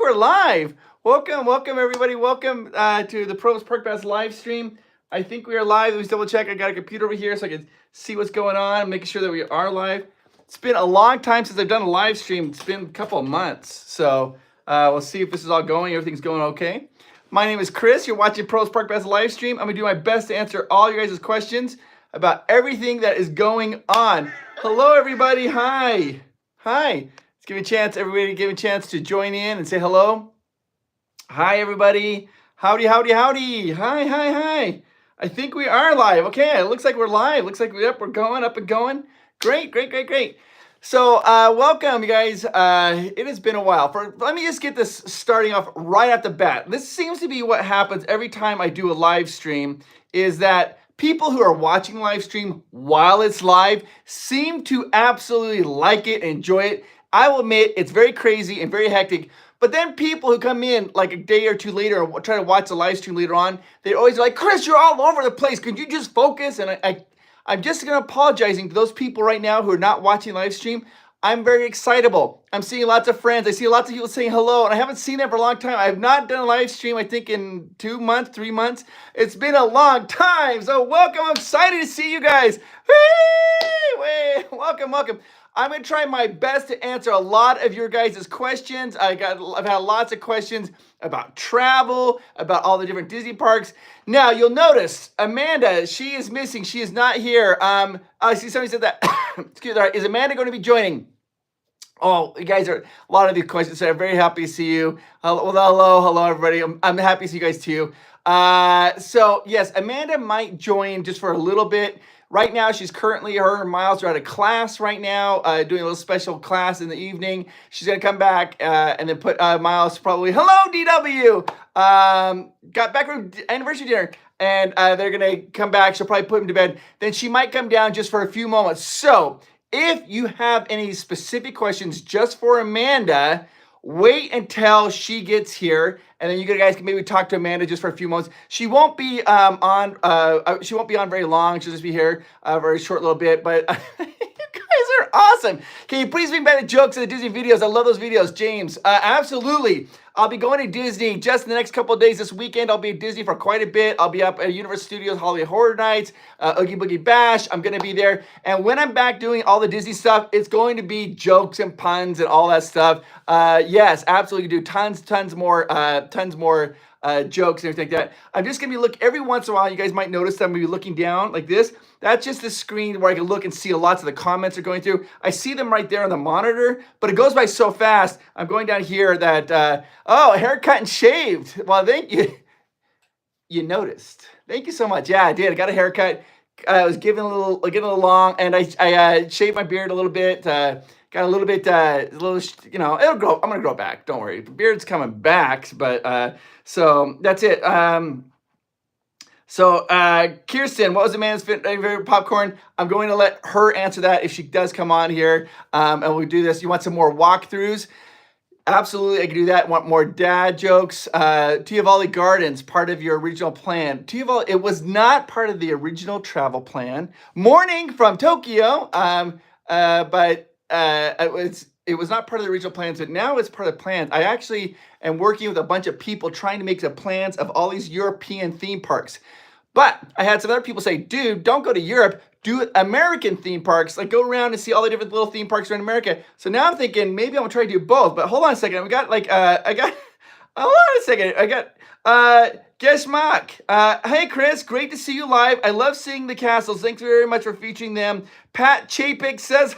we're live. Welcome everybody. Welcome to the Provost Pass live stream. I think we are live. Let me double check. I got a computer over here so I can see what's going on. I'm making sure that we are live. It's been a long time since I've done a live stream. It's been a couple of months. So we'll see if this is all going. Everything's going okay. My name is Chris. You're watching Provost Pass live stream. I'm going to do my best to answer all your guys' questions about everything that is going on. Hello, everybody. Hi. Hi. Let's give a chance, everybody, give a chance to join in and say hello. Hi, everybody. Howdy, howdy, howdy. Hi. I think we are live. Okay, it looks like we're live. Looks like we're going, up and going. Great. So, welcome, you guys. It has been a while. Let me just get this starting off right at the bat. This seems to be what happens every time I do a live stream, is that people who are watching live stream while it's live seem to absolutely like it, enjoy it. I will admit it's very crazy and very hectic. But then people who come in like a day or two later and try to watch the live stream later on, they always are like, Chris, you're all over the place. Could you just focus? And I'm just going to apologizing to those people right now who are not watching live stream. I'm very excitable. I'm seeing lots of friends. I see lots of people saying hello, and I haven't seen them for a long time. I have not done a live stream, I think, in 2 months, 3 months. It's been a long time. So welcome. I'm excited to see you guys. Welcome. I'm going to try my best to answer a lot of your guys' questions. I've had lots of questions about travel, about all the different Disney parks. Now, you'll notice Amanda, she is missing. She is not here. I see somebody said that. Excuse me. Is Amanda going to be joining? Oh, you guys are, a lot of these questions, so I'm very happy to see you. Hello, everybody. I'm happy to see you guys too. So, yes, Amanda might join just for a little bit. Right now, she's currently, her and Miles are at a class right now, doing a little special class in the evening. She's going to come back and then put Miles probably, hello, DW! Got back from anniversary dinner. And they're going to come back. She'll probably put him to bed. Then she might come down just for a few moments. So if you have any specific questions just for Amanda, wait until she gets here, and then you guys can maybe talk to Amanda just for a few moments. She won't be on. She won't be on very long. She'll just be here a very short little bit. But you guys are awesome. Can you please bring back the jokes and the Disney videos? I love those videos, James. Absolutely. I'll be going to Disney just in the next couple of days. This weekend, I'll be at Disney for quite a bit. I'll be up at Universal Studios Hollywood Horror Nights, Oogie Boogie Bash. I'm going to be there. And when I'm back doing all the Disney stuff, it's going to be jokes and puns and all that stuff. Yes, absolutely do tons more jokes and everything like that. I'm just going to be looking every once in a while. You guys might notice that I'm going to be looking down like this. That's just the screen where I can look and see lots of the comments are going through. I see them right there on the monitor, but it goes by so fast. I'm going down here that, haircut and shaved. Well, thank you. You noticed. Thank you so much. Yeah, I did. I got a haircut. I was getting a little long, and I shaved my beard a little bit. Got a little bit, it'll grow. I'm going to grow back. Don't worry. The beard's coming back, but so that's it. So, Kirsten, what was Amanda's favorite popcorn? I'm going to let her answer that if she does come on here, and we'll do this. You want some more walkthroughs? Absolutely, I can do that. Want more dad jokes? Tia Valley Gardens, part of your original plan. Tia Valley, it was not part of the original travel plan. Morning from Tokyo, but it was not part of the original plans, but now it's part of the plans. I actually am working with a bunch of people trying to make the plans of all these European theme parks. But I had some other people say, dude, don't go to Europe, do American theme parks. Like, go around and see all the different little theme parks around America. So now I'm thinking maybe I'm gonna try to do both. But hold on a second. We got hold on a second. I got Geshmak. Hey Chris, great to see you live. I love seeing the castles. Thanks very much for featuring them. Pat Chapik says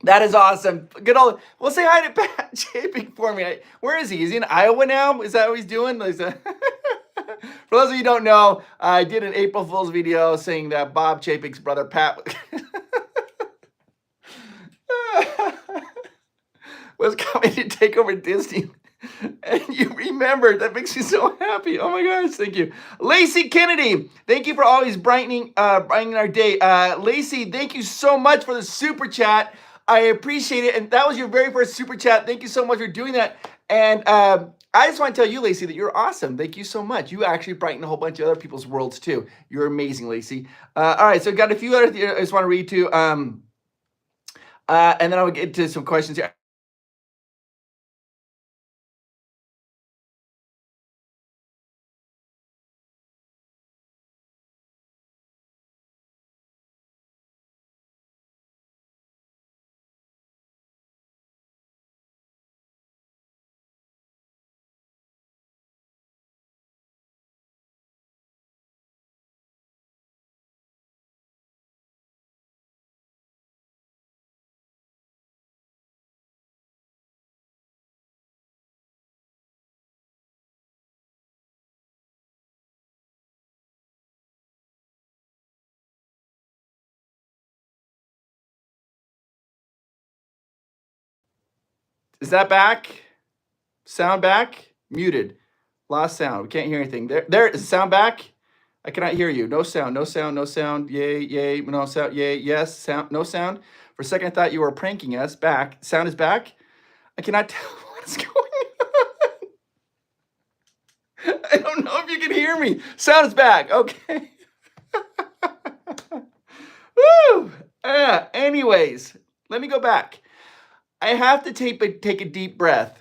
that is awesome. We'll say hi to Pat Chapik for me. Where is he? Is he in Iowa now? Is that what he's doing? For those of you who don't know, I did an April Fool's video saying that Bob Chapek's brother Pat was coming to take over Disney. And you remembered. That makes me so happy. Oh my gosh, thank you. Lacey Kennedy, thank you for always brightening our day. Lacey, thank you so much for the super chat. I appreciate it. And that was your very first super chat. Thank you so much for doing that. And I just want to tell you, Lacey, that you're awesome. Thank you so much. You actually brighten a whole bunch of other people's worlds too. You're amazing, Lacey. All right, so got a few other I just want to read to, and then I'll get to some questions here. Is that back? Sound back? Muted. Lost sound. We can't hear anything. There is sound back. I cannot hear you. No sound. No sound. No sound. Yay. Yay. No sound. Yay. Yes. Sound. No sound. For a second, I thought you were pranking us. Back. Sound is back. I cannot tell what's going on. I don't know if you can hear me. Sound is back. Okay. Woo. Anyways, let me go back. I have to take a deep breath.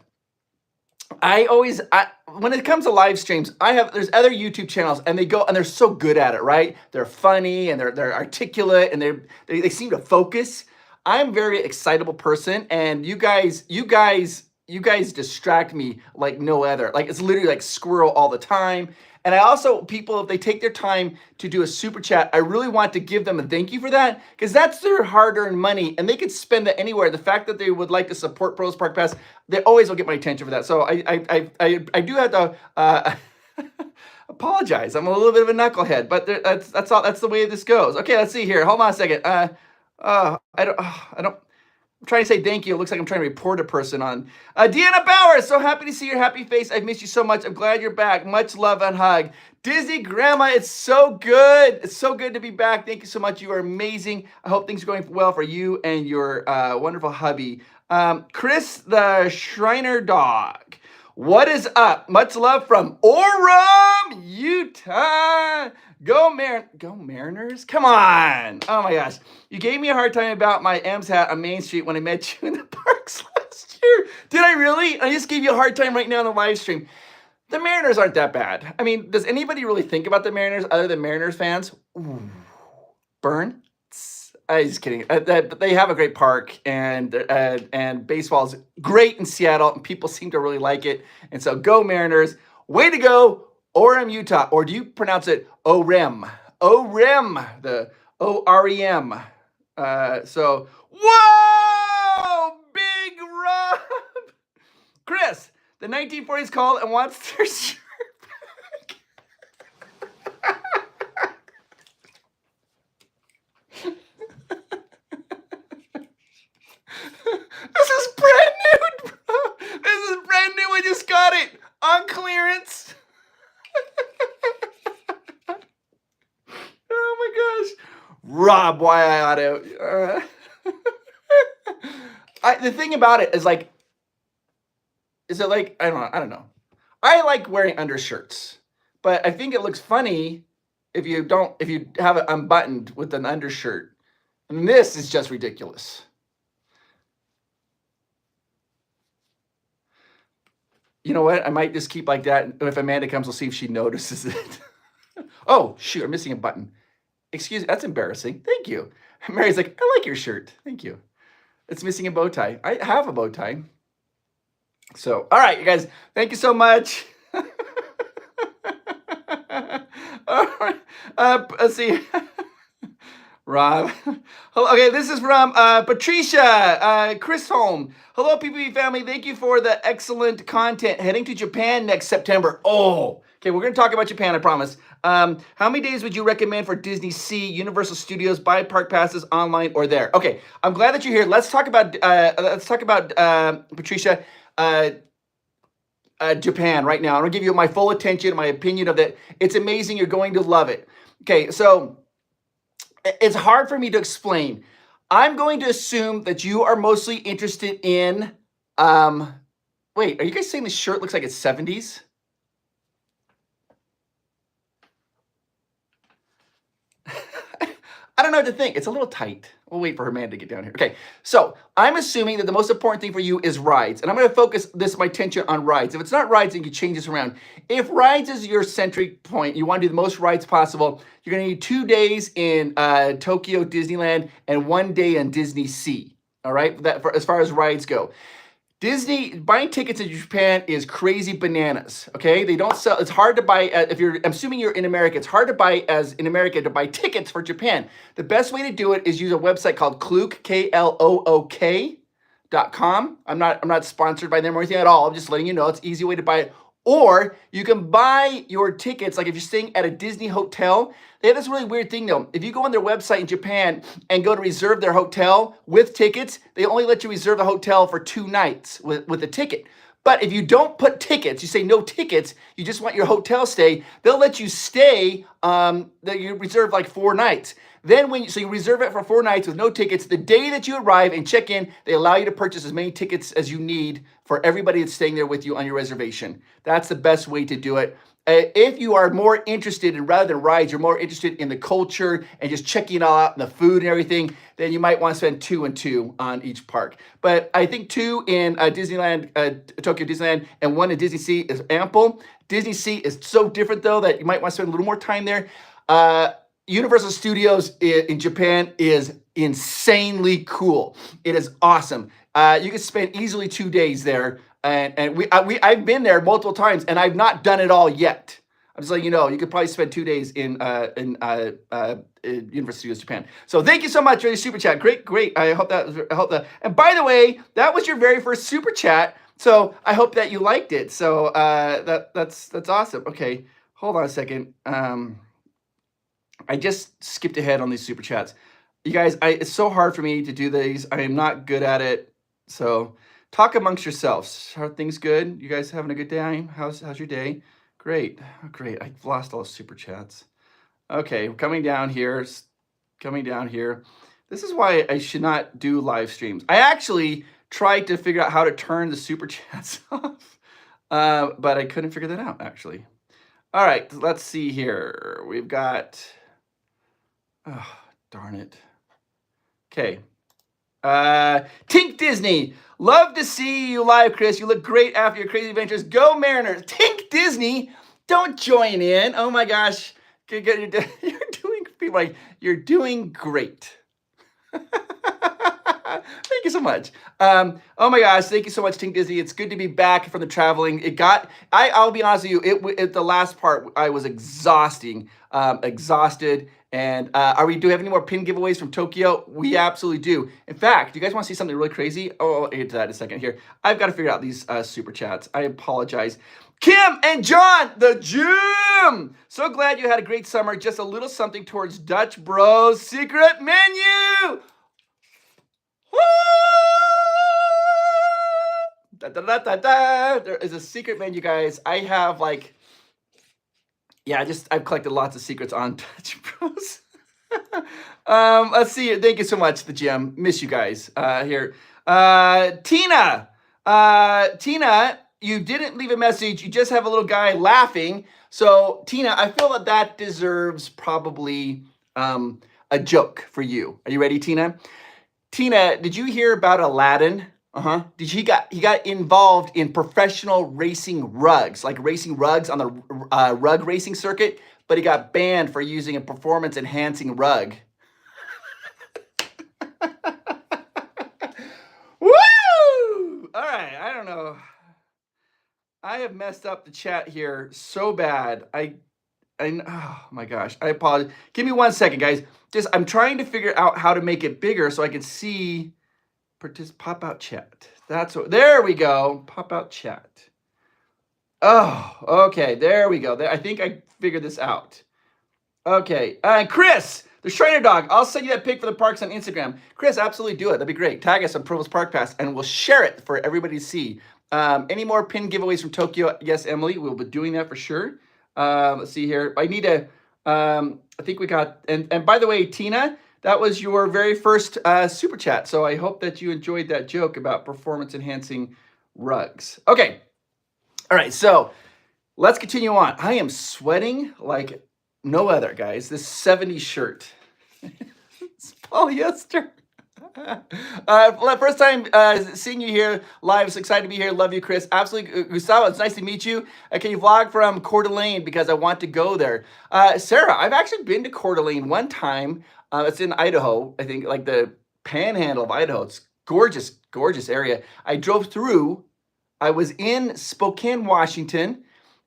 When it comes to live streams, there's other YouTube channels and they're so good at it, right? They're funny and they're articulate and they seem to focus. I'm a very excitable person, and you guys distract me like no other. Like, it's literally like squirrel all the time. And I also, people, if they take their time to do a super chat, I really want to give them a thank you for that, because that's their hard-earned money and they could spend it anywhere. The fact that they would like to support Provost Park Pass, they always will get my attention for that. So I do have to apologize. I'm a little bit of a knucklehead, but that's all. That's the way this goes. Okay, let's see here. Hold on a second. I don't. I'm trying to say thank you. It looks like I'm trying to report a person on. Deanna Bowers, so happy to see your happy face. I've missed you so much. I'm glad you're back. Much love and hug. Disney Grandma, it's so good. It's so good to be back. Thank you so much. You are amazing. I hope things are going well for you and your wonderful hubby. Chris the Shriner Dog. What is up? Much love from Orem, Utah. Go Mariners. Come on. Oh my gosh. You gave me a hard time about my M's hat on Main Street when I met you in the parks last year. Did I really? I just gave you a hard time right now on the live stream. The Mariners aren't that bad. I mean, does anybody really think about the Mariners other than Mariners fans? Ooh. Burn? I'm just kidding. They have a great park, and baseball is great in Seattle, and people seem to really like it. And so, go Mariners! Way to go, Orem, Utah. Or do you pronounce it Orem? Orem, the O-R-E-M. So, whoa, Big Rob, Chris. The 1940s called and wants their shirt back. This is brand new, bro. This is brand new. I just got it on clearance. Oh my gosh. Rob, why I ought to. The thing about it is I don't know. I like wearing undershirts, but I think it looks funny if you have it unbuttoned with an undershirt. And this is just ridiculous. You know what? I might just keep like that. If Amanda comes, we'll see if she notices it. Oh, shoot, I'm missing a button. Excuse me, that's embarrassing. Thank you. Mary's like, I like your shirt. Thank you. It's missing a bow tie. I have a bow tie. So, all right, you guys, thank you so much. All right, let's see. Rob. Hello. Okay, this is from Patricia, Chris Holm. Hello, PPP family. Thank you for the excellent content. Heading to Japan next September. Oh, okay, we're going to talk about Japan, I promise. How many days would you recommend for Disney Sea, Universal Studios, buy park passes online or there? Okay, I'm glad that you're here. Let's talk about Patricia, Japan right now. I'm going to give you my full attention, my opinion of it. It's amazing. You're going to love it. Okay, so it's hard for me to explain. I'm going to assume that you are mostly interested in Wait, are you guys saying this shirt looks like it's 70s? I don't know what to think. It's a little tight. We'll wait for her man to get down here. Okay, so I'm assuming that the most important thing for you is rides. And I'm going to focus my attention on rides. If it's not rides, then you can change this around. If rides is your centric point, you want to do the most rides possible, you're going to need 2 days in Tokyo Disneyland and 1 day in Disney Sea. All right, as far as rides go. Buying tickets in Japan is crazy bananas, okay? They don't sell, it's hard to buy, I'm assuming you're in America, it's hard to buy in America to buy tickets for Japan. The best way to do it is use a website called Klook, KLOOK.com. I'm not sponsored by them or anything at all. I'm just letting you know it's an easy way to buy it. Or you can buy your tickets, like if you're staying at a Disney hotel, they have this really weird thing though. If you go on their website in Japan and go to reserve their hotel with tickets, they only let you reserve the hotel for 2 nights with a ticket. But if you don't put tickets, you say no tickets, you just want your hotel stay, they'll let you stay, that you reserve like 4 nights. Then so you reserve it for 4 nights with no tickets. The day that you arrive and check in, they allow you to purchase as many tickets as you need for everybody that's staying there with you on your reservation. That's the best way to do it. If you are more interested in, rather than rides, you're more interested in the culture and just checking it all out and the food and everything, then you might want to spend 2 and 2 on each park. But I think 2 in Disneyland, Tokyo Disneyland, and 1 in Disney Sea is ample. Disney Sea is so different though that you might want to spend a little more time there. Universal Studios in Japan is insanely cool. It is awesome. You can spend easily 2 days there. And I've been there multiple times, and I've not done it all yet. I'm just letting you know, you could probably spend 2 days in Universal Studios Japan. So thank you so much for your super chat. Great. I hope that. And by the way, that was your very first super chat. So I hope that you liked it. So that's awesome. Okay, hold on a second. I just skipped ahead on these super chats. You guys, it's so hard for me to do these. I am not good at it. So talk amongst yourselves. Are things good? You guys having a good day? How's your day? Great. I've lost all the super chats. Okay, coming down here. This is why I should not do live streams. I actually tried to figure out how to turn the super chats off, but I couldn't figure that out, actually. All right, let's see here. We've got... Oh, darn it. Okay. Tink Disney. Love to see you live, Chris. You look great after your crazy adventures. Go Mariners. Tink Disney. Don't join in. Oh my gosh. You're doing great. Thank you so much. Oh my gosh, thank you so much, Tink Disney. It's good to be back from the traveling. I'll be honest with you, the last part, I was exhausted. And do we have any more pin giveaways from Tokyo? We absolutely do. In fact, do you guys want to see something really crazy? Oh, I'll get to that in a second here. I've got to figure out these super chats. I apologize. Kim and John, the gym. So glad you had a great summer. Just a little something towards Dutch Bros secret menu. Woo! Da, da, da, da, da. There is a secret menu, guys. I have I've collected lots of secrets on Dutch Bros. Let's see. Thank you so much, the gym. Miss you guys here. Tina, you didn't leave a message. You just have a little guy laughing. So Tina, I feel that deserves probably a joke for you. Are you ready, Tina? Tina, did you hear about Aladdin? He got involved in professional racing rugs, like racing rugs on the rug racing circuit, but he got banned for using a performance enhancing rug. Woo! All right, I don't know. I have messed up the chat here so bad. Oh my gosh, I apologize. Give me 1 second, guys. I'm trying to figure out how to make it bigger so I can see. Pop out chat. There we go. Pop out chat. Oh, okay. There we go. I think I figured this out. Okay. Chris, the Shriner Dog. I'll send you that pic for the parks on Instagram. Chris, absolutely do it. That'd be great. Tag us on Provost Park Pass and we'll share it for everybody to see. Any more pin giveaways from Tokyo? Yes, Emily. We'll be doing that for sure. Let's see here. I need to, I think we got, and by the way, Tina, that was your very first super chat. So I hope that you enjoyed that joke about performance enhancing rugs. Okay. All right. So let's continue on. I am sweating like no other, guys. This 70s shirt. It's polyester. First time seeing you here live. So excited to be here. Love you, Chris. Absolutely. Gustavo, it's nice to meet you. Can you vlog from Coeur d'Alene because I want to go there? Sarah, I've actually been to Coeur d'Alene one time. It's in Idaho, I think, like the panhandle of Idaho. It's gorgeous, gorgeous area. I drove through. I was in Spokane, Washington.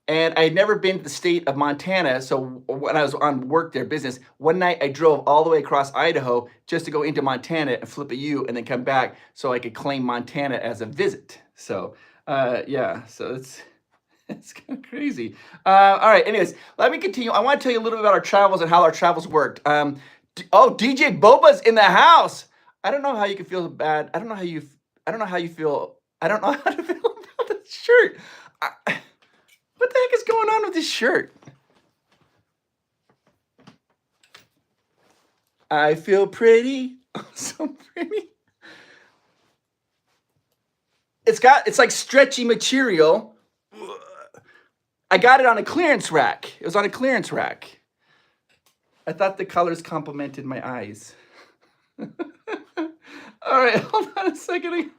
And I had never been to the state of Montana. So when I was on work there, business, one night I drove all the way across Idaho just to go into Montana and flip a U and then come back so I could claim Montana as a visit. So yeah, so it's kind of crazy. All right, anyways, let me continue. I want to tell you a little bit about our travels and how our travels worked. Oh, DJ Boba's in the house. I don't know how you can feel bad. I don't know how you feel. I don't know how to feel about this shirt. What the heck is going on with this shirt? I feel pretty. Oh, so pretty. It's like stretchy material. I got it on a clearance rack. It was on a clearance rack. I thought the colors complemented my eyes. All right, hold on a second.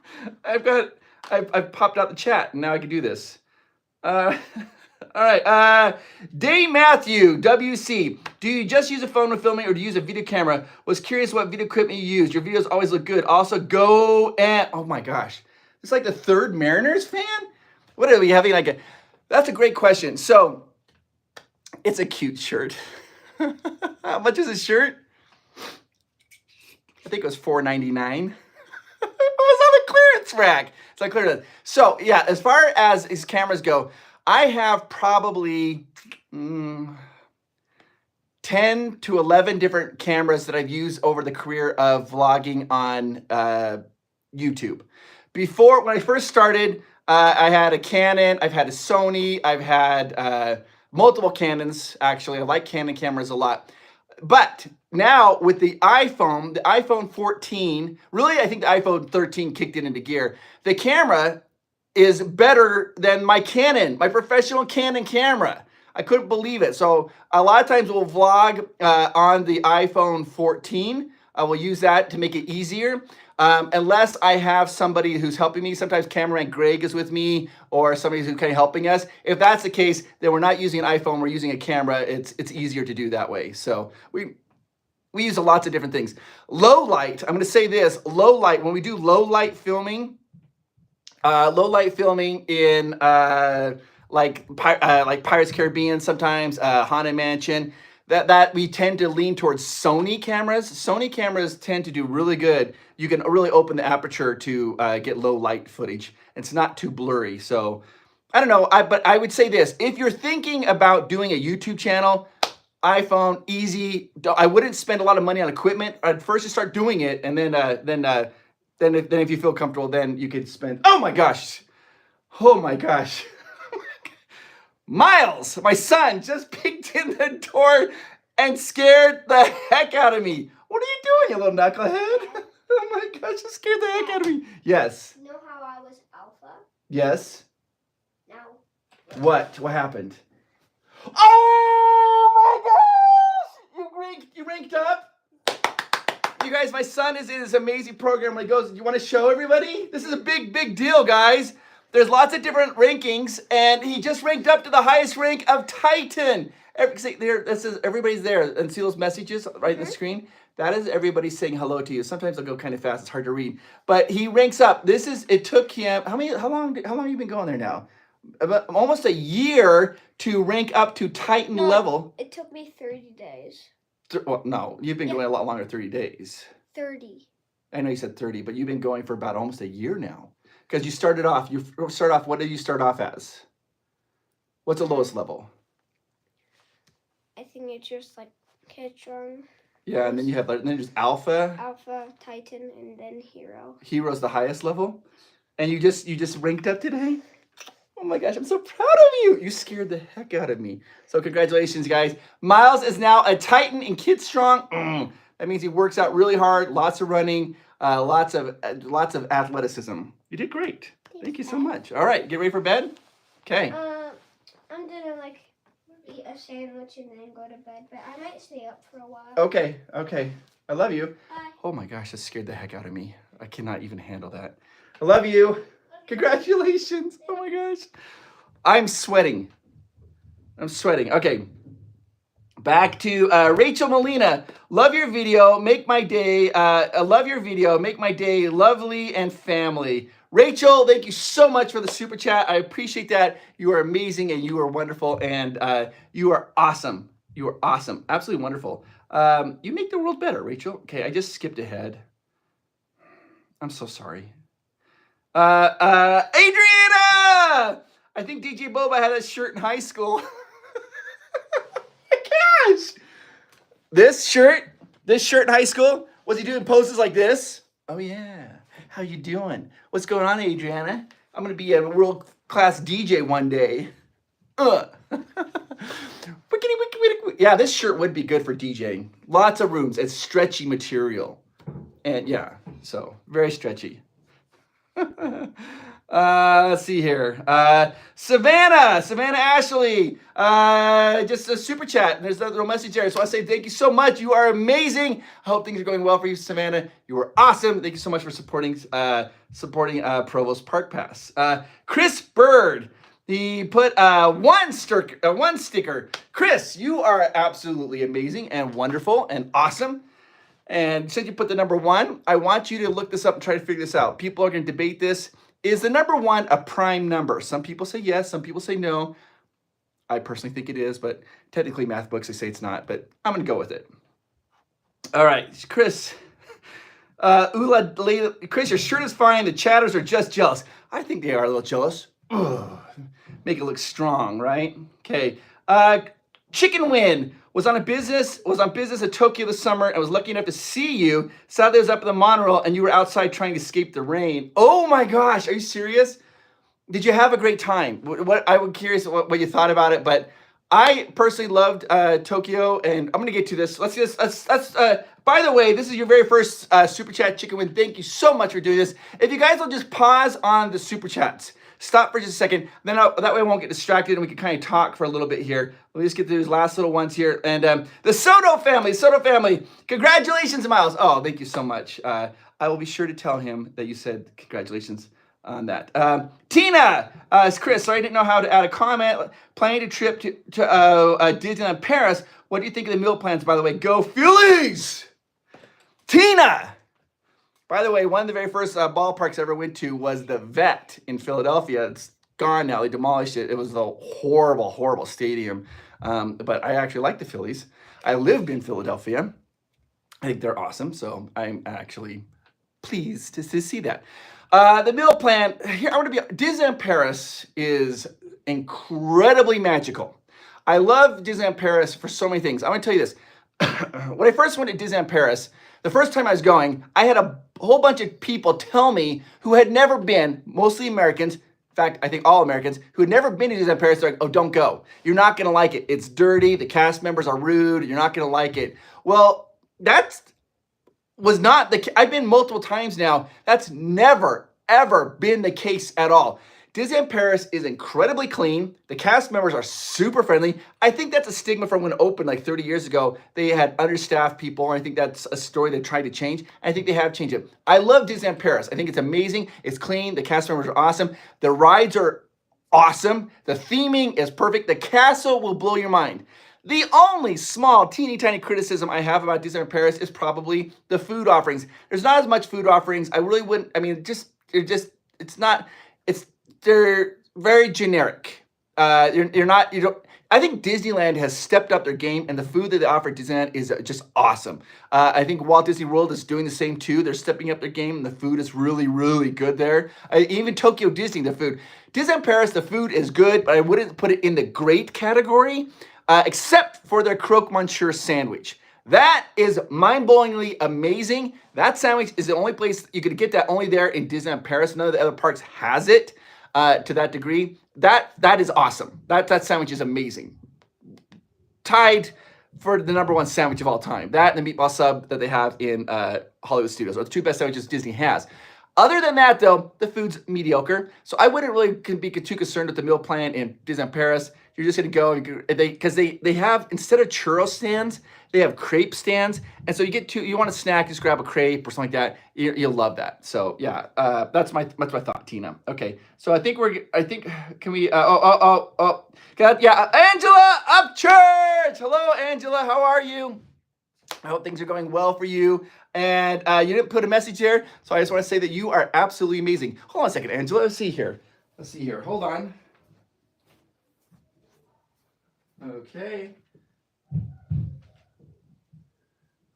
I've popped out the chat, and now I can do this. All right. Dave Matthew, WC. Do you just use a phone when filming or do you use a video camera? Was curious what video equipment you use. Your videos always look good. Also, go and, oh my gosh. It's like the third Mariners fan? What are we having that's a great question. So, it's a cute shirt. How much is this shirt? I think it was $4.99. It was on the clearance rack. It's like clearance. So yeah, as far as his cameras go, I have probably 10 to 11 different cameras that I've used over the career of vlogging on YouTube. Before, when I first started, I had a Canon, I've had a Sony, I've had multiple Canons, actually. I like Canon cameras a lot. But now with the iPhone 14, really I think the iPhone 13 kicked it into gear. The camera is better than my Canon, my professional Canon camera. I couldn't believe it. So a lot of times we'll vlog on the iPhone 14. I will use that to make it easier. Unless I have somebody who's helping me. Sometimes cameraman Greg is with me or somebody who's kind of helping us. If that's the case, then we're not using an iPhone, we're using a camera. It's easier to do that way. So we use lots of different things. Low light, I'm going to say this, low light, when we do low light filming in like Pirates Caribbean sometimes, Haunted Mansion, that we tend to lean towards Sony cameras. Sony cameras tend to do really good. You can really open the aperture to get low light footage. It's not too blurry. So I don't know, but I would say this, if you're thinking about doing a YouTube channel, iPhone, easy. I wouldn't spend a lot of money on equipment. I'd first just start doing it, and then if you feel comfortable, then you could spend. Oh my gosh, Miles, my son, just peeked in the door and scared the heck out of me. What are you doing, you little knucklehead? Oh my gosh, you scared the heck out of me. Yes. You know how I was alpha? Yes. Now. What? What happened? Oh my gosh! You ranked up? You guys, my son is in this amazing program where he goes, you want to show everybody? This is a big deal, guys. There's lots of different rankings, and he just ranked up to the highest rank of Titan. This is everybody's there, and see those messages right on the screen? That is everybody saying hello to you. Sometimes they'll go kind of fast; it's hard to read. But he ranks up. It took him how long have you been going there now? About almost a year to rank up to Titan level. It took me 30 days. Well, no, you've been going a lot longer, 30 days. 30. I know you said 30, but you've been going for about almost a year now. Because you started off, what did you start off as? What's the lowest level? I think it's just like Kitron. Yeah, and then you have then there's Alpha. Alpha, Titan, and then Hero. Hero's the highest level? And you just ranked up today? Oh my gosh, I'm so proud of you. You scared the heck out of me. So congratulations, guys. Miles is now a Titan in Kid Strong. That means he works out really hard, lots of running, lots of athleticism. You did great. Thank you so much. All right, get ready for bed. Okay. I'm gonna like eat a sandwich and then go to bed, but I might stay up for a while. Okay. I love you. Bye. Oh my gosh, that scared the heck out of me. I cannot even handle that. I love you. Congratulations. Oh my gosh. I'm sweating. Okay. Back to Rachel Molina. Love your video. Make my day. Love your video. Make my day lovely and family. Rachel, thank you so much for the super chat. I appreciate that. You are amazing and you are wonderful and you are awesome. You are awesome. Absolutely wonderful. You make the world better, Rachel. Okay, I just skipped ahead. I'm so sorry. Adriana! I think DJ Boba had a shirt in high school. Gosh. This shirt in high school, was he doing poses like this? Oh yeah, how you doing? What's going on, Adriana? I'm gonna be a world-class DJ one day. Yeah, this shirt would be good for DJing. Lots of rooms, it's stretchy material. And yeah, so very stretchy. Let's see here. Savannah Ashley, just a super chat. There's a little message there. So I say thank you so much. You are amazing. I hope things are going well for you, Savannah. You are awesome. Thank you so much for supporting Provost Park Pass. Chris Bird, he put one sticker. Chris, you are absolutely amazing and wonderful and awesome. And since you put the number 1, I want you to look this up and try to figure this out. People are going to debate this. Is the number 1 a prime number? Some people say yes, some people say no. I personally think it is, but technically math books, they say it's not, but I'm going to go with it. All right, Chris. Chris, your shirt is fine. The chatters are just jealous. I think they are a little jealous. Ugh. Make it look strong, right? Okay. Chicken Win was on business at Tokyo this summer and was lucky enough to see you. Sadly, I was up in the monorail and you were outside trying to escape the rain. Oh my gosh, are you serious? Did you have a great time? I was curious what you thought about it, but I personally loved Tokyo, and I'm gonna get to this. Let's do this. By the way, this is your very first super chat, Chicken Win. Thank you so much for doing this. If you guys will just pause on the super chats. Stop for just a second, then that way I won't get distracted and we can kind of talk for a little bit here. Let me just get through these last little ones here. And the Soto family, congratulations, Miles. Oh, thank you so much. I will be sure to tell him that you said congratulations on that. Tina, it's Chris. Sorry, I didn't know how to add a comment. Planning a trip to Disneyland Paris. What do you think of the meal plans, by the way? Go Phillies! Tina! By the way, one of the very first ballparks I ever went to was the Vet in Philadelphia. It's gone now. They demolished it. It was a horrible, horrible stadium. But I actually like the Phillies. I lived in Philadelphia. I think they're awesome. So I'm actually pleased to see that. The meal plan, here I want to be, Disneyland Paris is incredibly magical. I love Disneyland Paris for so many things. I'm going to tell you this. When I first went to Disneyland Paris, the first time I was going, I had a whole bunch of people tell me who had never been, mostly Americans, in fact, I think all Americans, who had never been to Disneyland Paris. They're like, oh, don't go. You're not going to like it. It's dirty. The cast members are rude. You're not going to like it. Well, that was not the, I've been multiple times now. That's never, ever been the case at all. Disneyland Paris is incredibly clean. The cast members are super friendly. I think that's a stigma from when it opened like 30 years ago. They had understaffed people. I think that's a story they tried to change. I think they have changed it. I love Disneyland Paris. I think it's amazing. It's clean. The cast members are awesome. The rides are awesome. The theming is perfect. The castle will blow your mind. The only small, teeny tiny criticism I have about Disneyland Paris is probably the food offerings. There's not as much food offerings. I really wouldn't, I mean, they're very generic. I think Disneyland has stepped up their game, and the food that they offer at Disneyland is just awesome. I think Walt Disney World is doing the same too. They're stepping up their game, and the food is really, really good there. Even Tokyo Disney, the food. Disneyland Paris, the food is good, but I wouldn't put it in the great category, except for their croque monsieur sandwich. That is mind-blowingly amazing. That sandwich is the only place you could get that only there in Disneyland Paris. None of the other parks has it. To that degree, that is awesome. That sandwich is amazing. Tied for the #1 sandwich of all time. That and the meatball sub that they have in Hollywood Studios are the two best sandwiches Disney has. Other than that, though, the food's mediocre. So I wouldn't really be too concerned with the meal plan in Disneyland Paris. You're just gonna go and they have, instead of churro stands, they have crepe stands, and so you want a snack, just grab a crepe or something like that. You'll love that. So yeah, that's my thought, Tina. Okay, so I think can we? God, yeah, Angela Upchurch. Hello, Angela. How are you? I hope things are going well for you. And you didn't put a message there, so I just want to say that you are absolutely amazing. Hold on a second, Angela. Let's see here. Hold on. Okay.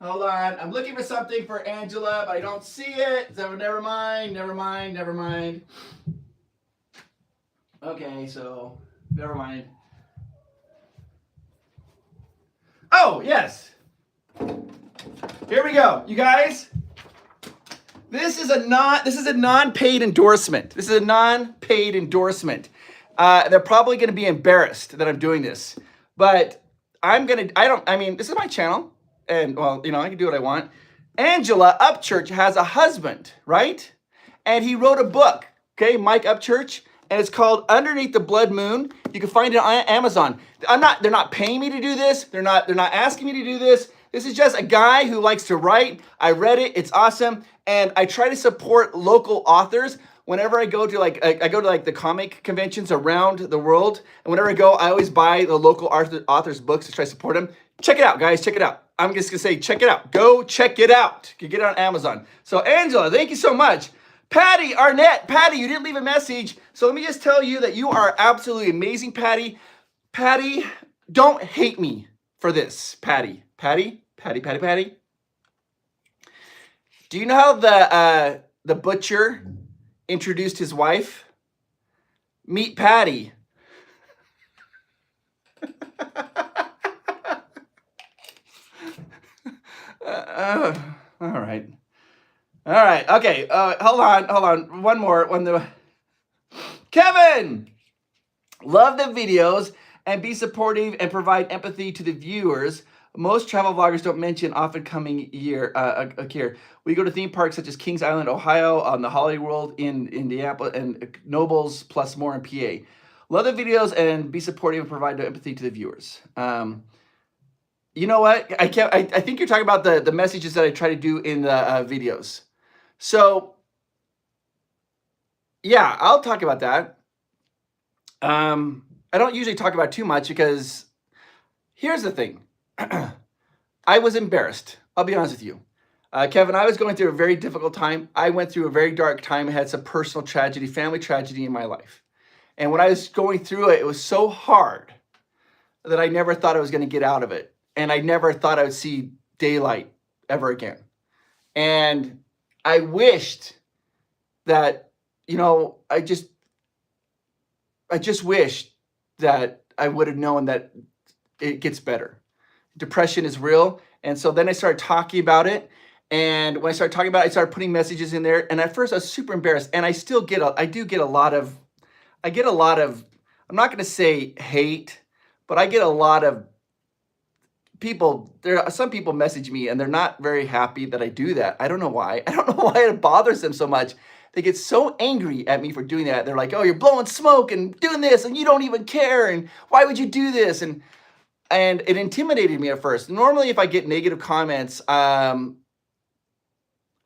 Hold on. I'm looking for something for Angela, but I don't see it. So never mind. Okay, so never mind. Oh, yes. Here we go. You guys, this is a non-paid endorsement. They're probably going to be embarrassed that I'm doing this, but this is my channel, and well, I can do what I want. Angela Upchurch has a husband, right? And he wrote a book, okay, Mike Upchurch, and it's called Underneath the Blood Moon. You can find it on Amazon. They're not paying me to do this. They're not asking me to do this. This is just a guy who likes to write. I read it. It's awesome. And I try to support local authors. Whenever I go to the comic conventions around the world, and whenever I go, I always buy the local authors' books to try to support them. Check it out, guys. Check it out. I'm just going to say, check it out. Go check it out. You can get it on Amazon. So, Angela, thank you so much. Patty Arnett. Patty, you didn't leave a message. So let me just tell you that you are absolutely amazing, Patty. Patty, don't hate me for this, Patty. Patty. Do you know how the butcher introduced his wife? Meet Patty. All right. Okay. Hold on. One more. Kevin, love the videos and be supportive and provide empathy to the viewers. Most travel vloggers don't mention often coming here. We go to theme parks such as Kings Island, Ohio, on the Holiday World in Indianapolis, and Nobles, plus more in PA. Love the videos and be supportive and provide empathy to the viewers. You know what? I think you're talking about the messages that I try to do in the videos. So, yeah, I'll talk about that. I don't usually talk about too much because here's the thing. I was embarrassed. I'll be honest with you. Kevin, I was going through a very difficult time. I went through a very dark time. I had some personal tragedy, family tragedy in my life. And when I was going through it, it was so hard that I never thought I was going to get out of it. And I never thought I would see daylight ever again. And I wished that, I just wished that I would have known that it gets better. Depression is real. And so then I started talking about it. And when I started talking about it, I started putting messages in there. And at first I was super embarrassed. And I get a lot of, I'm not going to say hate, but I get a lot of people. There are some people message me and they're not very happy that I do that. I don't know why. I don't know why it bothers them so much. They get so angry at me for doing that. They're like, oh, you're blowing smoke and doing this and you don't even care. And why would you do this? And it intimidated me at first. Normally, if I get negative comments, I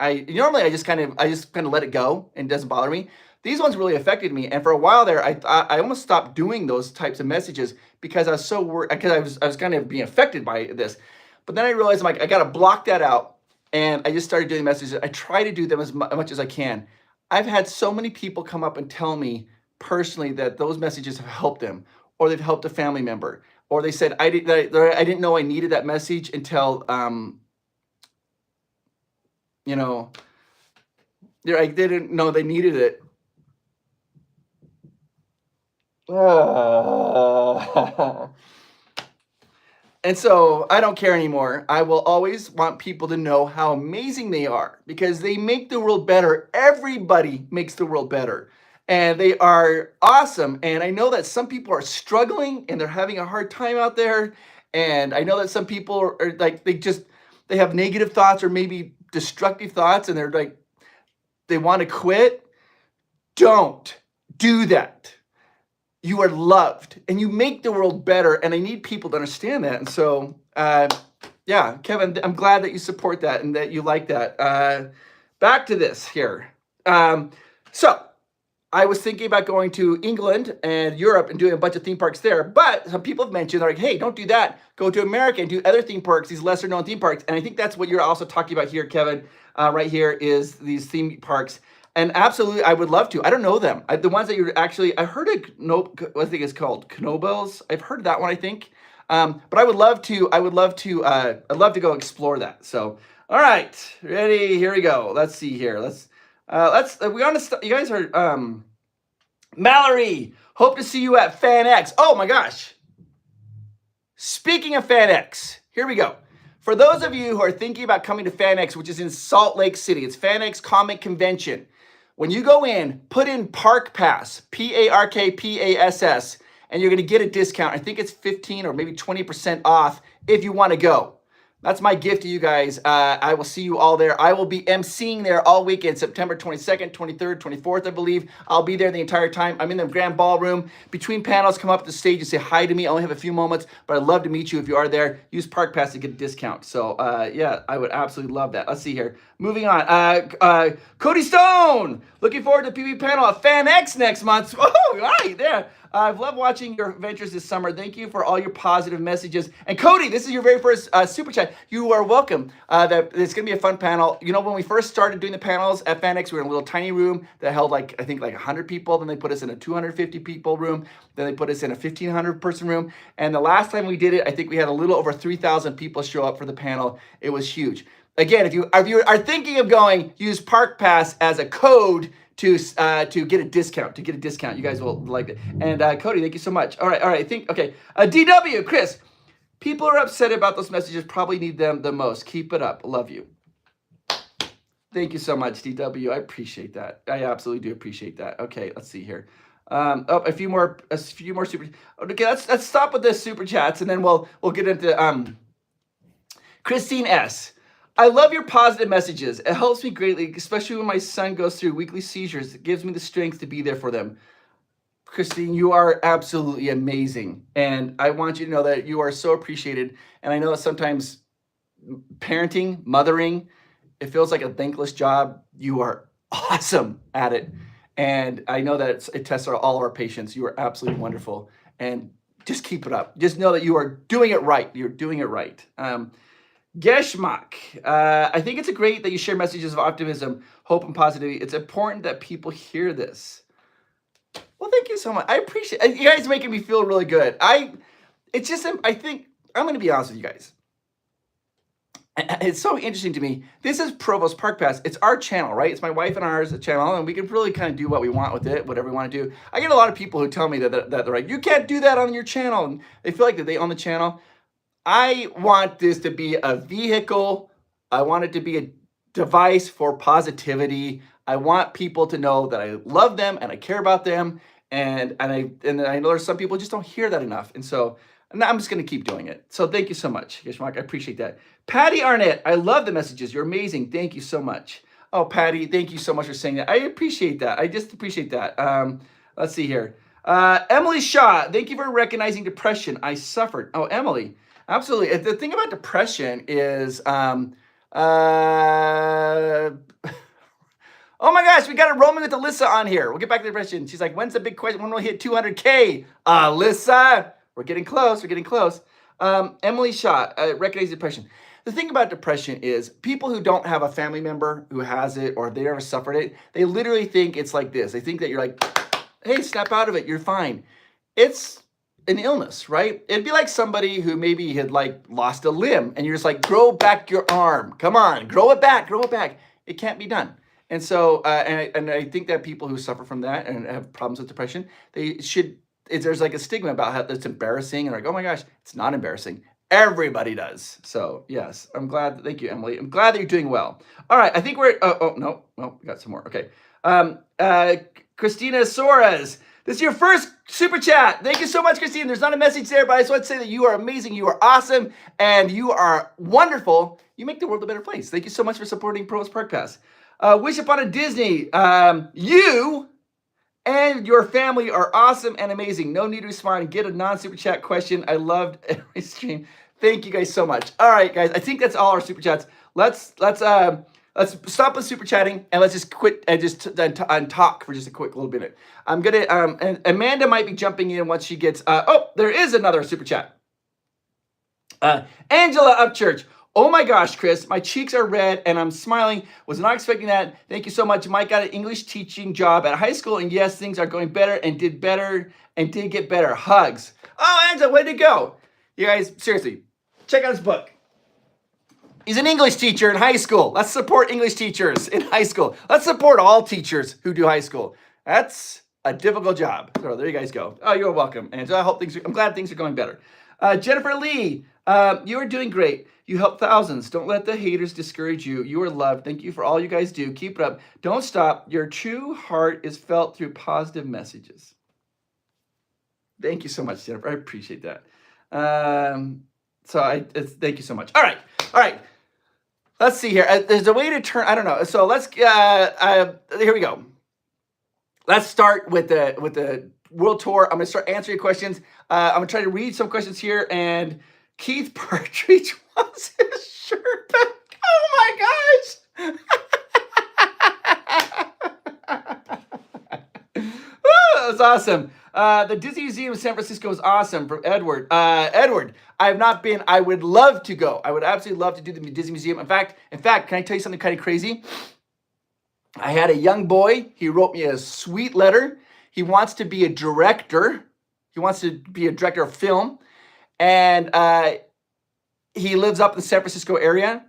just kind of let it go and it doesn't bother me. These ones really affected me, and for a while there, I almost stopped doing those types of messages because I was so worried. Because I was kind of being affected by this. But then I realized I got to block that out, and I just started doing messages. I try to do them as much as I can. I've had so many people come up and tell me personally that those messages have helped them, or they've helped a family member. Or they said, I didn't know I needed that message until, I didn't know they needed it. And so I don't care anymore. I will always want people to know how amazing they are because they make the world better. Everybody makes the world better. And they are awesome. And I know that some people are struggling and they're having a hard time out there. And I know that some people are like, they have negative thoughts or maybe destructive thoughts. And they're they want to quit, don't do that. You are loved and you make the world better. And I need people to understand that. And so, yeah, Kevin, I'm glad that you support that and that you like that. Back to this here. So I was thinking about going to England and Europe and doing a bunch of theme parks there. But some people have mentioned, they're like, hey, don't do that. Go to America and do other theme parks, these lesser known theme parks. And I think that's what you're also talking about here, Kevin. Right here is these theme parks. And absolutely, I would love to. I don't know them. The ones that you're actually, I heard of, what I think it's called, Knoebels. I've heard that one, I think. But I would love to, I'd love to go explore that. So, all right, ready? Here we go. Let's see here. We want to, you guys are, Mallory, hope to see you at FanX. Oh my gosh. Speaking of FanX, here we go. For those of you who are thinking about coming to FanX, which is in Salt Lake City, it's FanX Comic Convention. When you go in, put in Park Pass, PARKPASS, and you're going to get a discount. I think it's 15 or maybe 20% off if you want to go. That's my gift to you guys. I will see you all there. I will be emceeing there all weekend, September 22nd, 23rd, 24th, I believe. I'll be there the entire time. I'm in the grand ballroom. Between panels, come up to the stage and say hi to me. I only have a few moments, but I'd love to meet you if you are there. Use Park Pass to get a discount. So, yeah, I would absolutely love that. Let's see here. Moving on. Cody Stone, looking forward to PV panel at FanX next month. Oh, right there. I've loved watching your adventures this summer. Thank you for all your positive messages. And Cody, this is your very first super chat. You are welcome. It's going to be a fun panel. You know, when we first started doing the panels at FanX, we were in a little tiny room that held I think 100 people. Then they put us in a 250 people room. Then they put us in a 1,500 person room. And the last time we did it, I think we had a little over 3,000 people show up for the panel. It was huge. Again, if you are thinking of going, use Park Pass as a code to get a discount. You guys will like it. And Cody, thank you so much. All right. Okay. DW, Chris, people are upset about those messages. Probably need them the most. Keep it up. Love you. Thank you so much, DW. I appreciate that. I absolutely do appreciate that. Okay, let's see here. A few more super. Okay, let's stop with the super chats and then we'll get into Christine S. I love your positive messages. It helps me greatly, especially when my son goes through weekly seizures. It gives me the strength to be there for them. Christine, you are absolutely amazing. And I want you to know that you are so appreciated. And I know that sometimes parenting, mothering, it feels like a thankless job. You are awesome at it. And I know that it tests all of our patience. You are absolutely wonderful. And just keep it up. Just know that you are doing it right. You're doing it right. Geshmak, I think it's great that you share messages of optimism, hope, and positivity. It's important that people hear this. Well, thank you so much. I appreciate it. You guys are making me feel really good. I think, I'm going to be honest with you guys. It's so interesting to me. This is Provost Park Pass. It's our channel, right? It's my wife and ours channel, and we can really kind of do what we want with it, whatever we want to do. I get a lot of people who tell me that they're like, you can't do that on your channel. And they feel like that they own the channel. I want this to be a vehicle. I want it to be a device for positivity. I want people to know that I love them and I care about them. And I know there's some people who just don't hear that enough. And so I'm just going to keep doing it. So thank you so much, Gishmark. I appreciate that. Patty Arnett, I love the messages. You're amazing. Thank you so much. Oh, Patty, thank you so much for saying that. I appreciate that. I just appreciate that. Let's see here. Emily Shaw, thank you for recognizing depression. I suffered. Oh, Emily. Absolutely. The thing about depression is, oh my gosh, we got a Roman with Alyssa on here. We'll get back to depression. She's like, when's the big question? When will we hit 200K? Alyssa, we're getting close. Emily Shaw, recognize depression. The thing about depression is people who don't have a family member who has it or they never suffered it, they literally think it's like this. They think that you're like, hey, snap out of it. You're fine. It's an illness, right? It'd be like somebody who maybe had lost a limb and you're just like, grow back your arm. Come on, grow it back. It can't be done. And so, and I think that people who suffer from that and have problems with depression, there's like a stigma about how that's embarrassing and like, oh my gosh, it's not embarrassing. Everybody does. So yes, thank you, Emily. I'm glad that you're doing well. All right, I think we're, no, we got some more. Okay. Christina Soares, this is your first super chat. Thank you so much, Christine. There's not a message there, but I just want to say that you are amazing, you are awesome, and you are wonderful. You make the world a better place. Thank you so much for supporting Provost Park Pass. Wish upon a Disney. You and your family are awesome and amazing. No need to respond. Get a non-super chat question. I loved every stream. Thank you guys so much. All right, guys. I think that's all our super chats. Let's stop with super chatting and let's just quit and talk for just a quick little minute. I'm gonna and Amanda might be jumping in once she gets. There is another super chat. Angela Upchurch. Oh my gosh, Chris, my cheeks are red and I'm smiling. Was not expecting that. Thank you so much. Mike got an English teaching job at high school, and yes, things are going better and did get better. Hugs. Oh, Angela, way to go. You guys, seriously, check out his book. He's an English teacher in high school. Let's support English teachers in high school. Let's support all teachers who do high school. That's a difficult job. So there you guys go. Oh, you're welcome, Angela. I'm glad things are going better. Jennifer Lee, you are doing great. You help thousands. Don't let the haters discourage you. You are loved. Thank you for all you guys do. Keep it up. Don't stop. Your true heart is felt through positive messages. Thank you so much, Jennifer. I appreciate that. Thank you so much. All right. Let's see here. There's a way to turn. I don't know. So let's. Here we go. Let's start with the world tour. I'm gonna start answering your questions. I'm gonna try to read some questions here. And Keith Partridge wants his shirt back. Oh my gosh! That was awesome. The Disney Museum in San Francisco is awesome. From Edward. Edward, I have not been. I would love to go. I would absolutely love to do the Disney Museum. In fact, can I tell you something kind of crazy? I had a young boy. He wrote me a sweet letter. He wants to be a director. He wants to be a director of film. And he lives up in the San Francisco area.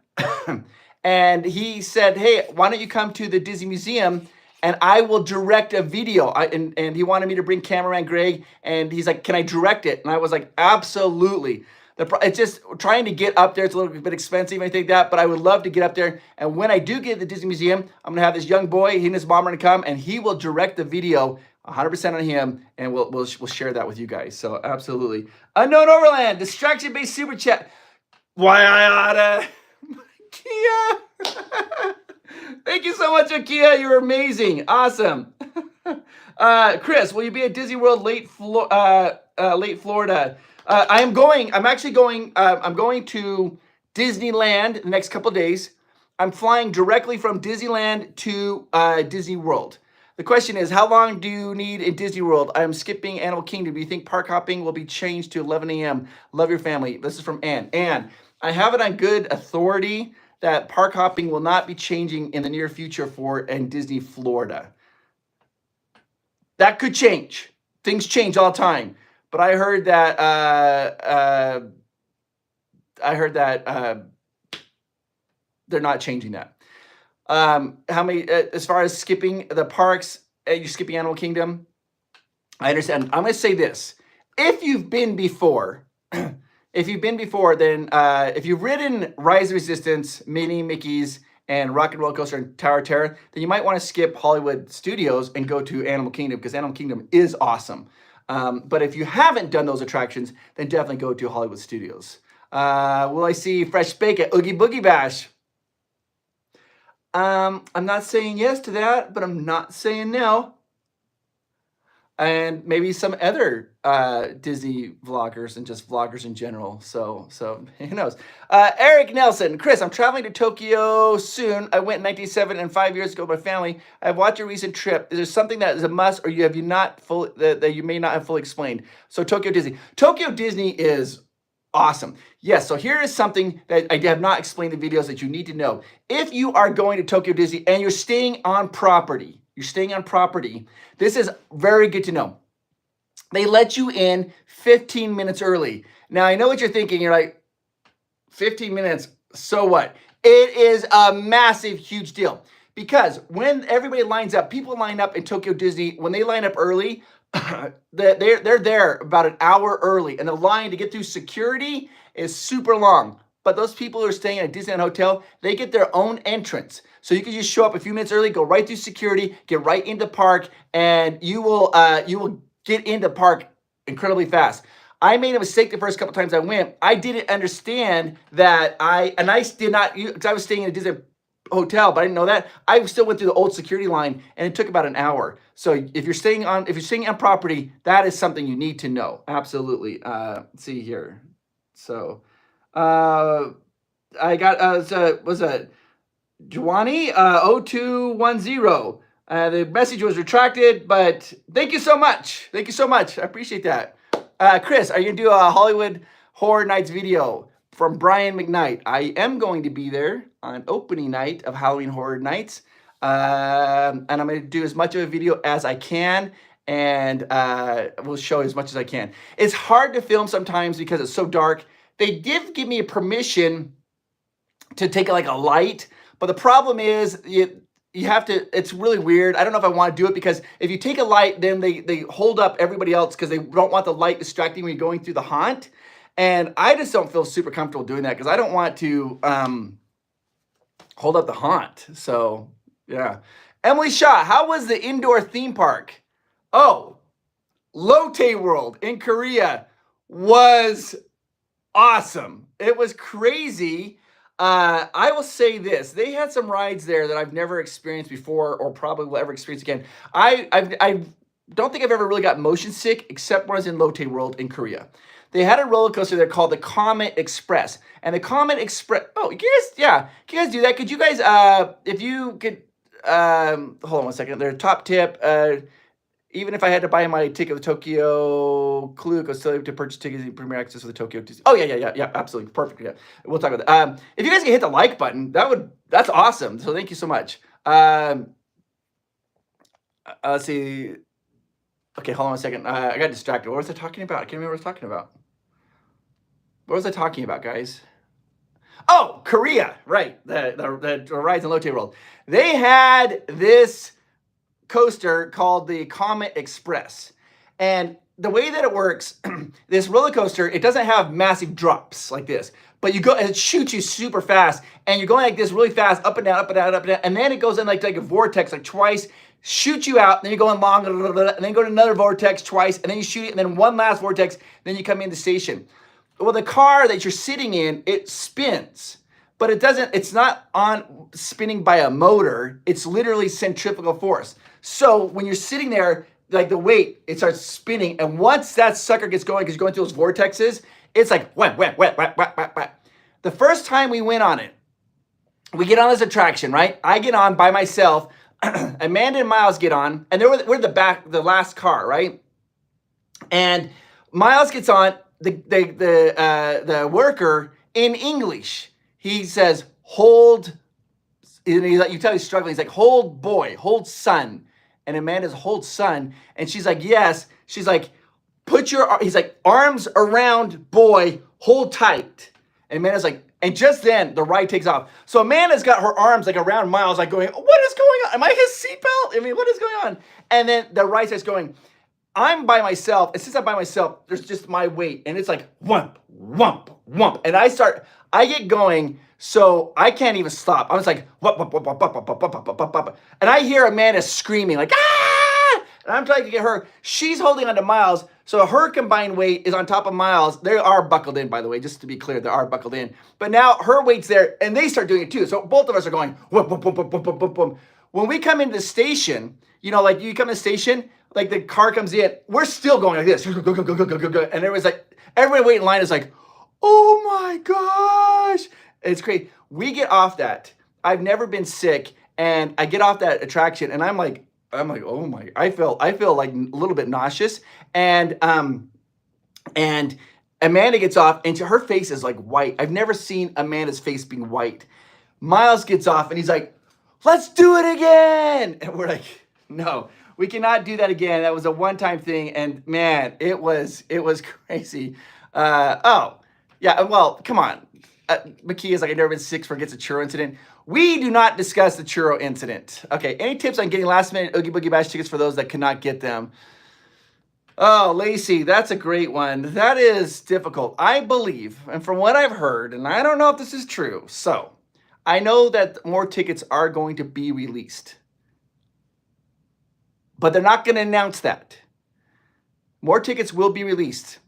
And he said, hey, why don't you come to the Disney Museum and I will direct a video. And he wanted me to bring cameraman Greg. And he's like, can I direct it? And I was like, absolutely. It's just trying to get up there. It's a little bit expensive, I think that, but I would love to get up there. And when I do get to the Disney Museum, I'm gonna have this young boy, he and his mom are gonna come, and he will direct the video, 100% on him, and we'll share that with you guys. So absolutely. Unknown Overland, distraction-based super chat. Why I oughta, Kia. Thank you so much, Akia. You're amazing. Awesome. Chris, will you be at Disney World late Florida? I'm going to Disneyland the next couple of days. I'm flying directly from Disneyland to Disney World. The question is, how long do you need in Disney World? I'm skipping Animal Kingdom. Do you think park hopping will be changed to 11 a.m.? Love your family. This is from Ann. Ann, I have it on good authority that park hopping will not be changing in the near future in Disney Florida. That could change. Things change all the time. But I heard that they're not changing that. How many as far as skipping the parks? You're skipping Animal Kingdom. I understand. I'm going to say this: if you've been before, then if you've ridden Rise of Resistance, Minnie, Mickey's, and Rock and Roller Coaster and Tower of Terror, then you might want to skip Hollywood Studios and go to Animal Kingdom, because Animal Kingdom is awesome. But if you haven't done those attractions, then definitely go to Hollywood Studios. Will I see fresh bake at Oogie Boogie Bash? I'm not saying yes to that, but I'm not saying no. And maybe some other Disney vloggers and just vloggers in general. So who knows? Eric Nelson, Chris, I'm traveling to Tokyo soon. I went in 1997 and 5 years ago with my family. I've watched your recent trip. Is there something that is a must, or you not fully that you may not have fully explained? So Tokyo Disney. Tokyo Disney is awesome. Yes, so here is something that I have not explained in the videos that you need to know. If you are going to Tokyo Disney and you're staying on property, this is very good to know. They let you in 15 minutes early. Now, I know what you're thinking. You're like, 15 minutes, so what? It is a massive, huge deal. Because when everybody lines up, people line up in Tokyo Disney, when they line up early, they're there about an hour early. And the line to get through security is super long. But those people who are staying at a Disneyland hotel, they get their own entrance. So you can just show up a few minutes early, go right through security, get right into park, and you will get into park incredibly fast. I made a mistake the first couple times I went. I didn't understand that I did not, because I was staying in a Disneyland hotel, but I didn't know that. I still went through the old security line, and it took about an hour. So if you're staying on property, that is something you need to know. Absolutely. Let's see here. So, I got was a Juani 0210. The message was retracted, but thank you so much. Thank you so much. I appreciate that. Chris, are you gonna do a Hollywood Horror Nights video from Brian McKnight? I am going to be there on opening night of Halloween Horror Nights, and I'm going to do as much of a video as I can, and we'll show as much as I can. It's hard to film sometimes because it's so dark. They did give me a permission to take like a light, but the problem is you have to, it's really weird. I don't know if I want to do it because if you take a light, then they hold up everybody else because they don't want the light distracting when you're going through the haunt. And I just don't feel super comfortable doing that because I don't want to hold up the haunt. So, yeah. Emily Shaw, how was the indoor theme park? Oh, Lotte World in Korea was awesome. It was crazy. I will say this. They had some rides there that I've never experienced before or probably will ever experience again. I don't think I've ever really got motion sick except when I was in Lotte World in Korea. They had a roller coaster there called the Comet Express. And the Comet Express, can you guys do that? Could you guys, if you could, hold on one second. Their top tip, even if I had to buy my ticket to Tokyo Klook, I was still able to purchase tickets and premier access to the Tokyo. Oh, yeah, absolutely. Perfect, yeah. We'll talk about that. If you guys can hit the like button, that's awesome. So thank you so much. Let's see. Okay, hold on a second. I got distracted. What was I talking about? I can't remember what I was talking about. What was I talking about, guys? Oh, Korea, right. The rides in Lotte World. They had this coaster called the Comet Express. And the way that it works, this roller coaster, it doesn't have massive drops like this, but you go and it shoots you super fast, and you're going like this really fast, up and down, up and down, up and down, and then it goes in like a vortex, like twice, shoot you out, then you go in long, and then go to another vortex twice, and then you shoot it, and then one last vortex, then you come in the station. Well, the car that you're sitting in, it spins. But it's not on spinning by a motor. It's literally centrifugal force. So when you're sitting there, like the weight, it starts spinning. And once that sucker gets going, because you're going through those vortexes, it's like whap, whap, whap, whap, whap, whap, whap. The first time we went on it, we get on this attraction, right? I get on by myself. Amanda and Miles get on, and we're the last car, right? And Miles gets on, the worker in English. He says, hold, and you tell he's struggling. He's like, hold boy, hold son. And Amanda's hold son. And she's like, yes. She's like, he's like, arms around boy, hold tight. And Amanda's like, and just then the ride takes off. So Amanda's got her arms like around Miles, like going, what is going on? Am I his seatbelt? I mean, what is going on? And then the ride starts going. I'm by myself, and since I'm by myself, there's just my weight, and it's like whump, whump, whump, and I get going, so I can't even stop. I was like whump, whump, whump, whump, whump, whump, whump, whump, whump, whump, and I hear Amanda screaming like ah, and I'm trying to get her. She's holding onto Miles, so her combined weight is on top of Miles. They are buckled in, by the way, just to be clear, they are buckled in. But now her weight's there, and they start doing it too. So both of us are going whump, whump, whump, whump, whump, whump, whump. When we come into the station, like you come to the station. Like the car comes in, we're still going like this. Go, go, go, go, go, go, go. And everybody waiting in line is like, oh my gosh. It's crazy. We get off that. I've never been sick. And I get off that attraction and I'm like, oh my, I feel like a little bit nauseous. And Amanda gets off and her face is like white. I've never seen Amanda's face being white. Miles gets off and he's like, let's do it again. And we're like, no. We cannot do that again. That was a one-time thing, and man, it was crazy. Well, come on. Makia's like, I've never been sick, forgets a churro incident. We do not discuss the churro incident. Okay, any tips on getting last-minute Oogie Boogie Bash tickets for those that cannot get them? Oh, Lacey, that's a great one. That is difficult. I believe, and from what I've heard, and I don't know if this is true, so I know that more tickets are going to be released. But they're not going to announce that. More tickets will be released.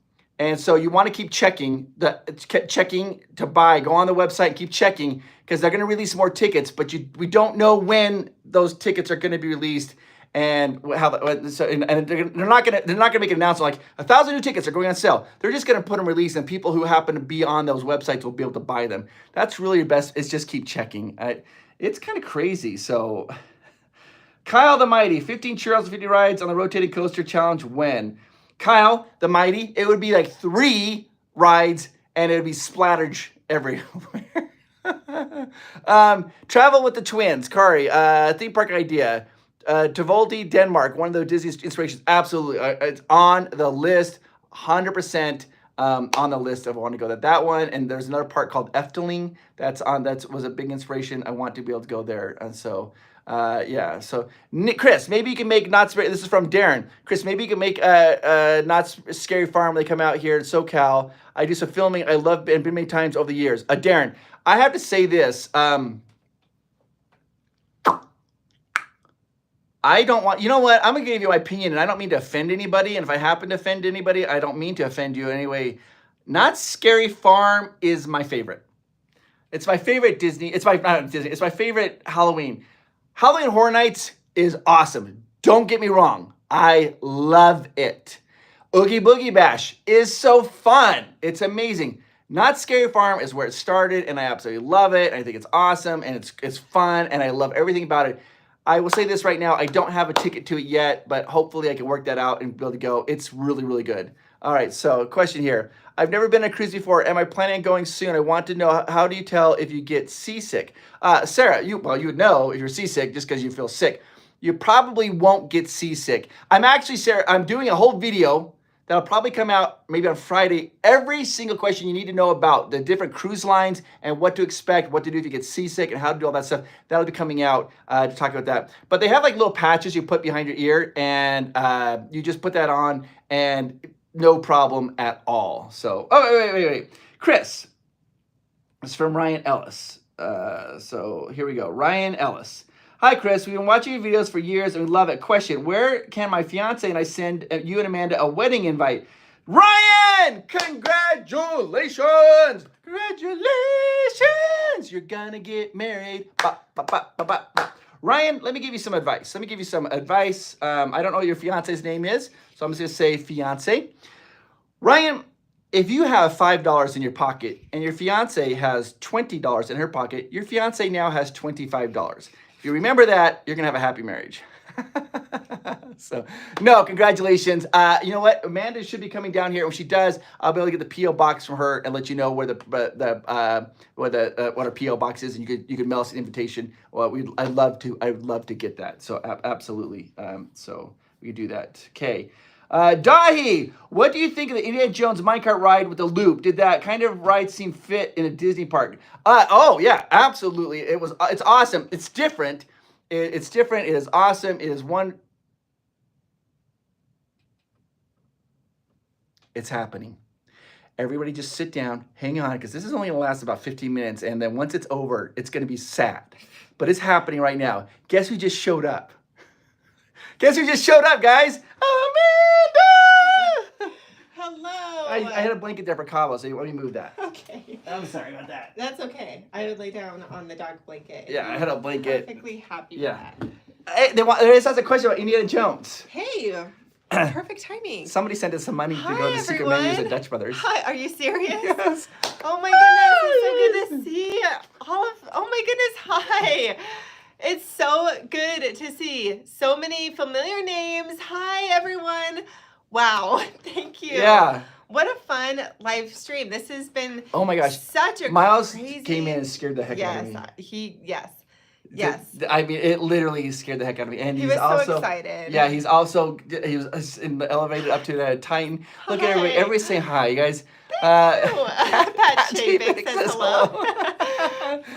And so you want to keep checking to buy. Go on the website and keep checking because they're going to release more tickets, but we don't know when those tickets are going to be released and how. And they're not going to make an announcement like 1,000 new tickets are going on sale. They're just going to put them release, and people who happen to be on those websites will be able to buy them. That's really your best. Is just keep checking. It's kind of crazy. So, Kyle the Mighty, 15 churros, 50 rides on the rotating coaster challenge. When? Kyle the Mighty, it would be like 3 rides and it would be splatterage everywhere. Travel with the twins, Kari, theme park idea. Tvoldi, Denmark, one of the Disney inspirations. Absolutely. It's on the list, 100% on the list of I want to go that one. And there's another park called Efteling that was a big inspiration. I want to be able to go there. And so yeah, so Chris, maybe you can make Not Scary. This is from Darren. Chris, maybe you can make Not Scary Farm. They come out here in SoCal. I do some filming. I love and been many times over the years. Darren, I have to say this. I don't want. You know what? I'm gonna give you my opinion, and I don't mean to offend anybody. And if I happen to offend anybody, I don't mean to offend you anyway. Not Scary Farm is my favorite. It's my favorite Disney. It's not Disney. It's my favorite Halloween. Halloween Horror Nights is awesome. Don't get me wrong. I love it. Oogie Boogie Bash is so fun. It's amazing. Not Scary Farm is where it started, and I absolutely love it. I think it's awesome, and it's fun, and I love everything about it. I will say this right now. I don't have a ticket to it yet, but hopefully I can work that out and be able to go. It's really, really good. All right, so question here. I've never been on a cruise before. Am I planning on going soon? I want to know, how do you tell if you get seasick? Sarah, you would know if you're seasick just because you feel sick. You probably won't get seasick. Sarah, I'm doing a whole video that'll probably come out maybe on Friday. Every single question you need to know about the different cruise lines and what to expect, what to do if you get seasick, and how to do all that stuff. That'll be coming out to talk about that. But they have like little patches you put behind your ear, and you just put that on, and no problem at all. So, wait. Chris, it's from Ryan Ellis. So here we go. Ryan Ellis. Hi, Chris. We've been watching your videos for years and we love it. Question, where can my fiance and I send you and Amanda a wedding invite? Ryan, congratulations. Congratulations. You're gonna get married. Ba, ba, ba, ba, ba, ba. Ryan, let me give you some advice. I don't know what your fiance's name is, so I'm just going to say fiance. Ryan, if you have $5 in your pocket and your fiance has $20 in her pocket, your fiance now has $25. If you remember that, you're going to have a happy marriage. So, no, congratulations. You know what? Amanda should be coming down here. When she does, I'll be able to get the P.O. box from her and let you know where what our P.O. box is, and you could mail us an invitation. Well, I'd love to get that. So absolutely. So we could do that. Okay. Dahi, what do you think of the Indiana Jones minecart ride with the loop? Did that kind of ride seem fit in a Disney park? Oh yeah, absolutely. It's awesome. It's different. It's different. It is awesome. It is one. It's happening. Everybody just sit down, hang on, because this is only going to last about 15 minutes, and then once it's over, it's going to be sad. But it's happening right now. Guess who just showed up? Guess who just showed up, guys? Amanda! Hello. I had a blanket there for Cabo, so let me move that. Okay. I'm sorry about that. That's okay. I would lay down on the dog blanket. Yeah, I had a blanket. Perfectly happy with Yeah. that. Hey, this has a question about Indiana Jones. Hey, perfect timing. Somebody sent us some money to Hi, go to the secret menus everyone. at Dutch Brothers. Hi, are you serious? Yes. Oh my goodness, it's so good to see oh my goodness, hi. It's so good to see so many familiar names. Hi, everyone. Wow, thank you. Yeah. What a fun live stream. This has been Oh my gosh. such a Miles crazy... came in and scared the heck out of me. Yes. I mean, it literally scared the heck out of me. And He he's was so also excited. Yeah, he was in the elevator up to the Titan. Look at everybody. Hi. Everybody's saying hi, you guys. Pat Chapek says hello.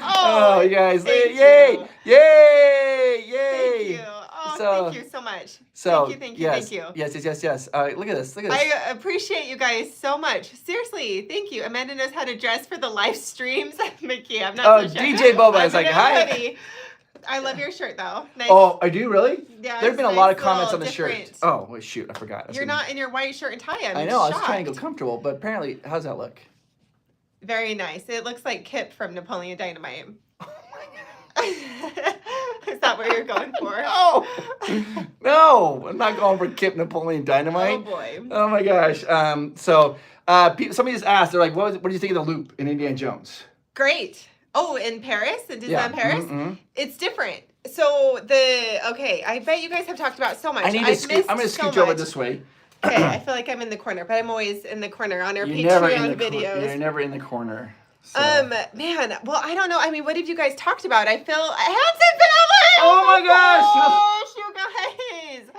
Oh, you guys. thank Yay! you. Yay! Yay! Thank you. Oh, So- thank you so much. So, thank yes, you. Yes. Look at this. I appreciate you guys so much. Seriously, thank you. Amanda knows how to dress for the live streams. Mickey, I'm not so sure. DJ Boba is I'm like, in a hi. hoodie. I love your shirt though. Nice. Oh, I do really? Yeah. There've it's been a nice lot of comments on little the shirt. different- Oh, well, shoot, I forgot. You're not in your white shirt and tie. I know. I was trying to go comfortable, but apparently, how's that look? Very nice. It looks like Kip from Napoleon Dynamite. Is that what you're going for? No, I'm not going for Kip Napoleon Dynamite. Oh boy. Oh my gosh. Somebody just asked. They're like, "What do you think of the loop in Indiana Jones?" Great. Oh, in Paris, in Disneyland Paris, Mm-hmm. it's different. So I bet you guys have talked about so much. I'm going to scooch over this way. Okay, I feel like I'm in the corner, but I'm always in the corner on our You're Patreon videos. You're never in the corner. So. Man, well, I don't know. I mean, what have you guys talked about? I feel Hanson family. Oh my gosh! You guys!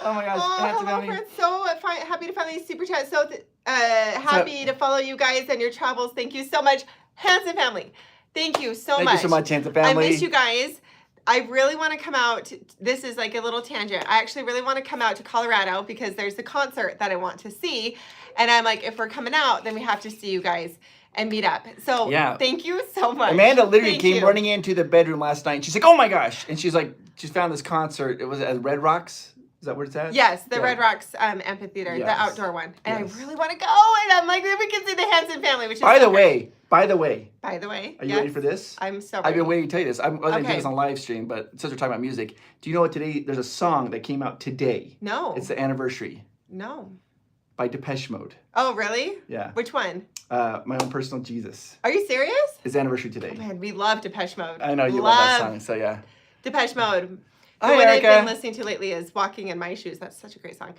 Oh my gosh! Oh, Hanson hello, family. friends. So happy to finally super chat. So happy to follow you guys and your travels. Thank you so much, Hanson family. Thank you so much. Thank you so much, Hanson family. I miss you guys. I really want to come out. This is like a little tangent. I actually really want to come out to Colorado because there's a concert that I want to see. And I'm like, if we're coming out, then we have to see you guys and meet up. So thank you so much. Amanda literally came running into the bedroom last night. And she's like, "Oh my gosh!" And she's like, she found this concert. It was at Red Rocks. Is that where it's at? Yes, the Red Rocks Amphitheater, the outdoor one. And I really want to go. And I'm like, maybe we can see the Hanson family, which is By the way, By the way. Are you ready for this? I'm so ready. I've been waiting to tell you this. I wasn't doing this on live stream, but since we're talking about music, do you know what today? There's a song that came out today. No. It's the anniversary. No. By Depeche Mode. Oh, really? Yeah. Which one? My Own Personal Jesus. Are you serious? It's anniversary today. Oh, man, we love Depeche Mode. I know you love that song, so yeah. Depeche Mode. Hi, the one Erica. I've been listening to lately is Walking in My Shoes. That's such a great song.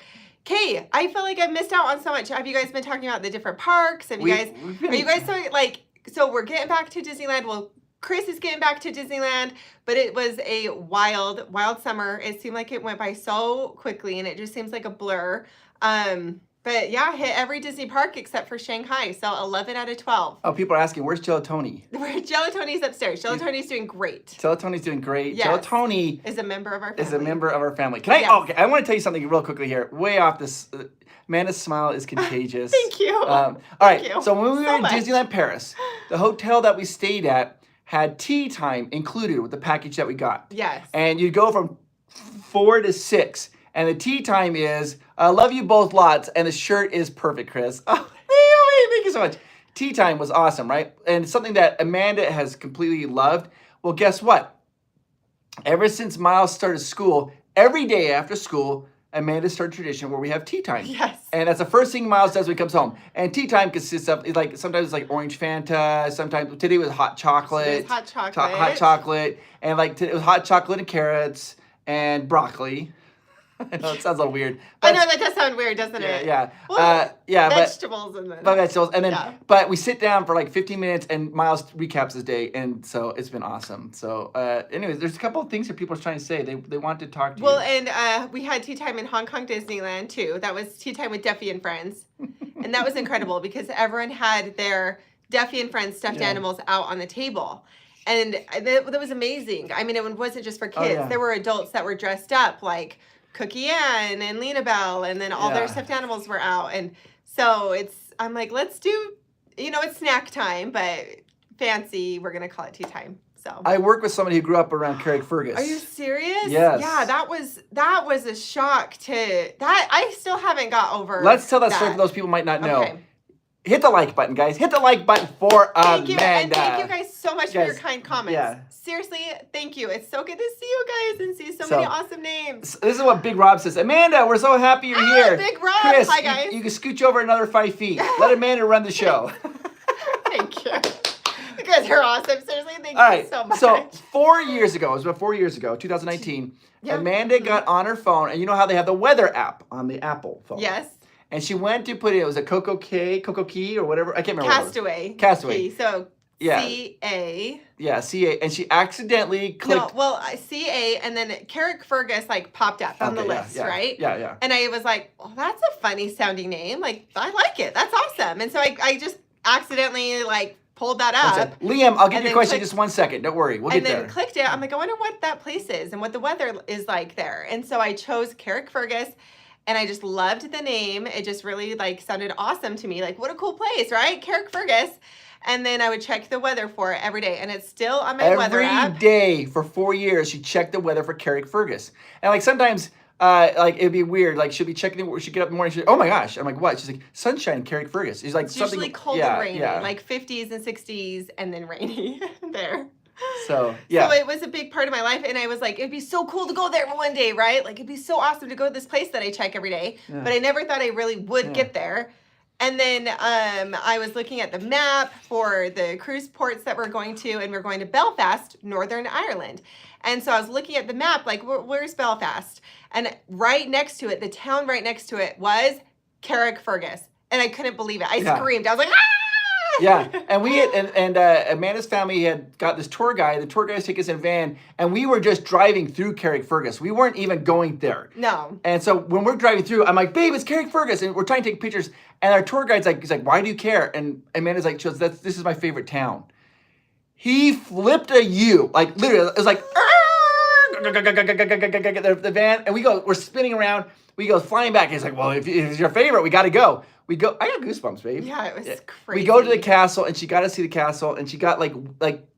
Kay, I feel like I've missed out on so much. Have you guys been talking about the different parks? Are you guys so like, so we're getting back to Disneyland. Well, Chris is getting back to Disneyland, but it was a wild, wild summer. It seemed like it went by so quickly and it just seems like a blur. But yeah, hit every Disney park except for Shanghai. So 11 out of 12. Oh, people are asking, where's Gelatoni? Gelatoni's upstairs. Gelatoni's doing great. Gelatoni's doing great. Yes. Gelatoni is a member of our family. Is a member of our family. Can I? Yes. Okay, I want to tell you something real quickly here. Way off this. Amanda's smile is contagious. Thank you. All right. Thank you so when we were so in much. Disneyland Paris, the hotel that we stayed at had tea time included with the package that we got. Yes. And you go from 4 to 6. And the tea time is, I love you both lots, and the shirt is perfect, Chris. Oh, thank you so much. Tea time was awesome, right? And it's something that Amanda has completely loved. Well, guess what? Ever since Miles started school, every day after school, Amanda started a tradition where we have tea time. Yes. And that's the first thing Miles does when he comes home. And tea time consists of, like, sometimes it's like orange Fanta, sometimes, today was hot chocolate. It was hot chocolate. Hot chocolate. And like, it was hot chocolate and carrots and broccoli. I know it sounds a little weird. I know that does sound weird, doesn't it? Yeah. Well, yeah, vegetables and then. Vegetables, and then, but we sit down for like 15 minutes, and Miles recaps his day, and so it's been awesome. So, anyways, there's a couple of things that people are trying to say. They want to talk to you. Well, and we had tea time in Hong Kong Disneyland too. That was tea time with Duffy and Friends, and that was incredible because everyone had their Duffy and Friends stuffed animals out on the table. And that was amazing. I mean, it wasn't just for kids. There were adults that were dressed up like Cookie Ann and Lena Bell, and then all their stuffed animals were out. And so I'm like, let's do, it's snack time, but fancy, we're going to call it tea time. So I work with somebody who grew up around Carrickfergus. Are you serious? Yes. Yeah, that was a shock that I still haven't got over. Let's tell that story for those people who might not know. Okay. Hit the like button, guys. Hit the like button for Thank Amanda. you, and thank you guys so much for your kind comments. Yeah. Seriously, thank you. It's so good to see you guys and see so many awesome names. This is what Big Rob says. Amanda, we're so happy you're here. Big Rob. Chris, hi, guys. You can scooch over another 5 feet. Let Amanda run the show. Thank you. You guys are awesome. Seriously, thank you so much. So 4 years ago, it was about 4 years ago, 2019, Amanda got on her phone, and you know how they have the weather app on the Apple phone? Yes. And she went to put it was a Coco Key or whatever. I can't remember. Castaway. Castaway. So Yeah. C-A. Yeah, C-A. And she accidentally clicked. No, well, C-A, and then Carrickfergus, popped up on the list, right? Yeah. And I was like, well, that's a funny sounding name. I like it. That's awesome. And so I just accidentally, pulled that up. Liam, I'll get your question in just 1 second. Don't worry. We'll get there. And then clicked it. I'm like, I wonder what that place is and what the weather is like there. And so I chose Carrickfergus. And I just loved the name. It just really sounded awesome to me. What a cool place, right? Carrickfergus. And then I would check the weather for it every day. And it's still on my weather app. Every day for 4 years, she checked the weather for Carrickfergus. And like sometimes, like it'd be weird. Like she'll be checking it. She'd get up in the morning. She's like, oh my gosh. I'm like, what? She's like, sunshine in Carrickfergus. She's like, It's something. usually cold and rainy, like 50s and 60s, and then rainy there. So, yeah. So it was a big part of my life, and I was like, it'd be so cool to go there one day, right? Like, it'd be so awesome to go to this place that I check every day. Yeah. But I never thought I really would get there. And then I was looking at the map for the cruise ports that we're going to, and we're going to Belfast, Northern Ireland. And so I was looking at the map, like, where's Belfast? And right next to it, the town right next to it was Carrickfergus. And I couldn't believe it. I screamed. I was like, ah! Yeah, and we had, and Amanda's family had got this tour guide. The tour guide was taking us in a van, and we were just driving through Carrickfergus. We weren't even going there. No. And so when we're driving through, I'm like, babe, it's Carrickfergus, and we're trying to take pictures. And our tour guide's like, he's like, why do you care? And Amanda's like, this is my favorite town. He flipped a U, like literally, it was like, the van, and we're spinning around. We go flying back. He's like, well, if it's your favorite, we got to go. We go. I got goosebumps, babe. Yeah, it was crazy. We go to the castle, and she got to see the castle, and she got like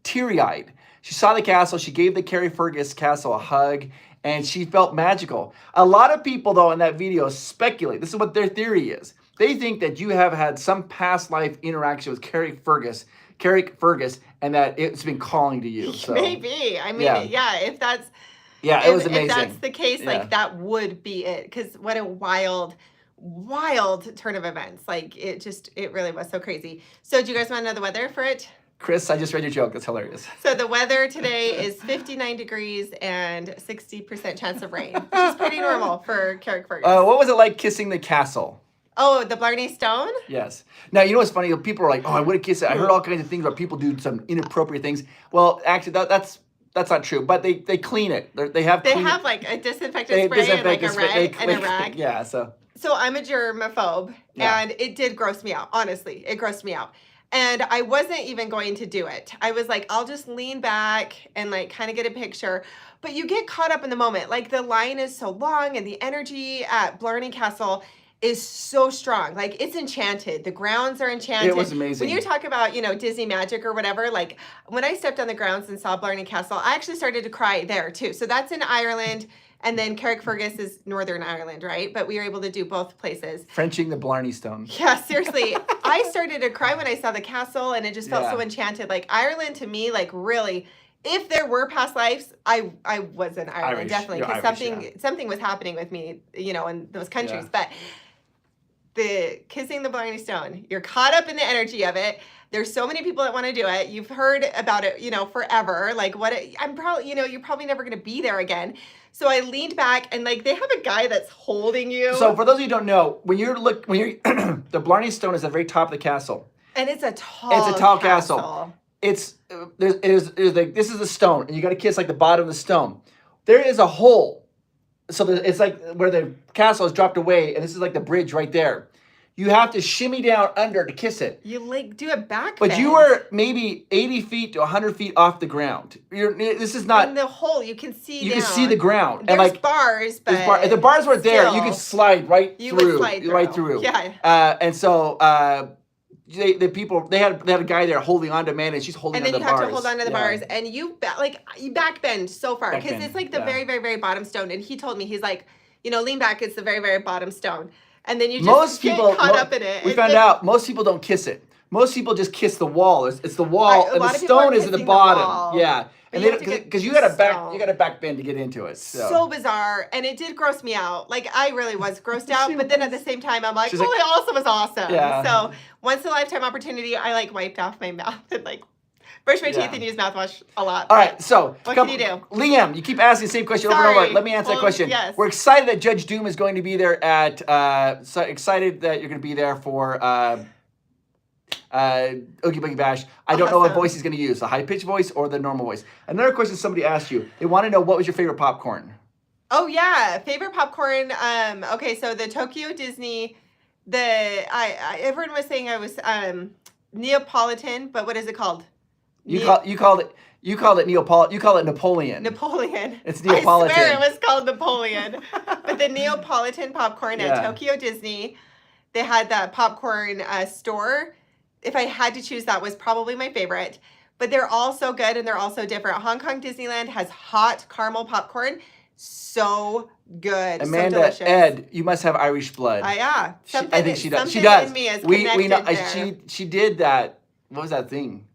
teary-eyed. She saw the castle. She gave the Carrickfergus castle a hug, and she felt magical. A lot of people, though, in that video speculate. This is what their theory is. They think that you have had some past life interaction with Carrickfergus, and that it's been calling to you. So. Maybe. I mean, yeah, if that's... Yeah, it was amazing. If that's the case, like, that would be it. Because what a wild turn of events. Like, it really was so crazy. So do you guys want to know the weather for it? Chris, I just read your joke. That's hilarious. So the weather today is 59 degrees and 60% chance of rain, which is pretty normal for Carrickfergus. What was it like kissing the castle? Oh, the Blarney Stone? Yes. Now, you know what's funny? People are like, oh, I would have kissed it. I heard all kinds of things about people do some inappropriate things. Well, actually, that's not true. But they clean it. They have like a disinfectant spray and like a rag. Yeah, so I'm a germaphobe, and it did gross me out. Honestly, it grossed me out. And I wasn't even going to do it. I was like, I'll just lean back and like kind of get a picture. But you get caught up in the moment. Like the line is so long and the energy at Blarney Castle is so strong. Like it's enchanted. The grounds are enchanted. It was amazing. When you talk about, Disney magic or whatever, like when I stepped on the grounds and saw Blarney Castle, I actually started to cry there too. So that's in Ireland. And then Carrickfergus is Northern Ireland, right? But we were able to do both places. Frenching the Blarney Stone. Yeah, seriously. I started to cry when I saw the castle, and it just felt so enchanted. Like, Ireland, to me, like, really, if there were past lives, I was in Ireland, Irish. definitely. Because something was happening with me, in those countries. Yeah. But the kissing the Blarney Stone, you're caught up in the energy of it. There's so many people that want to do it. You've heard about it, forever. Like I'm probably, you're probably never going to be there again. So I leaned back and like they have a guy that's holding you. So for those of you who don't know, when you're the Blarney Stone is at the very top of the castle. And it's a tall castle. It's this is the stone, and you got to kiss like the bottom of the stone. There is a hole. So it's like where the castle is dropped away, and this is like the bridge right there. You have to shimmy down under to kiss it. You like do a back But bend. you were maybe 80 feet to 100 feet off the ground. This is not... In the hole, you can see You can see the ground. There's and like bars, but... if the bars were there, you could slide right through. Would slide through. Right through. Yeah. And so... they had a guy there holding on to Amanda, and she's holding on to the bars. And then you have to hold on to the bars, and you back bend so far because it's like the very, very, very bottom stone. And he told me, he's like, lean back. It's the very, very bottom stone, and then you just get caught up in it. We found out most people don't kiss it. Most people just kiss the wall. It's the wall, and the stone is at the bottom. Yeah. And because you got a back bend to get into it. So bizarre, and it did gross me out. Like I really was grossed out, but then at the same time, I'm like, it also was awesome. Yeah. So once in a lifetime opportunity, I like wiped off my mouth and like brushed my teeth and used mouthwash a lot. All right, so what can you do? Liam, you keep asking the same question over and over. Let me answer that question. Yes. We're excited that Judge Doom is going to be there so excited that you're going to be there for Oogie Boogie Bash. I don't know what voice he's going to use, the high-pitched voice or the normal voice. Another question somebody asked you. They want to know, what was your favorite popcorn? Oh, yeah. Favorite popcorn. Okay, so the Tokyo Disney, everyone was saying I was Neapolitan, but what is it called? You called it Neapolitan. You call it Napoleon. Napoleon. It's Neapolitan. I swear it was called Napoleon. But the Neapolitan popcorn at Tokyo Disney, they had that popcorn store. if I had to choose, that was probably my favorite. But they're all so good and they're all so different. Hong Kong Disneyland has hot caramel popcorn. So good. Amanda, so delicious. Ed, you must have Irish blood. Yeah. I think she does. She something does. in me is We know. connected there. She did that. What was that thing?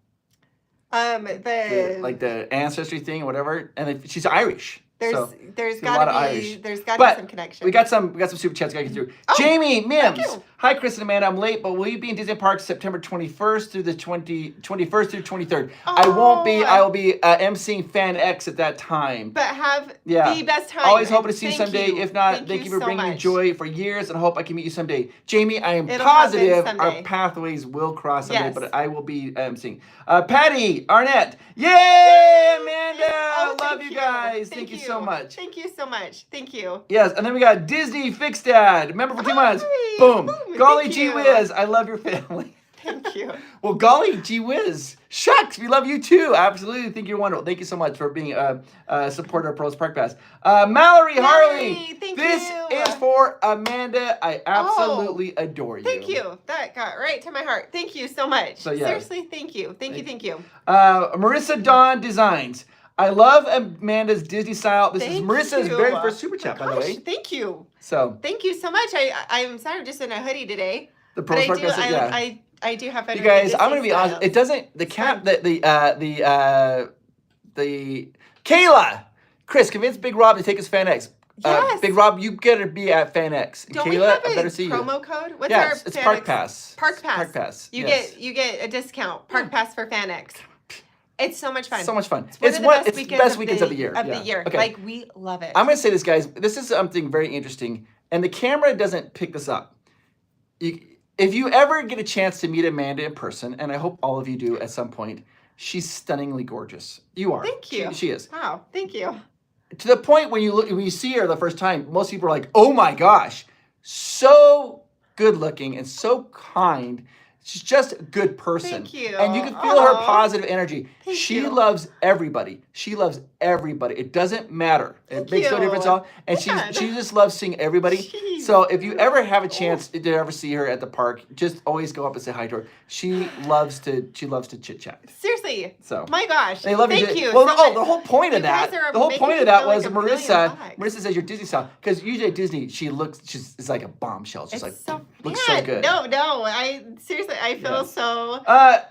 The Like the ancestry thing or whatever. And she's Irish. there's so, there's a lot of gotta Irish. be there's gotta But be some connection. we got some super chats got to get through. Oh, Jamie Mims. you. Hi, Chris and Amanda. I'm late, but will you be in Disney Park September 21st through the 21st through 23rd? I won't be. I will be emceeing Fan X at that time. But have Yeah. the best time. Always hoping to see you Thank someday. you. If not, thank you for so bringing me much. joy for years, and I hope I can meet you someday. Jamie, I am It'll positive happen our someday. pathways will cross someday, Yes. but I will be seeing. Patty Arnett, yay, Amanda! Oh, Love thank you guys. Thank you so much. Thank you so much. Thank you. Yes, and then we got Disney Fix Dad. Member for 2 months. Hi. Boom. Boom. Golly Thank gee you. whiz. I love your family. Thank you. Well, golly gee whiz. Shucks, we love you too. Absolutely think you're wonderful. Thank you so much for being a supporter of Provost Park Pass. Mallory Harley. Thank This you. is for Amanda. I absolutely adore you. Thank you. That got right to my heart. Thank you so much. So, yeah. Seriously, thank you. Thank you. Marissa Dawn Designs. I love Amanda's Disney style. This is Thank Marissa's you. very first super chat, by the Gosh, way. Thank you. So Thank you so much. I'm sorry I'm just in a hoodie today. the But Provost Park Pass, yeah. I do have You guys, I'm gonna be honest. It doesn't. The cap. The Kayla, Chris, convince Big Rob to take us Fan X. Yes. Big Rob, you better be at Fan X. Don't Kayla, we have I a better see you. promo code? What's Yeah, our it's Fan Park X? Pass. Park Pass. Park Pass. You yes. get a discount. Park Pass for Fan X. It's so much fun. So much fun. It's one of the best weekends of the year. Of Yeah. the year. Okay. Like we love it. I'm gonna say this, guys. This is something very interesting, and the camera doesn't pick this up. If you ever get a chance to meet Amanda in person, and I hope all of you do at some point, she's stunningly gorgeous. You are. Thank you. She is. Wow. Thank you. To the point when you see her the first time, most people are like, "Oh my gosh, so good looking and so kind." She's just a good person. Thank you. And you can feel her Aw. positive energy. Thank She you. loves everybody. She loves everybody. It doesn't matter. It Thank makes no you. difference at all. And Yeah. she just loves seeing everybody. Jeez. So if you ever have a chance to ever see her at the park, just always go up and say hi to her. She loves to chit chat. Seriously. So My gosh. they love Thank you. you. Well, so much. the whole point of You guys that, are the whole making point me of that feel was like Marissa. $1,000,000. Marissa says your Disney style because usually at Disney she's like a bombshell. She's It's like so looks so yeah, good. No. I seriously I feel Yeah. so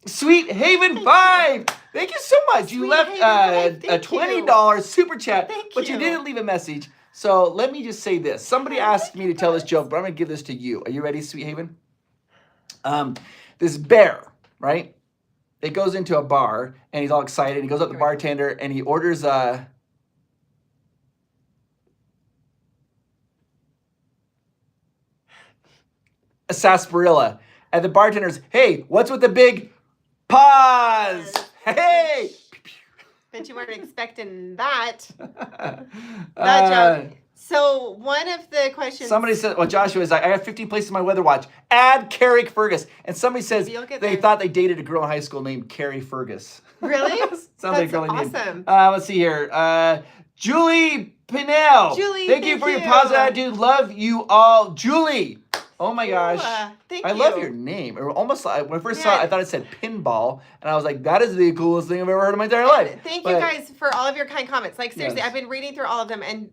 Sweet Haven 5. Thank you so much. You Sweet left Haven 5, a thank $20 super chat, Thank but you you. didn't leave a message. So let me just say this. Somebody asked me to tell this joke, but I'm going to give this to you. Are you ready, Sweet Haven? This bear, right? It goes into a bar, and he's all excited. He goes up to the bartender, and he orders a sarsaparilla. And the bartender's, hey, what's with the big pause? Hey! Bet you weren't expecting that. That That joke. So one of the questions Somebody said, well, Joshua is like, I have 15 places in my weather watch. Add Carrie Fergus. And somebody says Maybe you'll get they there. thought they dated a girl in high school named Carrie Fergus. Really? Sounds like a That's girl named. awesome. Let's see here. Julie Pinnell. Julie, thank you thank for your you. positive attitude. Love you all. Julie. Oh my gosh. Thank I you. love your name. It almost when I first saw it, Yeah. I thought it said pinball, and I was like, that is the coolest thing I've ever heard in my entire life. Thank But- you guys for all of your kind comments. Like seriously, Yes. I've been reading through all of them and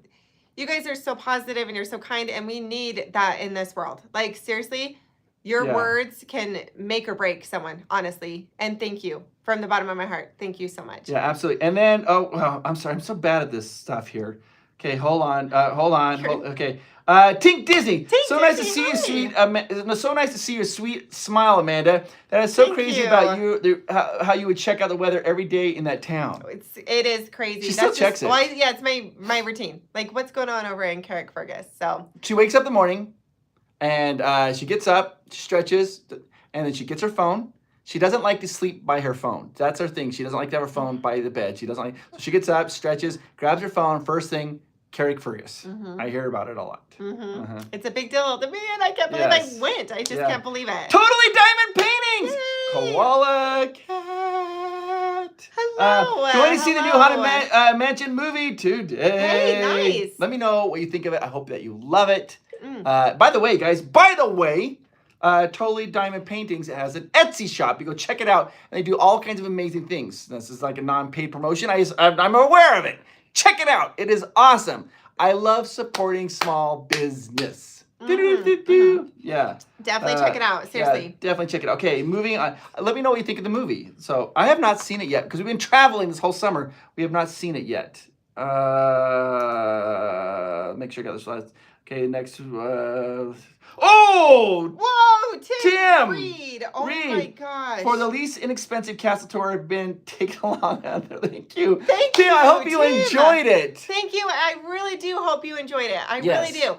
you guys are so positive and you're so kind and we need that in this world. Like seriously, your Yeah. words can make or break someone, honestly. And thank you from the bottom of my heart. Thank you so much. Yeah, absolutely. And then, I'm sorry, I'm so bad at this stuff here. Okay, hold on. Okay. Tink Disney. Tink So nice to Disney, see you, hi. sweet. So nice to see your sweet smile, Amanda. That is so Thank crazy you. about you. How you would check out the weather every day in that town. It is crazy. She still checks it. Well, yeah, it's my routine. Like what's going on over in Carrickfergus. So She wakes up in the morning, and she gets up, she stretches, and then she gets her phone. She doesn't like to sleep by her phone. That's her thing. She doesn't like to have her phone by the bed. She doesn't like. So she gets up, stretches, grabs her phone. First thing, Carrickfergus. Mhm. I hear about it a lot. mhm. Uh-huh. It's a big deal to me and I can't believe Yes. I went. I just Yeah. can't believe it. Totally Diamond Paintings. Yay! Koala cat. Hello. Going to see the new hello. Haunted Mansion movie today. Hey, nice. Let me know what you think of it. I hope that you love it. Mm. By the way, guys. By the way, Totally Diamond Paintings has an Etsy shop. You go check it out, and they do all kinds of amazing things. This is like a non-paid promotion. I'm aware of it. Check it out. It is awesome. I love supporting small business. Yeah. Definitely check it out. Seriously. Yeah, definitely check it out. Okay, moving on. Let me know what you think of the movie. So I have not seen it yet because we've been traveling this whole summer. We have not seen it yet. Make sure I got this last. Okay, next. Whoa, Tim! Reed. Oh Reed, my gosh. For the least inexpensive castle tour I've been taken along on. Thank you. Thank Tim, you, I hope you Tim. enjoyed it. Thank you. I really do hope you enjoyed it. I Yes. really do.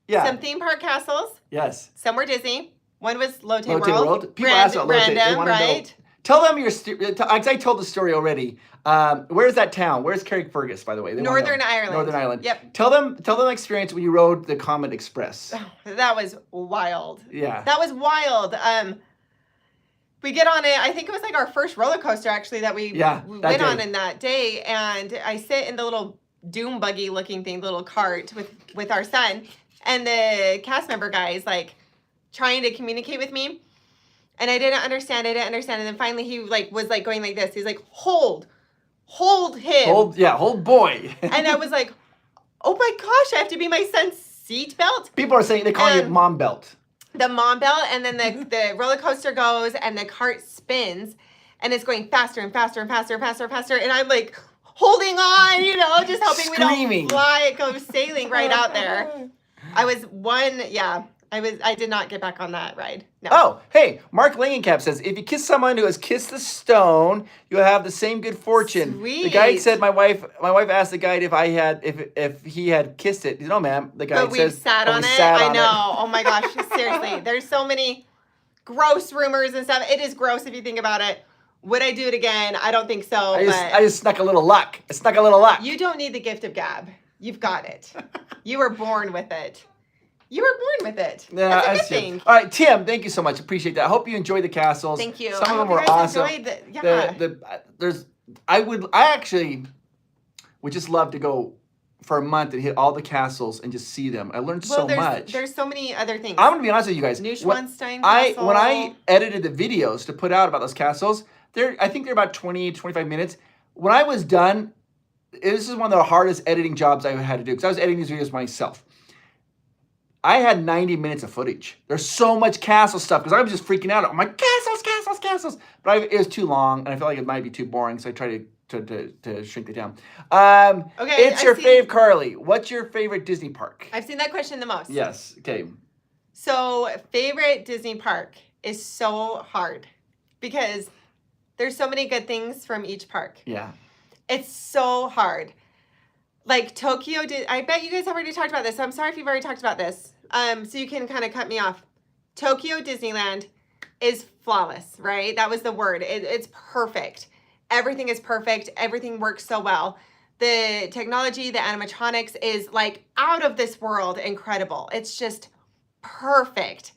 Yeah. Some theme park castles. Yes. Some were Disney. One was Lotte Lotte World. World. People ask about Lotte. They Random, want to know. right? Tell them your story. I told the story already. Where's that town? Where's Carrickfergus, by the way? They wanna know. Northern Ireland. Northern Ireland. Yep. Tell them the experience when you rode the Comet Express. That was wild. Yeah. That was wild. We get on it. I think it was like our first roller coaster actually that we went on in that day. And I sit in the little doom buggy looking thing, little cart with our son, and the cast member guy is like trying to communicate with me. And I didn't understand. And then finally he was going like this. He's like, hold him. Hold boy. And I was like, oh my gosh, I have to be my son's seat belt. People are saying they call you mom belt. The mom belt, and then the roller coaster goes, and the cart spins, and it's going faster and faster and faster and faster and faster. And I'm like holding on, just hoping Screaming. we don't fly, go sailing right out there. I did not get back on that ride. No. Oh, hey, Mark Langenkamp says, if you kiss someone who has kissed the stone, you'll have the same good fortune. Sweet. The guide said, my wife asked the guide if he had kissed it. No, ma'am. The guide But says, we've sat on it. I know. Oh my gosh. Seriously. There's so many gross rumors and stuff. It is gross if you think about it. Would I do it again? I don't think so. I just snuck a little luck. You don't need the gift of gab. You've got it. You were born with it. You were born with it. Yeah, that's a good thing. All right, Tim, thank you so much. Appreciate that. I hope you enjoyed the castles. Thank you. Some of them were awesome. I actually would just love to go for a month and hit all the castles and just see them. I learned so much. There's so many other things. I'm gonna be honest with you guys. Neuschwanstein Castle. When I edited the videos to put out about those castles, I think they're about 20, 25 minutes. When I was done, this is one of the hardest editing jobs I had to do because I was editing these videos myself. I had 90 minutes of footage. There's so much castle stuff because I was just freaking out. I'm like, castles. But it was too long, and I felt like it might be too boring, so I tried to shrink it down. Okay, it's your fave, Carly. What's your favorite Disney park? I've seen that question the most. Yes. Okay. So, favorite Disney park is so hard because there's so many good things from each park. Yeah. It's so hard. Like Tokyo, I bet you guys have already talked about this. So I'm sorry if you've already talked about this. So you can kind of cut me off. Tokyo Disneyland is flawless, right? That was the word. It's perfect. Everything is perfect. Everything works so well. The technology, the animatronics is like out of this world incredible. It's just perfect.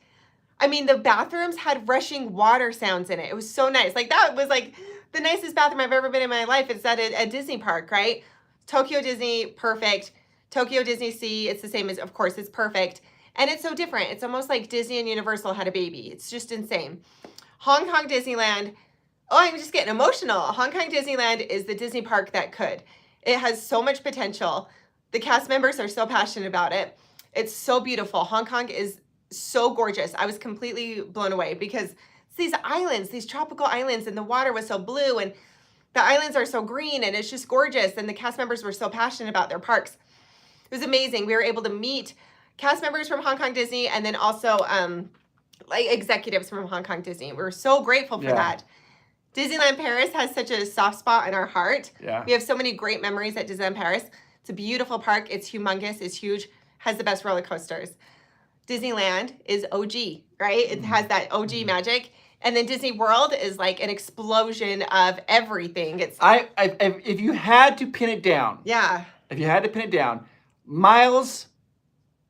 I mean, the bathrooms had rushing water sounds in it. It was so nice. Like that was like the nicest bathroom I've ever been in my life. It's at a Disney park, right? Tokyo Disney, perfect. Tokyo Disney Sea, it's the same as, of course, it's perfect. And it's so different. It's almost like Disney and Universal had a baby. It's just insane. Hong Kong Disneyland, oh, I'm just getting emotional. Hong Kong Disneyland is the Disney park that could. It has so much potential. The cast members are so passionate about it. It's so beautiful. Hong Kong is so gorgeous. I was completely blown away because it's these islands, these tropical islands, and the water was so blue, and the islands are so green, and it's just gorgeous. And the cast members were so passionate about their parks. It was amazing. We were able to meet cast members from Hong Kong Disney and then also like executives from Hong Kong Disney. We were so grateful for that. Disneyland Paris has such a soft spot in our heart. Yeah. We have so many great memories at Disneyland Paris. It's a beautiful park. It's humongous. It's huge. Has the best roller coasters. Disneyland is OG, right? It has that OG magic. And then Disney World is like an explosion of everything. It's if you had to pin it down. Yeah. If you had to pin it down, Miles,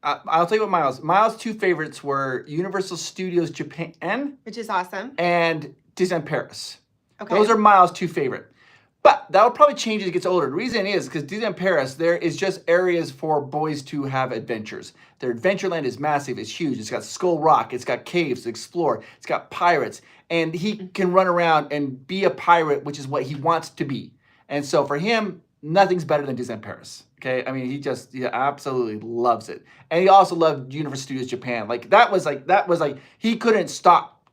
I'll tell you what Miles' two favorites were Universal Studios Japan. Which is awesome. And Disneyland Paris. Okay. Those are Miles' two favorite. But that'll probably change as it gets older. The reason is because Disneyland Paris, there is just areas for boys to have adventures. Their Adventureland is massive, it's huge. It's got Skull Rock, it's got caves to explore, it's got pirates. And he can run around and be a pirate, which is what he wants to be. And so for him, nothing's better than Disneyland Paris. Okay, I mean, he absolutely loves it. And he also loved Universal Studios Japan. Like that was like he couldn't stop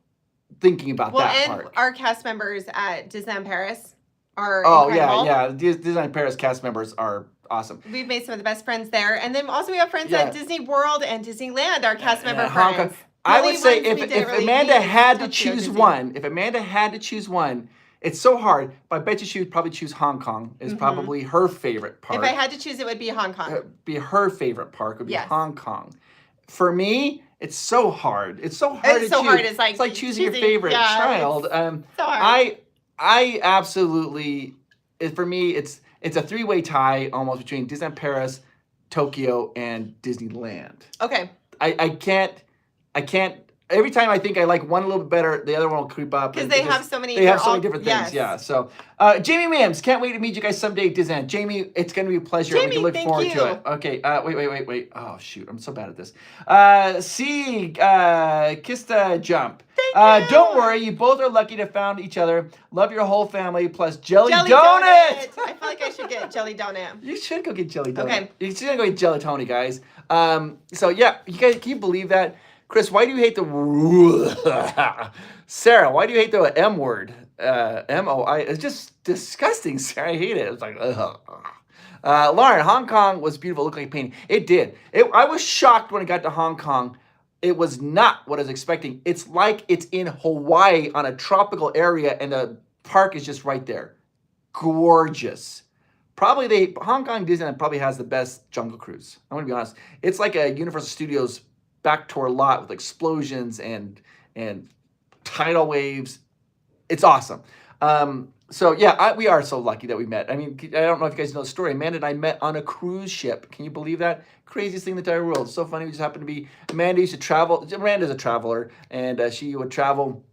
thinking about that and park. Our cast members at Disneyland Paris are Oh incredible. yeah. Disneyland Paris cast members are awesome. We've made some of the best friends there, and then also we have friends at Disney World and Disneyland. Our cast member Hong friends. Kong. I would say Really if really Amanda meet had to Tokyo choose Disney. one, it's so hard. But I bet you she would probably choose Hong Kong. Is probably her favorite park. If I had to choose, it would be Hong Kong. Be her favorite park would be Yes. Hong Kong. For me, it's so hard. It's so hard It's to so choose. hard. It's like choosing your choosing- favorite yeah, child. So hard. I absolutely. For me, it's a three-way tie almost between Disneyland Paris, Tokyo, and Disneyland. Okay. I can't. Every time I think I like one a little bit better, the other one will creep up. Because and they it have just- so many. They have so they're many different things. yes. Yeah. So, Jamie Mims, can't wait to meet you guys someday at Disneyland. Jamie, it's going to be a pleasure. We Jamie, can look thank forward you. to it. Okay. Wait. Oh shoot, I'm so bad at this. Kista Jump. Thank you. Don't worry, you both are lucky to have found each other. Love your whole family plus jelly donut. I feel like I should get jelly donut. You should go get jelly donut. Okay. You should go get gelatoni, guys. So yeah, you guys, can you believe that? Chris, why do you hate the Sarah, why do you hate the M word? M-O-I. It's just disgusting, Sarah. I hate it. It's like, ugh. Lauren, Hong Kong was beautiful. It looked like a painting. It did. I was shocked when it got to Hong Kong. It was not what I was expecting. It's like it's in Hawaii on a tropical area and the park is just right there. Gorgeous. Probably Hong Kong Disneyland probably has the best Jungle Cruise. I'm gonna be honest. It's like a Universal Studios back tour lot with explosions and tidal waves. It's awesome. So yeah, we are so lucky that we met. I mean, I don't know if you guys know the story. Amanda and I met on a cruise ship. Can you believe that? Craziest thing in the entire world. So funny. We just happened to be. Amanda used to travel. Amanda's a traveler, and she would travel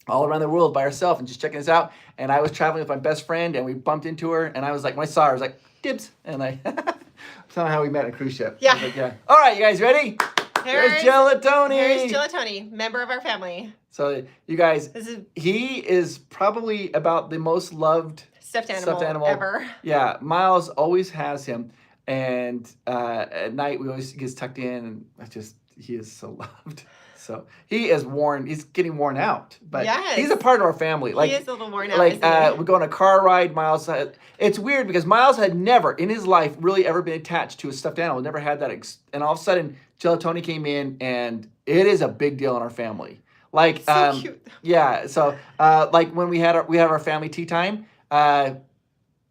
all around the world by herself and just checking us out. And I was traveling with my best friend, and we bumped into her. And I was like, when I saw her, I was like, dibs. And I that's not how we met on a cruise ship. Yeah. I was like, yeah. All right, you guys ready? Here's Gelatoni. Here's Gelatoni, member of our family. So you guys, This is he is probably about the most loved stuffed animal ever. Yeah, Miles always has him, and at night we always gets tucked in, and he is so loved. So he is worn. He's getting worn out, but Yes. he's a part of our family. Like he is a little worn out. like isn't he? we go on a car ride. Miles, it's weird because Miles had never in his life really ever been attached to a stuffed animal. Never had that, and all of a sudden Gelatoni came in, and it is a big deal in our family. Like So cute. yeah, so like when we have our family tea time,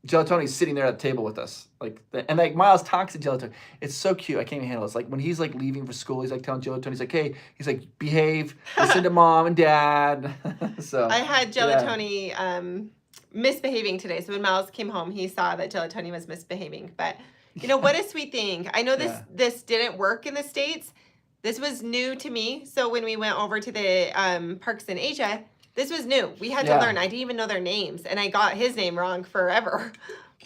Gelatoni's sitting there at the table with us, and Miles talks to Gelatoni. It's so cute. I can't even handle it. It's like when he's like leaving for school, he's like telling Gelatoni, he's like, hey, he's like, behave, listen to mom and dad. So I had Gelatoni misbehaving today. So when Miles came home, he saw that Gelatoni was misbehaving. But you know, what a sweet thing. I know this didn't work in the States. This was new to me. So when we went over to the parks in Asia, this was new. We had to learn. I didn't even know their names, and I got his name wrong forever.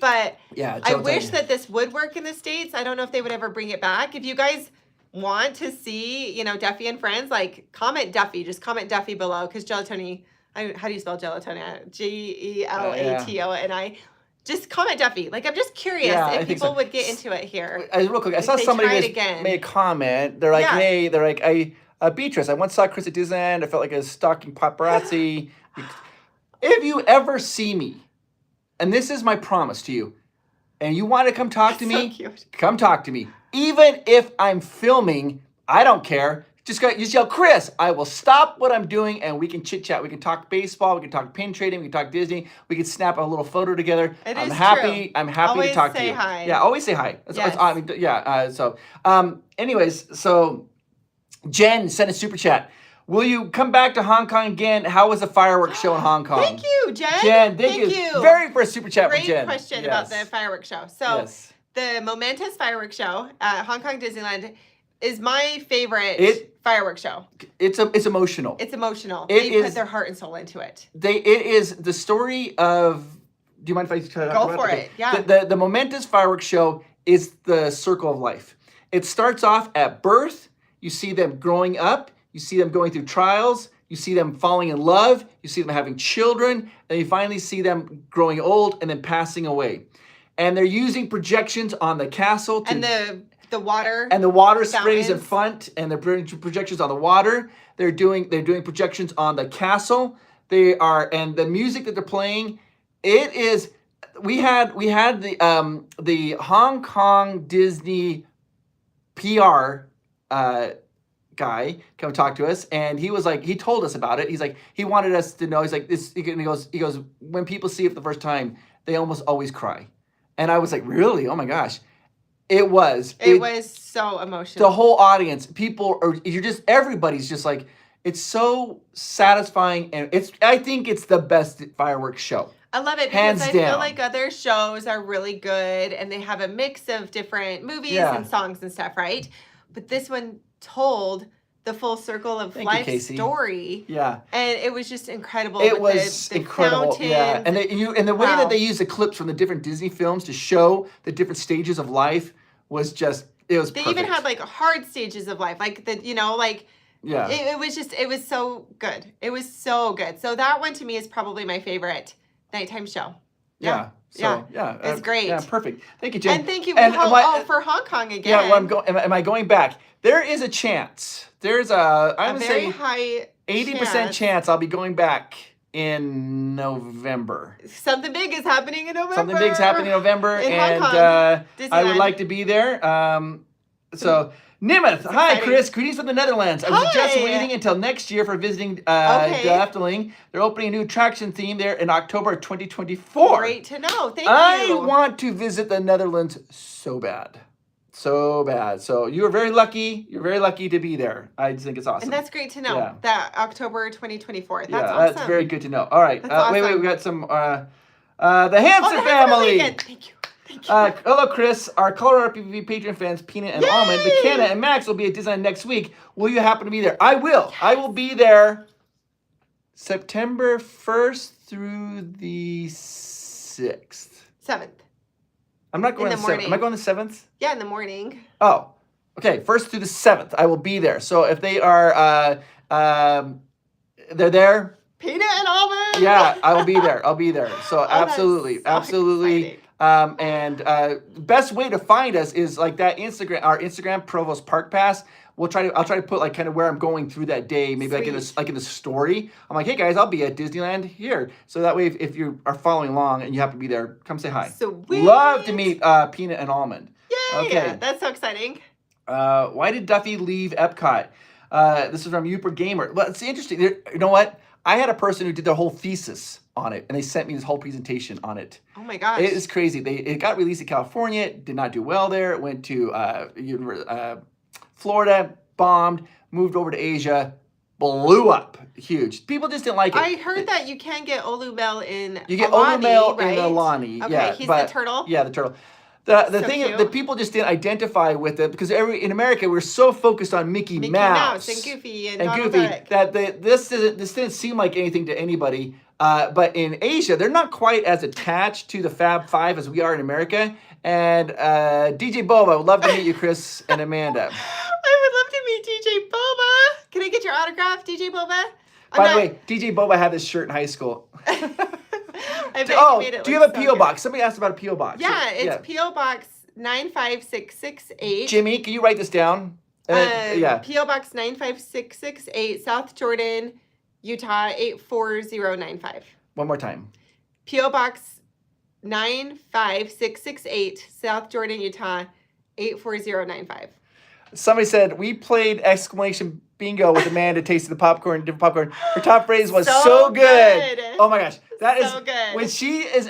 But yeah, I wish that this would work in the States. I don't know if they would ever bring it back. If you guys want to see, you know, Duffy and Friends, like comment Duffy. Just comment Duffy below, because Gelatoni, how do you spell Gelatoni? Gelatoni. Just comment Duffy. Like, I'm just curious if people would get into it here. Real quick, I saw somebody made a comment. They're like, hey, Beatrice, I once saw Chris at Disneyland. I felt like I was stalking paparazzi. If you ever see me, and this is my promise to you, and you want to come talk to me, cute. come talk to me. Even if I'm filming, I don't care. Just yell, Chris. I will stop what I'm doing, and we can chit chat. We can talk baseball. We can talk pin trading. We can talk Disney. We can snap a little photo together. I'm happy always to talk to you. Hi. Yeah, always say hi. Yes. Anyways, so Jen sent a super chat. Will you come back to Hong Kong again? How was the fireworks show in Hong Kong? Thank you, Jen. Jen, thank you. Very first super chat Great from Jen. question about the fireworks show. So Yes. the momentous fireworks show at Hong Kong Disneyland is my favorite fireworks show. It's emotional. It's emotional. They put their heart and soul into it. It is the story of Do you mind if I talk Go about for Okay. it, yeah. The momentous fireworks show is the circle of life. It starts off at birth. You see them growing up. You see them going through trials. You see them falling in love. You see them having children. And you finally see them growing old and then passing away. And they're using projections on the castle to, And the water. and the water sprays in fountains. front, and they're putting projections on the water. They're doing projections on the castle. And the music that they're playing, it is. We had the Hong Kong Disney PR guy come talk to us, and he was like, he told us about it. He's like, he wanted us to know. He's like, this. He goes, when people see it for the first time, they almost always cry. And I was like, really? Oh my gosh. It was so emotional. The whole audience, everybody's just like, it's so satisfying, and I think it's the best fireworks show. I love it Hands because I feel down. like other shows are really good and they have a mix of different movies Yeah. and songs and stuff, right? But this one told the full circle of Thank you, life Casey. story. Yeah. And it was just incredible. It with was the incredible, yeah. fountains. And the way Wow. that they use the clips from the different Disney films to show the different stages of life was just, it was They perfect. even had like hard stages of life, like yeah. it was so good. It was so good. So that one to me is probably my favorite nighttime show. Yeah. So, yeah. It's great. Yeah, perfect. Thank you, Jen. And thank you for Hong Kong again. Yeah, am I going back? There is a chance. There's I'm a going to very say high 80% chance I'll be going back in November. Something big is happening in November. Something big's happening in November, In and Hong Kong, I would Disneyland. like to be there. So, Nimeth, hi exciting. Chris, greetings from the Netherlands. I was just Hi. waiting until next year for visiting Okay. De Efteling. They're opening a new attraction theme there in October 2024. Great to know. Thank I you. want to visit the Netherlands so bad. So bad. So you are very lucky. You're very lucky to be there. I just think it's awesome. And that's great to know. Yeah. That October 2024. That's yeah, awesome. that's very good to know. All right. That's Wait, awesome. we got some the Hamster the family. Hamster Thank you. Thank you. Hello, Chris. Our Colorado PvP Patreon fans, Peanut and Yay! Almond, McKenna and Max will be at Disneyland next week. Will you happen to be there? I will. Yes. I will be there September 1st through the 6th. 7th. I'm not going In the the 7th. Am I morning. going the 7th? Yeah, in the morning. Oh, okay. 1st through the 7th, I will be there. So if they are, they're there. Peanut and almond. Yeah, I will be there. I'll be there. So that's absolutely, so absolutely. exciting. Best way to find us is like that our Instagram Provost Park Pass. I'll try to put like kind of where I'm going through that day, maybe like in the story. I'm like, hey guys, I'll be at Disneyland here. So that way, if you are following along and you happen to be there, come say hi. Sweet. Love to meet Peanut and Almond. Yay! Okay. That's so exciting. Why did Duffy leave Epcot? This is from Uper Gamer. Well, it's interesting. You know what? I had a person who did their whole thesis on it, and they sent me this whole presentation on it. Oh my gosh. It is crazy. It got released in California, it did not do well there. It went to Florida, bombed, moved over to Asia, blew up, huge. People just didn't like it. I heard that you can get Olumel in You get Alani, Olumel right? in Alani. Okay, yeah, he's but, the turtle? Yeah, the turtle. The So thing cute. the people just didn't identify with it because in America we're so focused on Mickey Mouse and Goofy and Goofy Donald Duck. that this didn't seem like anything to anybody. But in Asia, they're not quite as attached to the Fab Five as we are in America. And DJ Boba, I would love to meet you, Chris and Amanda. I would love to meet DJ Boba. Can I get your autograph, DJ Boba? By the way, DJ Boba had this shirt in high school. I bet you made it do you look have a so P.O. good. box? Somebody asked about a P.O. box. Yeah, it's P.O. Box 95668. Jimmy, can you write this down? Yeah. P.O. Box 95668, South Jordan, Utah 84095. One more time. P.O. Box 95668, South Jordan, Utah 84095. Somebody said, we played exclamation bingo with Amanda tasting the popcorn, different popcorn. Her top phrase was so good. Oh my gosh. That is So good. when she's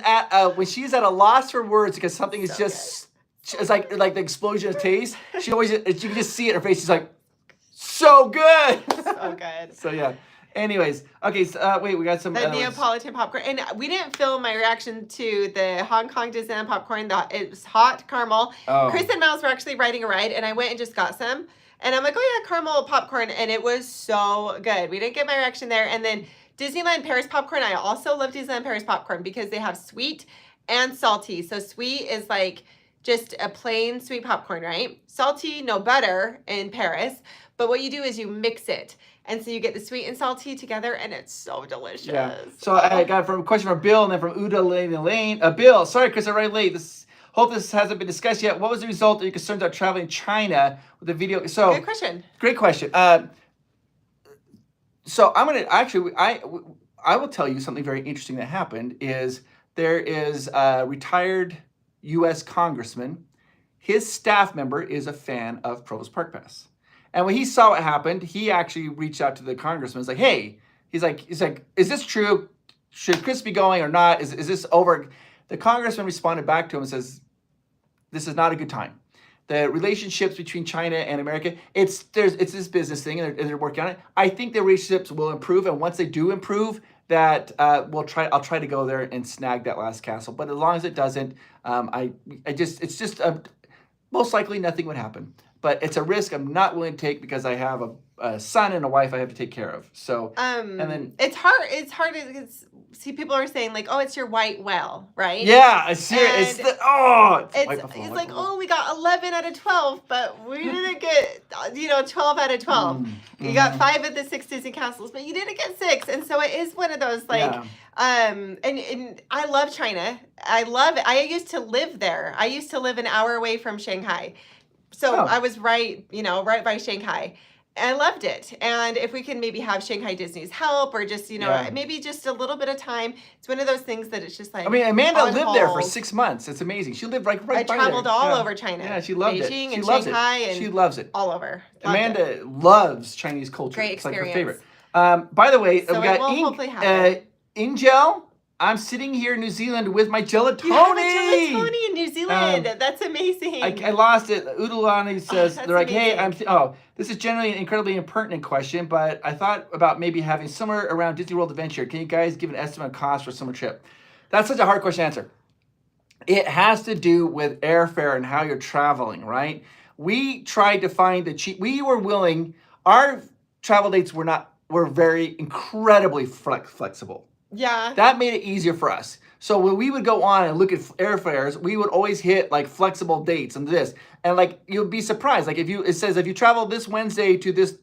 at a loss for words because something is So it's like the explosion of taste. She always, you can just see it in her face. She's like, so good. So good. So yeah. Anyways, okay. So, wait, we got some. The Neapolitan popcorn. And we didn't film my reaction to the Hong Kong Disneyland popcorn. It was hot caramel. Oh. Chris and Miles were actually riding a ride, and I went and just got some. And I'm like, oh yeah, caramel popcorn. And it was so good. We didn't get my reaction there. And then Disneyland Paris popcorn. I also love Disneyland Paris popcorn because they have sweet and salty. So sweet is like just a plain sweet popcorn, right? Salty, no butter in Paris. But what you do is you mix it. And so you get the sweet and salty together, and it's so delicious. Yeah. So I got a question from Bill, and then from Uda Lane. Bill, sorry, Chris, I'm right late. Hope this hasn't been discussed yet. What was the result of your concerns about traveling China with the video? So good question. Great question. So I'm gonna actually I will tell you something very interesting that happened. Is there is a retired U.S. congressman. His staff member is a fan of Provost Park Pass. And when he saw what happened, he actually reached out to the congressman. He's like, hey, he's like, is this true? Should Chris be going or not? Is this over? The congressman responded back to him and says, this is not a good time. The relationships between China and America, it's this business thing, and they're working on it. I think the relationships will improve, and once they do improve, that I'll try to go there and snag that last castle. But as long as it doesn't, most likely nothing would happen. But it's a risk I'm not willing to take because I have a son and a wife I have to take care of. So and then it's hard to see. People are saying like, oh, it's your white whale, right? Yeah, I see it. It's like, oh, we got 11 out of 12, but we didn't get 12 out of 12. You got 5 at the 6 Disney castles, but you didn't get 6, and so it is one of those like. Yeah. And I love China. I love it. I used to live there. I used to live an hour away from Shanghai. So I was right by Shanghai. I loved it. And if we can maybe have Shanghai Disney's help or just, maybe just a little bit of time. It's one of those things that it's just like. I mean, Amanda lived there for 6 months. It's amazing. She lived right by there. I traveled all over China. Yeah, she loved Beijing it. and Shanghai and she loves it. All over. Amanda loves Chinese culture. Great It's experience. like her favorite. By the way, so we got Ingel. I'm sitting here in New Zealand with my gelatoni. You have a gelatoni in New Zealand. That's amazing. I lost it. Udalani says, they're like, amazing. hey, this is generally an incredibly impertinent question, but I thought about maybe having somewhere around Disney World Adventure. Can you guys give an estimate of cost for a summer trip? That's such a hard question to answer. It has to do with airfare and how you're traveling, right? We tried to find the cheap. We were willing. Our travel dates were very incredibly flexible. Yeah. That made it easier for us. So when we would go on and look at airfares, we would always hit like flexible dates and this. And like you'll be surprised. Like it says if you travel this Wednesday to this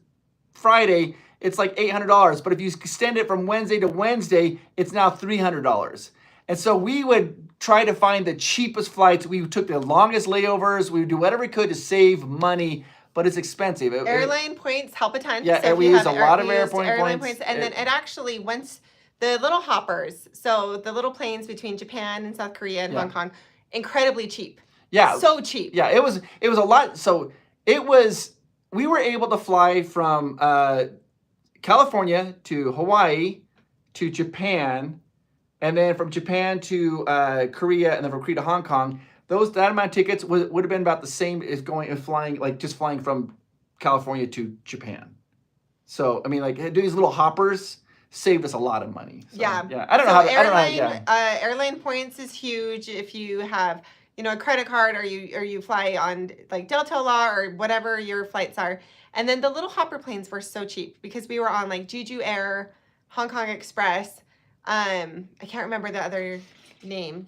Friday, it's like $800. But if you extend it from Wednesday to Wednesday, it's now $300. And so we would try to find the cheapest flights. We took the longest layovers. We would do whatever we could to save money. But it's expensive. Airline points help a ton. Yeah, so we use a lot of airline points. And then it actually, once the little hoppers, so the little planes between Japan and South Korea and Hong Kong, incredibly cheap. Yeah. So cheap. Yeah, it was a lot. So we were able to fly from California to Hawaii to Japan, and then from Japan to Korea, and then from Korea to Hong Kong. That amount of tickets would have been about the same as flying from California to Japan. So I mean, like do these little hoppers saved us a lot of money. So, yeah. I don't know airline points is huge if you have a credit card or you fly on like Delta Law or whatever your flights are. And then the little hopper planes were so cheap because we were on like Jeju Air, Hong Kong Express. I can't remember the other name.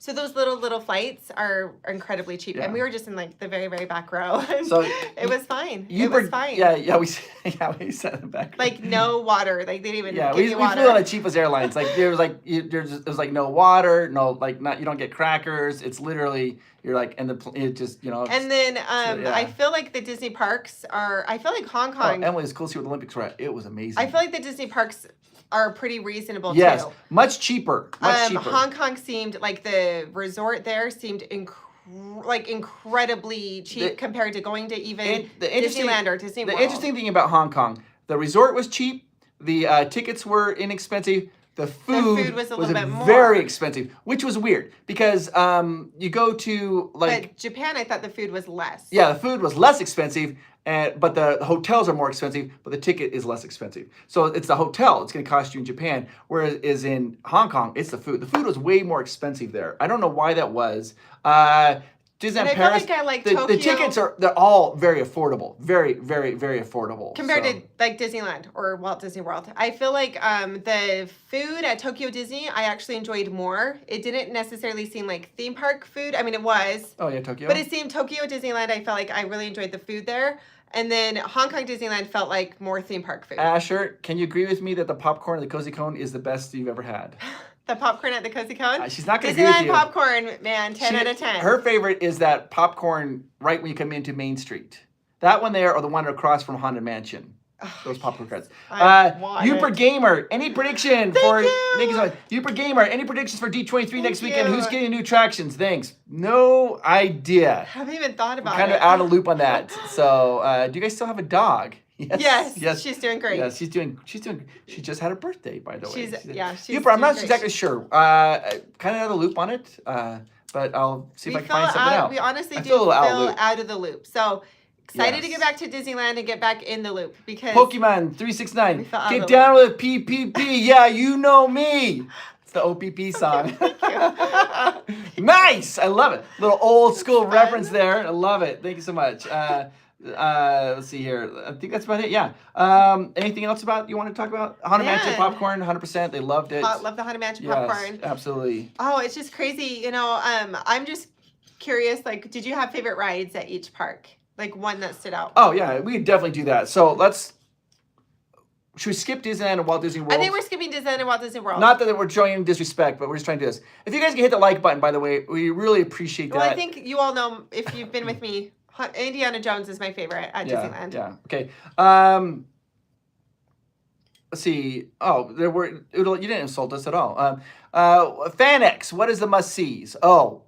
So those little flights are incredibly cheap, and we were just in like the very, very back row. So it was fine. It was fine. Yeah, we sat in the back row. Like no water, like they didn't even give you water. We flew on the cheapest airlines. Like there was like no water, no you don't get crackers. It's literally you're like it just And then I feel like the Disney parks are. I feel like Hong Kong. Emily's close to where the Olympics were at. It was amazing. I feel like the Disney parks are pretty reasonable yes, too. Much cheaper. Hong Kong seemed like the resort there seemed incredibly cheap compared to going to even Disneyland or Disney World. The interesting thing about Hong Kong, the resort was cheap, the tickets were inexpensive. The food was a little bit more. Very expensive, which was weird because you go to But Japan, I thought the food was less. Yeah, the food was less expensive, but the hotels are more expensive, but the ticket is less expensive. So it's the hotel it's going to cost you in Japan, whereas in Hong Kong, it's the food. The food was way more expensive there. I don't know why that was. Disneyland And I Paris. feel like I like the Tokyo. tickets they're all very affordable. Very, very, very affordable. Compared so. to like Disneyland or Walt Disney World. I feel like the food at Tokyo Disney, I actually enjoyed more. It didn't necessarily seem like theme park food. I mean, it was. Oh, yeah, Tokyo. But it seemed Tokyo Disneyland, I felt like I really enjoyed the food there. And then Hong Kong Disneyland felt like more theme park food. Asher, can you agree with me that the popcorn at the Cozy Cone is the best you've ever had? The popcorn at the Cozy Cone? She's not going to agree with Disneyland you. popcorn, man, 10 out of 10. Her favorite is that popcorn right when you come into Main Street. That one there or the one across from Haunted Mansion. Those popcorn cards. Uper Gamer, any prediction for... Thank you so much. Uper Gamer, any predictions for D23 next weekend? Who's getting new attractions? Thanks. No idea. I haven't even thought about Kind it. of out of loop on that. So, do you guys still have a dog? Yes, she's doing great. Yes, she's doing. She just had a birthday, by the way. She's Uper, I'm not great. exactly sure. Kind of out of the loop on it, but I'll see if I can find something out. We honestly I do feel feel out of the loop. So excited to get back to Disneyland and get back in the loop because Pokemon 369. We fell out Get of the down with PPP. Yeah, you know me. It's the OPP song. Nice. I love it. Little old school reference there. I love it. Thank you so much. Let's see here. I think that's about it. Yeah. Anything else you want to talk about? Haunted Mansion popcorn, 100%. They loved it. Love the Haunted Mansion popcorn. Yes, absolutely. Oh, it's just crazy. You know, I'm just curious. Like, did you have favorite rides at each park? Like one that stood out? Oh yeah, we could definitely do that. So should we skip Disneyland and Walt Disney World? I think we're skipping Disneyland and Walt Disney World. Not that we're showing any disrespect, but we're just trying to do this. If you guys can hit the like button, by the way, we really appreciate that. Well, I think you all know if you've been with me. Indiana Jones is my favorite at Disneyland. Yeah. Okay. Let's see. Oh, you didn't insult us at all. FanX, what is the must-sees? Oh,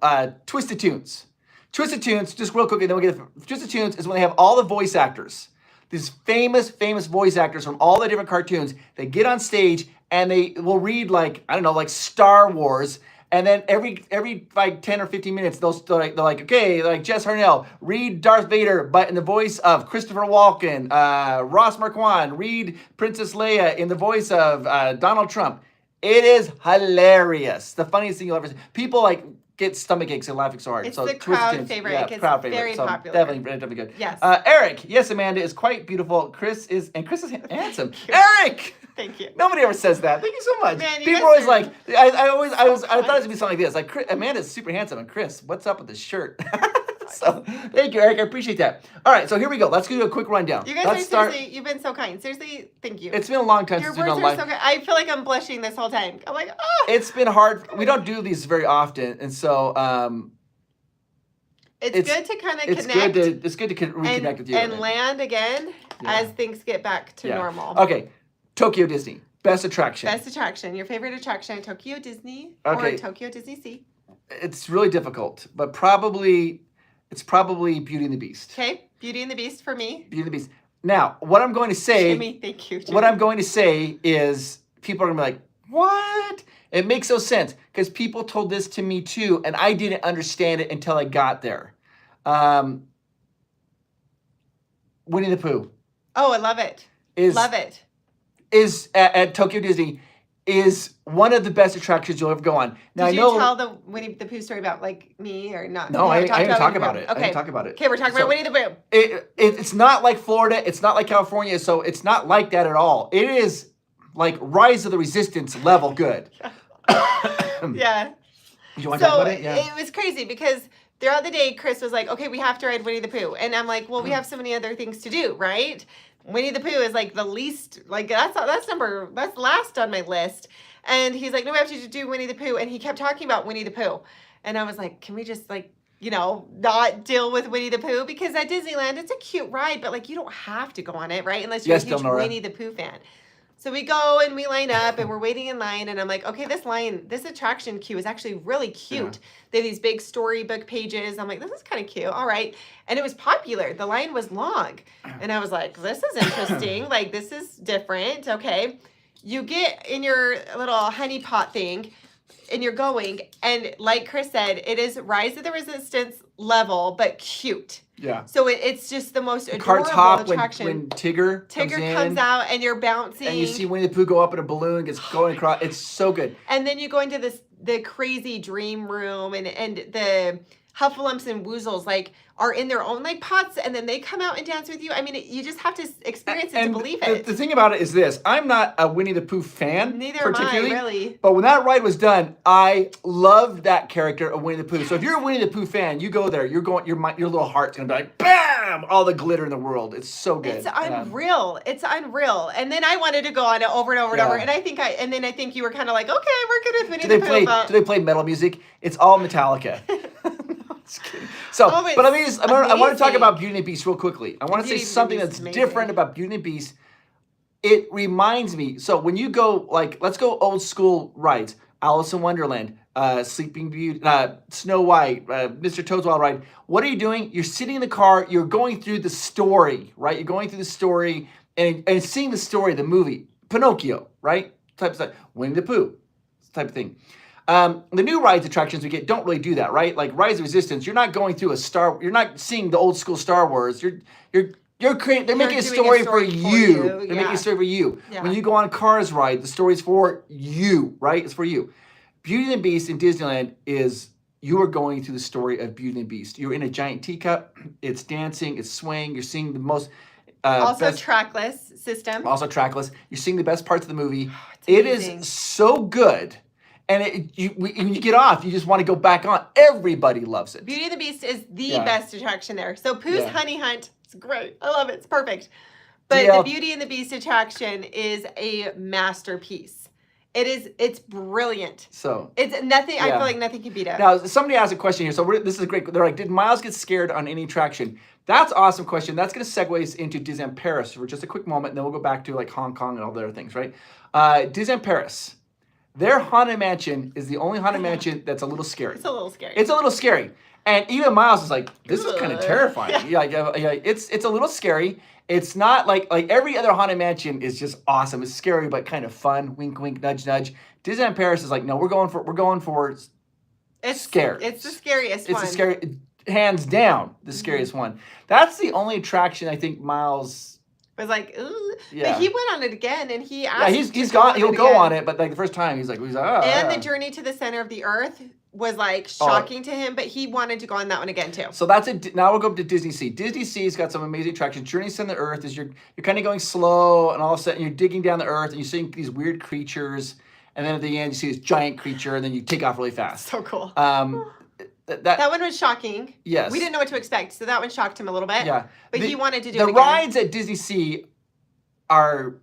Twisted Tunes. Twisted Tunes, just real quick, and then we'll get it. Twisted Tunes is when they have all the voice actors. These famous voice actors from all the different cartoons. They get on stage and they will read like Star Wars. And then every like 10 or 15 minutes, they're like, okay, like Jess Harnell, read Darth Vader, but in the voice of Christopher Walken, Ross Marquand, read Princess Leia in the voice of Donald Trump. It is hilarious. The funniest thing you'll ever see. People like get stomach aches and laughing so hard. It's so the crowd favorite. Yeah, it's crowd favorite. Very so popular. Definitely good. Yes. Eric, yes, Amanda is quite beautiful. Chris is handsome. Eric! Thank you. Nobody ever says that. Thank you so much. Man, you People guys are always are like, I thought it was gonna be something like this. Like, Amanda's super handsome, and Chris, what's up with this shirt? So, thank you, Eric. I appreciate that. All right, so here we go. Let's do a quick rundown. You guys seriously, you've been so kind. Seriously, thank you. It's been a long time Your since we've done words live. are so good. I feel like I'm blushing this whole time. I'm like, oh. It's been hard. We don't do these very often, and so it's good to kind of it's connect. It's good to reconnect with you and land again as things get back to normal. Okay, Tokyo Disney. Best attraction. Best attraction. Your favorite attraction at Tokyo Disney or Tokyo Disney Sea? It's really difficult, but it's probably Beauty and the Beast. Okay, Beauty and the Beast for me. Beauty and the Beast. Now, what I'm going to say... Jimmy, thank you, Jimmy. What I'm going to say is people are going to be like, what? It makes no sense because people told this to me too, and I didn't understand it until I got there. Winnie the Pooh. Oh, I love it. Love it. Is at Tokyo Disney is one of the best attractions you'll ever go on. Now, Did you tell the Winnie the Pooh story about like me or not? No, I didn't talk about it. Okay. I didn't talk about it. Okay, we're talking about Winnie the Pooh. It's not like Florida. It's not like California. So it's not like that at all. It is like Rise of the Resistance level good. Yeah. You want to talk about it? Yeah. It was crazy because throughout the day, Chris was like, okay, we have to ride Winnie the Pooh. And I'm like, well, we have so many other things to do, right? Winnie the Pooh is like the least, like that's last on my list. And he's like, no, we have to do Winnie the Pooh. And he kept talking about Winnie the Pooh. And I was like, can we just like, not deal with Winnie the Pooh? Because at Disneyland, it's a cute ride, but like you don't have to go on it, right? Unless you're a huge Winnie the Pooh fan. So we go and we line up and we're waiting in line and I'm like, okay, this attraction queue is actually really cute. Yeah. They have these big storybook pages. I'm like, this is kind of cute. All right. And it was popular. The line was long. And I was like, this is interesting. Like, this is different. Okay. You get in your little honey pot thing and you're going. And like Chris said, it is Rise of the Resistance level, but cute. Yeah. So it's just the most adorable attraction. When Tigger comes out and you're bouncing. And you see Winnie the Pooh go up in a balloon, gets going across. It's so good. And then you go into the crazy dream room and the Huffalumps and Woozles like are in their own like pots, and then they come out and dance with you. I mean, you just have to experience it to believe it. The thing about it is this: I'm not a Winnie the Pooh fan, Neither particularly. am I, really. But when that ride was done, I loved that character of Winnie the Pooh. So if you're a Winnie the Pooh fan, you go there. Your little heart's gonna be like, bam! All the glitter in the world. It's so good. It's unreal. It's unreal. And then I wanted to go on it over and over and over. And I think you were kind of like, okay, we're good with Winnie the Pooh. Do they play metal music? It's all Metallica. Just kidding. So, I want to talk about Beauty and the Beast real quickly. I want to say something that's different about Beauty and the Beast. It reminds me. So when you go, like, let's go old school rides. Alice in Wonderland, Sleeping Beauty, Snow White, Mr. Toad's Wild Ride. What are you doing? You're sitting in the car. You're going through the story, right? You're going through the story and seeing the story, the movie. Pinocchio, right? Type of stuff. Winnie the Pooh, type of thing. The new rides attractions we get don't really do that, right? Like Rise of Resistance, you're not going through you're not seeing the old school Star Wars. They're making a story for you. They're making a story for you. Yeah. When you go on Cars ride, the story's for you, right? It's for you. Beauty and the Beast in Disneyland is you are going through the story of Beauty and the Beast. You're in a giant teacup. It's dancing. It's swaying. You're seeing the most trackless system. Also trackless. You're seeing the best parts of the movie. It is so good. And when you get off, you just want to go back on. Everybody loves it. Beauty and the Beast is the best attraction there. So Pooh's Honey Hunt, it's great. I love it. It's perfect. But the Beauty and the Beast attraction is a masterpiece. It's brilliant. So it's nothing. I feel like nothing can beat it. Now, somebody asked a question here. So this is great. They're like, did Miles get scared on any attraction? That's an awesome question. That's going to segue us into Disneyland Paris for just a quick moment, and then we'll go back to like Hong Kong and all the other things, right? Disneyland Paris. Their Haunted Mansion is the only Haunted Mansion that's a little scary. It's a little scary. It's a little scary. And even Miles is like, this is kind of terrifying. Yeah, it's a little scary. It's not like every other Haunted Mansion is just awesome. It's scary, but kind of fun. Wink, wink, nudge, nudge. Disneyland Paris is like, no, we're going for scary. It's the scariest one. It's hands down, the scariest one. That's the only attraction I think Miles was like, ooh. Yeah. But he went on it again, and he asked. Yeah, he's gone. He'll go on it, but like the first time, he's like, oh. And the Journey to the Center of the Earth was like shocking to him, but he wanted to go on that one again too. So now we'll go up to Disney Sea. Disney Sea's got some amazing attractions. Journey to the Center of the Earth is you're kind of going slow, and all of a sudden you're digging down the earth, and you're seeing these weird creatures, and then at the end you see this giant creature, and then you take off really fast. So cool. That one was shocking. Yes. We didn't know what to expect, so that one shocked him a little bit. Yeah. But he wanted to do it again. The rides at Disney Sea are...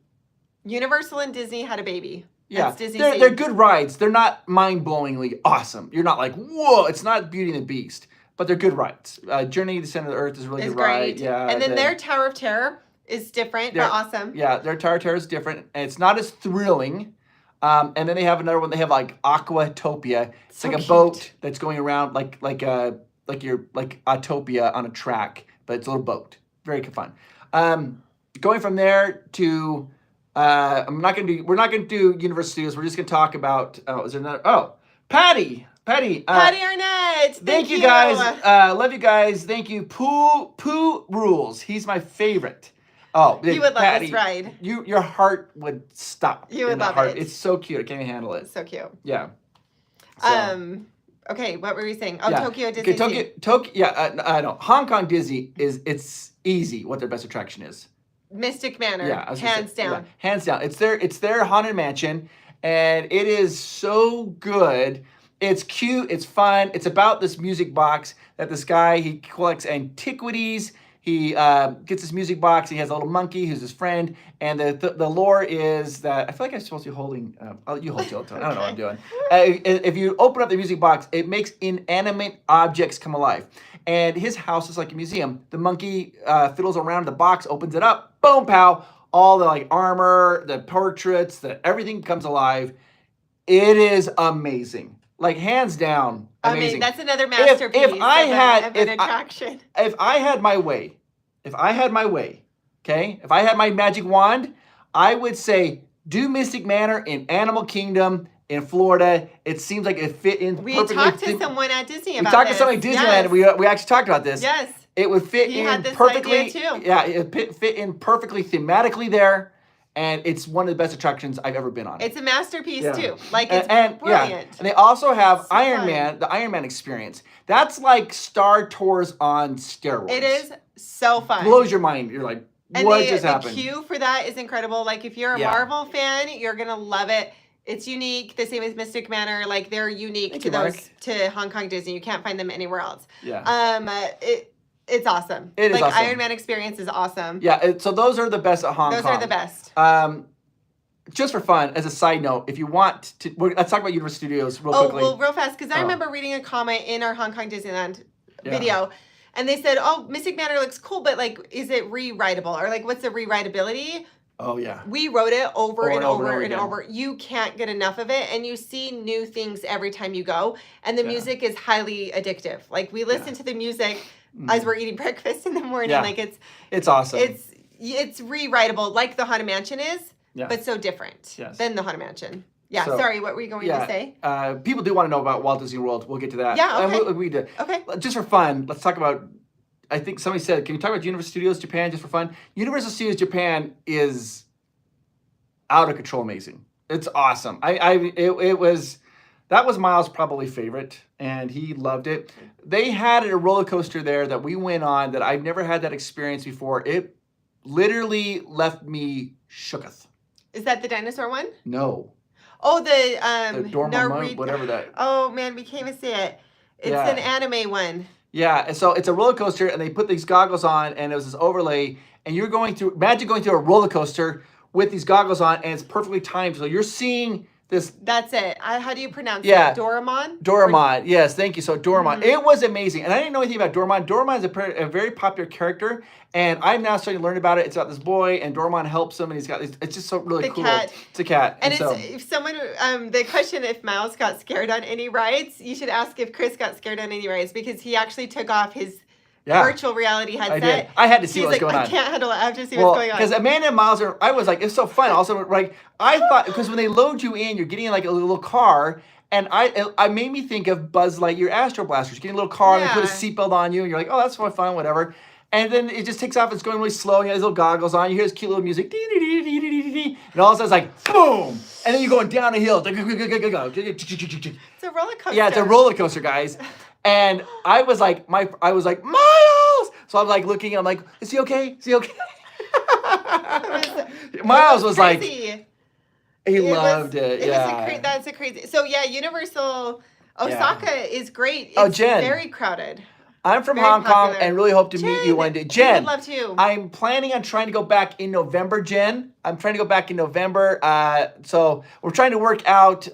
Universal and Disney had a baby. Yeah. Disney they're good rides. They're not mind-blowingly awesome. You're not like, whoa, it's not Beauty and the Beast. But they're good rides. Journey to the Center of the Earth is a really good ride. Yeah. And then their Tower of Terror is different, but awesome. Yeah, their Tower of Terror is different. And it's not as thrilling. And then they have another one. They have like Aquatopia. It's like a boat that's going around like Autopia on a track, but it's a little boat. Very fun. Going from there to we're not gonna do Universal Studios. We're just gonna talk about is there another Patty Arnett. Thank you guys. Love you guys. Thank you. Pooh rules. He's my favorite. Oh, you would love Patty, this ride. Your heart would stop. You would love it. It's so cute. I can't even handle it. It's so cute. Yeah. So. Okay, what were we saying? Oh, yeah. Tokyo Disney. No. Hong Kong Disney it's easy what their best attraction is. Mystic Manor. Yeah, hands down. Yeah, hands down. It's their Haunted Mansion, and it is so good. It's cute. It's fun. It's about this music box that this guy, he collects antiquities. He gets this music box. He has a little monkey who's his friend. And the lore is that, I feel like I'm supposed to be holding, you hold it. I don't know what I'm doing. If you open up the music box, it makes inanimate objects come alive. And his house is like a museum. The monkey fiddles around the box, opens it up, boom, pow. All the like armor, the portraits, everything comes alive. It is amazing. Like hands down, amazing. I mean, that's another masterpiece of an attraction. If I had my way, okay? If I had my magic wand, I would say do Mystic Manor in Animal Kingdom in Florida. It seems like it fit in perfectly. We talked to someone at Disney about this. We talked to someone at Disneyland. Yes. We actually talked about this. Yes. It would fit he in had this perfectly. Idea too. Yeah, it fit in perfectly thematically there. and it's one of the best attractions I've ever been on. It's a masterpiece Yeah. too. Like it's and brilliant. and they also have So Iron fun. Man, the Iron Man experience. That's like Star Tours on steroids. It is so fun. Blows your mind. You're like, And what the just happened? queue for that is incredible. Like if you're a Yeah. Marvel fan, you're gonna love it. It's unique, the same as Mystic Manor. Like they're unique Thank to you, Mark. to Hong Kong Disney. You can't find them anywhere else. Yeah. It's awesome. It is like awesome. Iron Man experience is awesome. Yeah. So those are the best at Hong Those Kong. are the best. Just for fun, as a side note, if you want to, let's talk about Universal Studios real Oh, quickly. well, real fast, because I Oh. remember reading a comment in our Hong Kong Disneyland Yeah. video, and they said, "Oh, Mystic Manor looks cool, but like, is it rewritable or like, what's the rewritability?" Oh yeah. We wrote it over and over and again. over. You can't get enough of it, and you see new things every time you go. And the Yeah. music is highly addictive. Like we listen to the music as we're eating breakfast in the morning. Yeah. Like It's awesome. it's rewritable, like the Haunted Mansion is, Yeah. but so different Yes. than the Haunted Mansion. Yeah. So, sorry, what were you going to say? People do want to know about Walt Disney World. We'll get to that. Yeah, And okay. we did. Okay. Just for fun, let's talk about. I think somebody said, "Can you talk about Universal Studios Japan just for fun?" Universal Studios Japan is out of control amazing. It's awesome. It was that was Miles' probably favorite, and he loved it. They had a roller coaster there that we went on that I've never had that experience before. It literally left me shooketh. Is that the dinosaur one? No, Oh, the the Dormammu, whatever that. Oh man, we can't even see it. It's Yeah. an anime one. Yeah, and so it's a roller coaster, and they put these goggles on, and it was this overlay, and you're going through. Imagine going through a roller coaster with these goggles on, and it's perfectly timed, so you're seeing this. That's it. How do you pronounce Yeah. it? Doraemon? Doraemon, yes, thank you. So Doraemon, Mhm. it was amazing, and I didn't know anything about Doraemon. Doraemon is a very popular character, and I'm now starting to learn about it. It's about this boy, and Doraemon helps him, and he's got. It's just so really The cool. cat. It's a cat, And so, it's if someone the question if Miles got scared on any rides, you should ask if Chris got scared on any rides because he actually took off his yeah, virtual reality I headset. did. I had to see He's what was like, going I on. can't handle it. I have to see Well, what's going because on. Amanda and Miles are, I was like, it's so fun. Also, like, I thought, because when they load you in, you're getting in like a little car, and I made me think of Buzz Lightyear Astro Blasters, getting a little car, and they put a Yeah. seatbelt on you, and you're like, oh, that's fun, whatever. And then it just takes off, it's going really slow, and you have these little goggles on, you hear this cute little music, and all of a sudden it's like, boom! And then you're going down a hill. It's a roller coaster. Yeah, it's a roller coaster, guys. And I was like, Miles! So I'm like looking, I'm like, is he okay? Is he okay? Miles was like, crazy. he It was- loved it. Yeah. That's a crazy. So yeah, Universal Osaka is great. It's Oh, Jen. very crowded. I'm from very Hong Kong popular. and really hope to meet you one day. Jen, I would love to. I'm planning on trying to go back in November, Jen. I'm trying to go back in November. So we're trying to work out.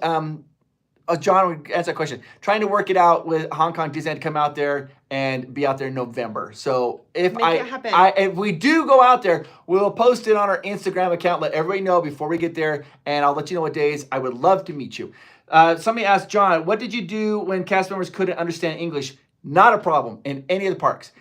John would answer that question. Trying to work it out with Hong Kong Disneyland to come out there and be out there in November. So if Make it happen. if we do go out there, we'll post it on our Instagram account. Let everybody know before we get there, and I'll let you know what days. I would love to meet you. Somebody asked John, what did you do when cast members couldn't understand English? Not a problem in any of the parks.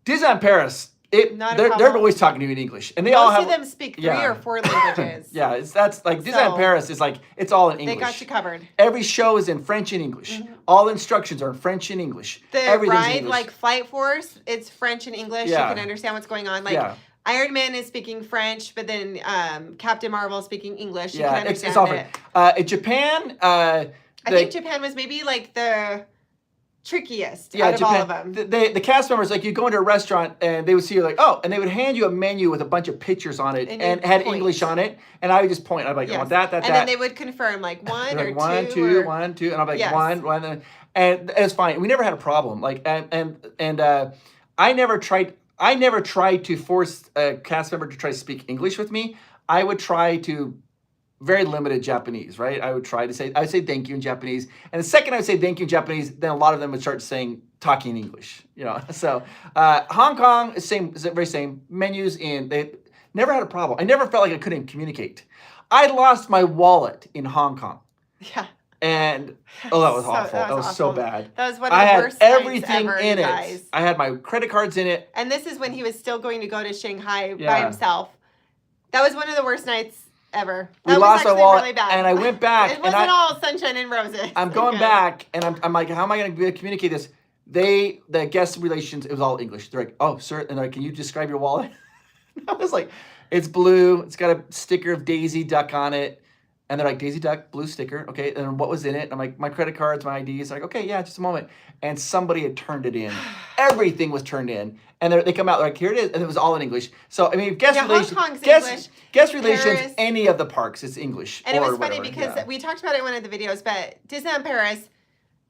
Disneyland Paris, Not a they're problem. always talking to you in English, and they all Most have. of them speak 3 yeah. or 4 languages. Yeah, that's like Disneyland So- Paris is like it's all in They English. got you covered. Every show is in French and English. All instructions are in French and English. The Everything's ride, English. like Flight Force, it's French and English. Yeah. You can understand what's going on. Like yeah, Iron Man is speaking French, but then Captain Marvel is speaking English. You yeah, can understand it's all it. French. In Japan, I think Japan was maybe like the trickiest out of all of them. The cast members, like you go into a restaurant and they would see you like, oh, and they would hand you a menu with a bunch of pictures on it And and you'd had point. English on it, and I would just point. I'd be like, Yes. oh, that. And then they would confirm like one They're or like, two. or- 1, 2, and I'm like Yes. one, and it's fine. We never had a problem. Like and I never tried to force a cast member to try to speak English with me. I would try to very limited Japanese, right? I would say thank you in Japanese, and the second I would say thank you in Japanese, then a lot of them would start talking in English. You know, so Hong Kong is very same menus in. They never had a problem. I never felt like I couldn't communicate. I lost my wallet in Hong Kong. Yeah. And that was So- awful. that That was was so awful. bad. That was one of I the had worst nights everything ever, in you it. guys. I had my credit cards in it. And this is when he was still going to go to Shanghai by Yeah. himself. That was one of the worst nights ever. We That was lost our actually wallet, really bad. and I went back, It and wasn't I- all sunshine and roses. I'm going Okay. back, and I'm like, how am I going to communicate this? The guest relations, it was all English. They're like, oh, sir, and they're like, can you describe your wallet? I was like, it's blue. It's got a sticker of Daisy Duck on it. And they're like, Daisy Duck, blue sticker. Okay. And what was in it? And I'm like, my credit cards, my IDs. Like, okay, yeah, just a moment. And somebody had turned it in. Everything was turned in. And they come out like, here it is. And it was all in English. So, I mean, guest relations. Hong Kong's English. Guest relations, Paris. Any of the parks, it's English. And it was funny whatever. because we talked about it in one of the videos, but Disneyland Paris,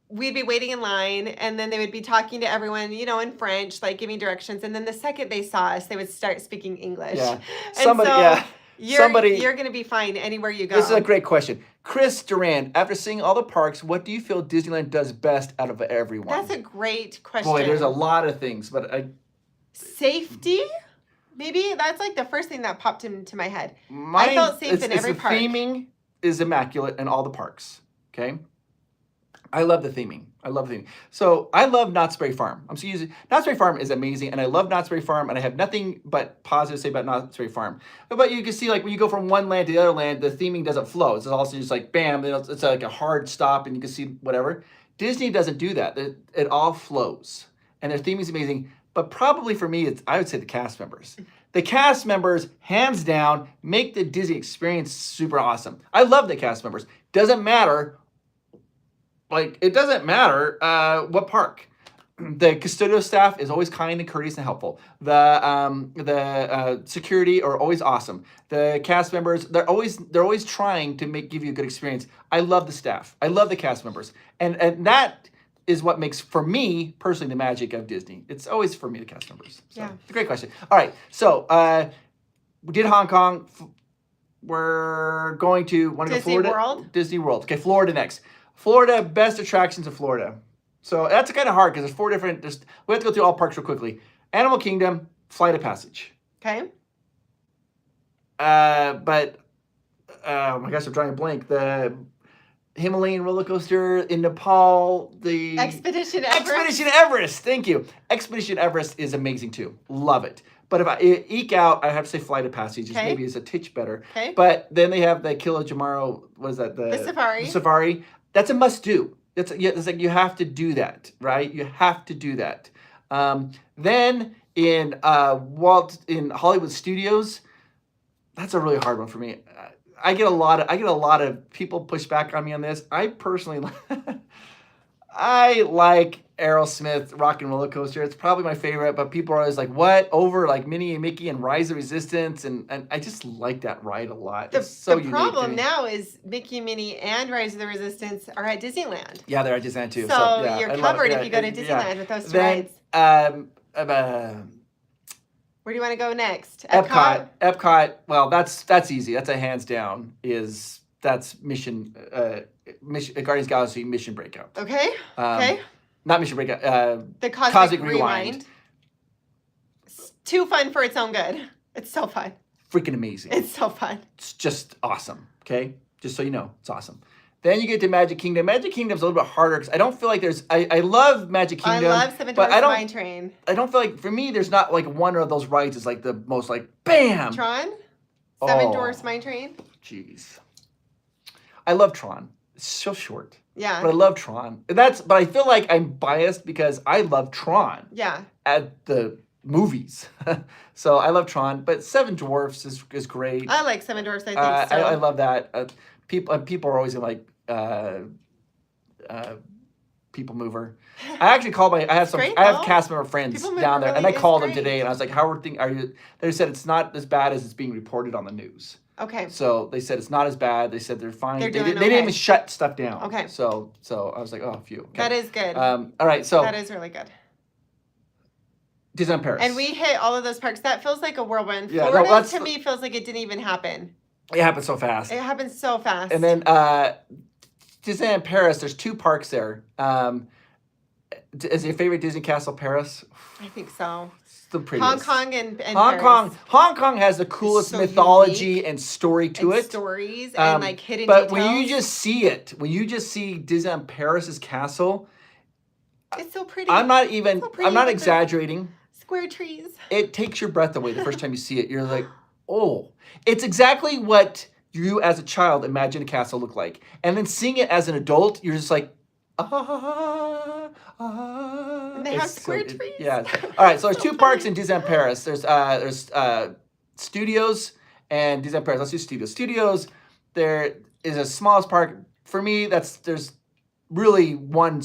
we'd be waiting in line and then they would be talking to everyone, you know, in French, like giving directions. And then the second they saw us, they would start speaking English. Yeah. And you're going to be fine anywhere you go. This is a great question. Chris Durand, after seeing all the parks, what do you feel Disneyland does best out of everyone? That's a great question. Boy, there's a lot of things, but Safety? Maybe that's like the first thing that popped into my head. I felt safe in every park. The theming is immaculate in all the parks. Okay. I love the theming. So I love Knott's Berry Farm. I'm so using Knott's Berry Farm is amazing, and I love Knott's Berry Farm, and I have nothing but positive to say about Knott's Berry Farm. But you can see, like, when you go from one land to the other land, the theming doesn't flow. It's also just like bam, it's like a hard stop, and you can see whatever. Disney doesn't do that. It all flows, and their theming is amazing. But probably for me, I would say the cast members. The cast members, hands down, make the Disney experience super awesome. I love the cast members. Doesn't matter. Like, it doesn't matter what park. The custodial staff is always kind and courteous and helpful. The security are always awesome. The cast members, they're always trying to give you a good experience. I love the staff. I love the cast members. And that is what makes, for me, personally, the magic of Disney. It's always, for me, the cast members. So, It's a great question. All right, so we did Hong Kong. We're going to, want to go Florida? World? Disney World. Okay, Florida next. Florida, best attractions in Florida. So that's kind of hard because there's 4 different, we have to go through all parks real quickly. Animal Kingdom, Flight of Passage. Okay. But, oh my gosh, I'm drawing a blank. The Himalayan roller coaster in Nepal, the Expedition Everest. Expedition Everest, thank you. Expedition Everest is amazing too. Love it. But if I eke out, I have to say Flight of Passage. Okay. Maybe is a titch better. Okay. But then they have the Kilimanjaro, what is that? The Safari. The Safari. That's a must do. It's like you have to do that, right? You have to do that. Then in Hollywood Studios, that's a really hard one for me. I get a lot of people push back on me on this. I personally I like Aerosmith Rock and Roller Coaster. It's probably my favorite, but people are always like, what? Over like Minnie and Mickey and Rise of Resistance, and I just like that ride a lot. The problem now is Mickey, Minnie, and Rise of the Resistance are at Disneyland. Yeah, they're at Disneyland too. So yeah, you're covered if you go to Disneyland with those two rides. Where do you want to go next? Epcot. Well, that's easy. That's a hands down. That's Mission Guardians Galaxy Mission Breakout. Okay. Okay. Not Mission Breakout. The Cosmic Rewind. It's too fun for its own good. It's so fun. Freaking amazing. It's so fun. It's just awesome. Okay, just so you know, it's awesome. Then you get to Magic Kingdom. Magic Kingdom's a little bit harder because I don't feel like there's. I love Magic Kingdom. I love Seven Dwarfs Mine Train. I don't feel like, for me, there's not like one of those rides is like the most like bam. Tron? Seven Dwarfs Mine Train? Jeez. I love Tron. It's so short. Yeah. But I love Tron. But I feel like I'm biased because I love Tron. Yeah. At the movies. So I love Tron. But Seven Dwarfs is great. I like Seven Dwarfs, I think so. I love that. People are always like people mover. I actually called I have cast member friends down there, and I called them today, and I was like, "How are you?" They said it's not as bad as it's being reported on the news. Okay. So they said it's not as bad. They said they're fine. They didn't even shut stuff down. Okay. So I was like, oh, phew. Okay. That is good. All right. So that is really good. Disneyland Paris. And we hit all of those parks. That feels like a whirlwind. Yeah, Florida to me feels like it didn't even happen. It happened so fast. It happened so fast. And then Disneyland Paris, there's 2 parks there. Is your favorite Disney Castle Paris? I think so. It's the prettiest. Hong Kong and Paris. Hong Kong has the coolest mythology unique. and story to it. Stories and like hidden but details. when you just see Disneyland Paris's castle, it's so pretty. I'm not exaggerating. Square trees. It takes your breath away the first time you see it. You're like, oh. It's exactly what you as a child imagine a castle look like. And then seeing it as an adult, you're just like, And they have square trees. Yeah. All right, so there's 2 parks in Disneyland Paris. There's Studios and Disneyland Paris. Let's do Studios. Studios, there is a smallest park. For me, there's really one.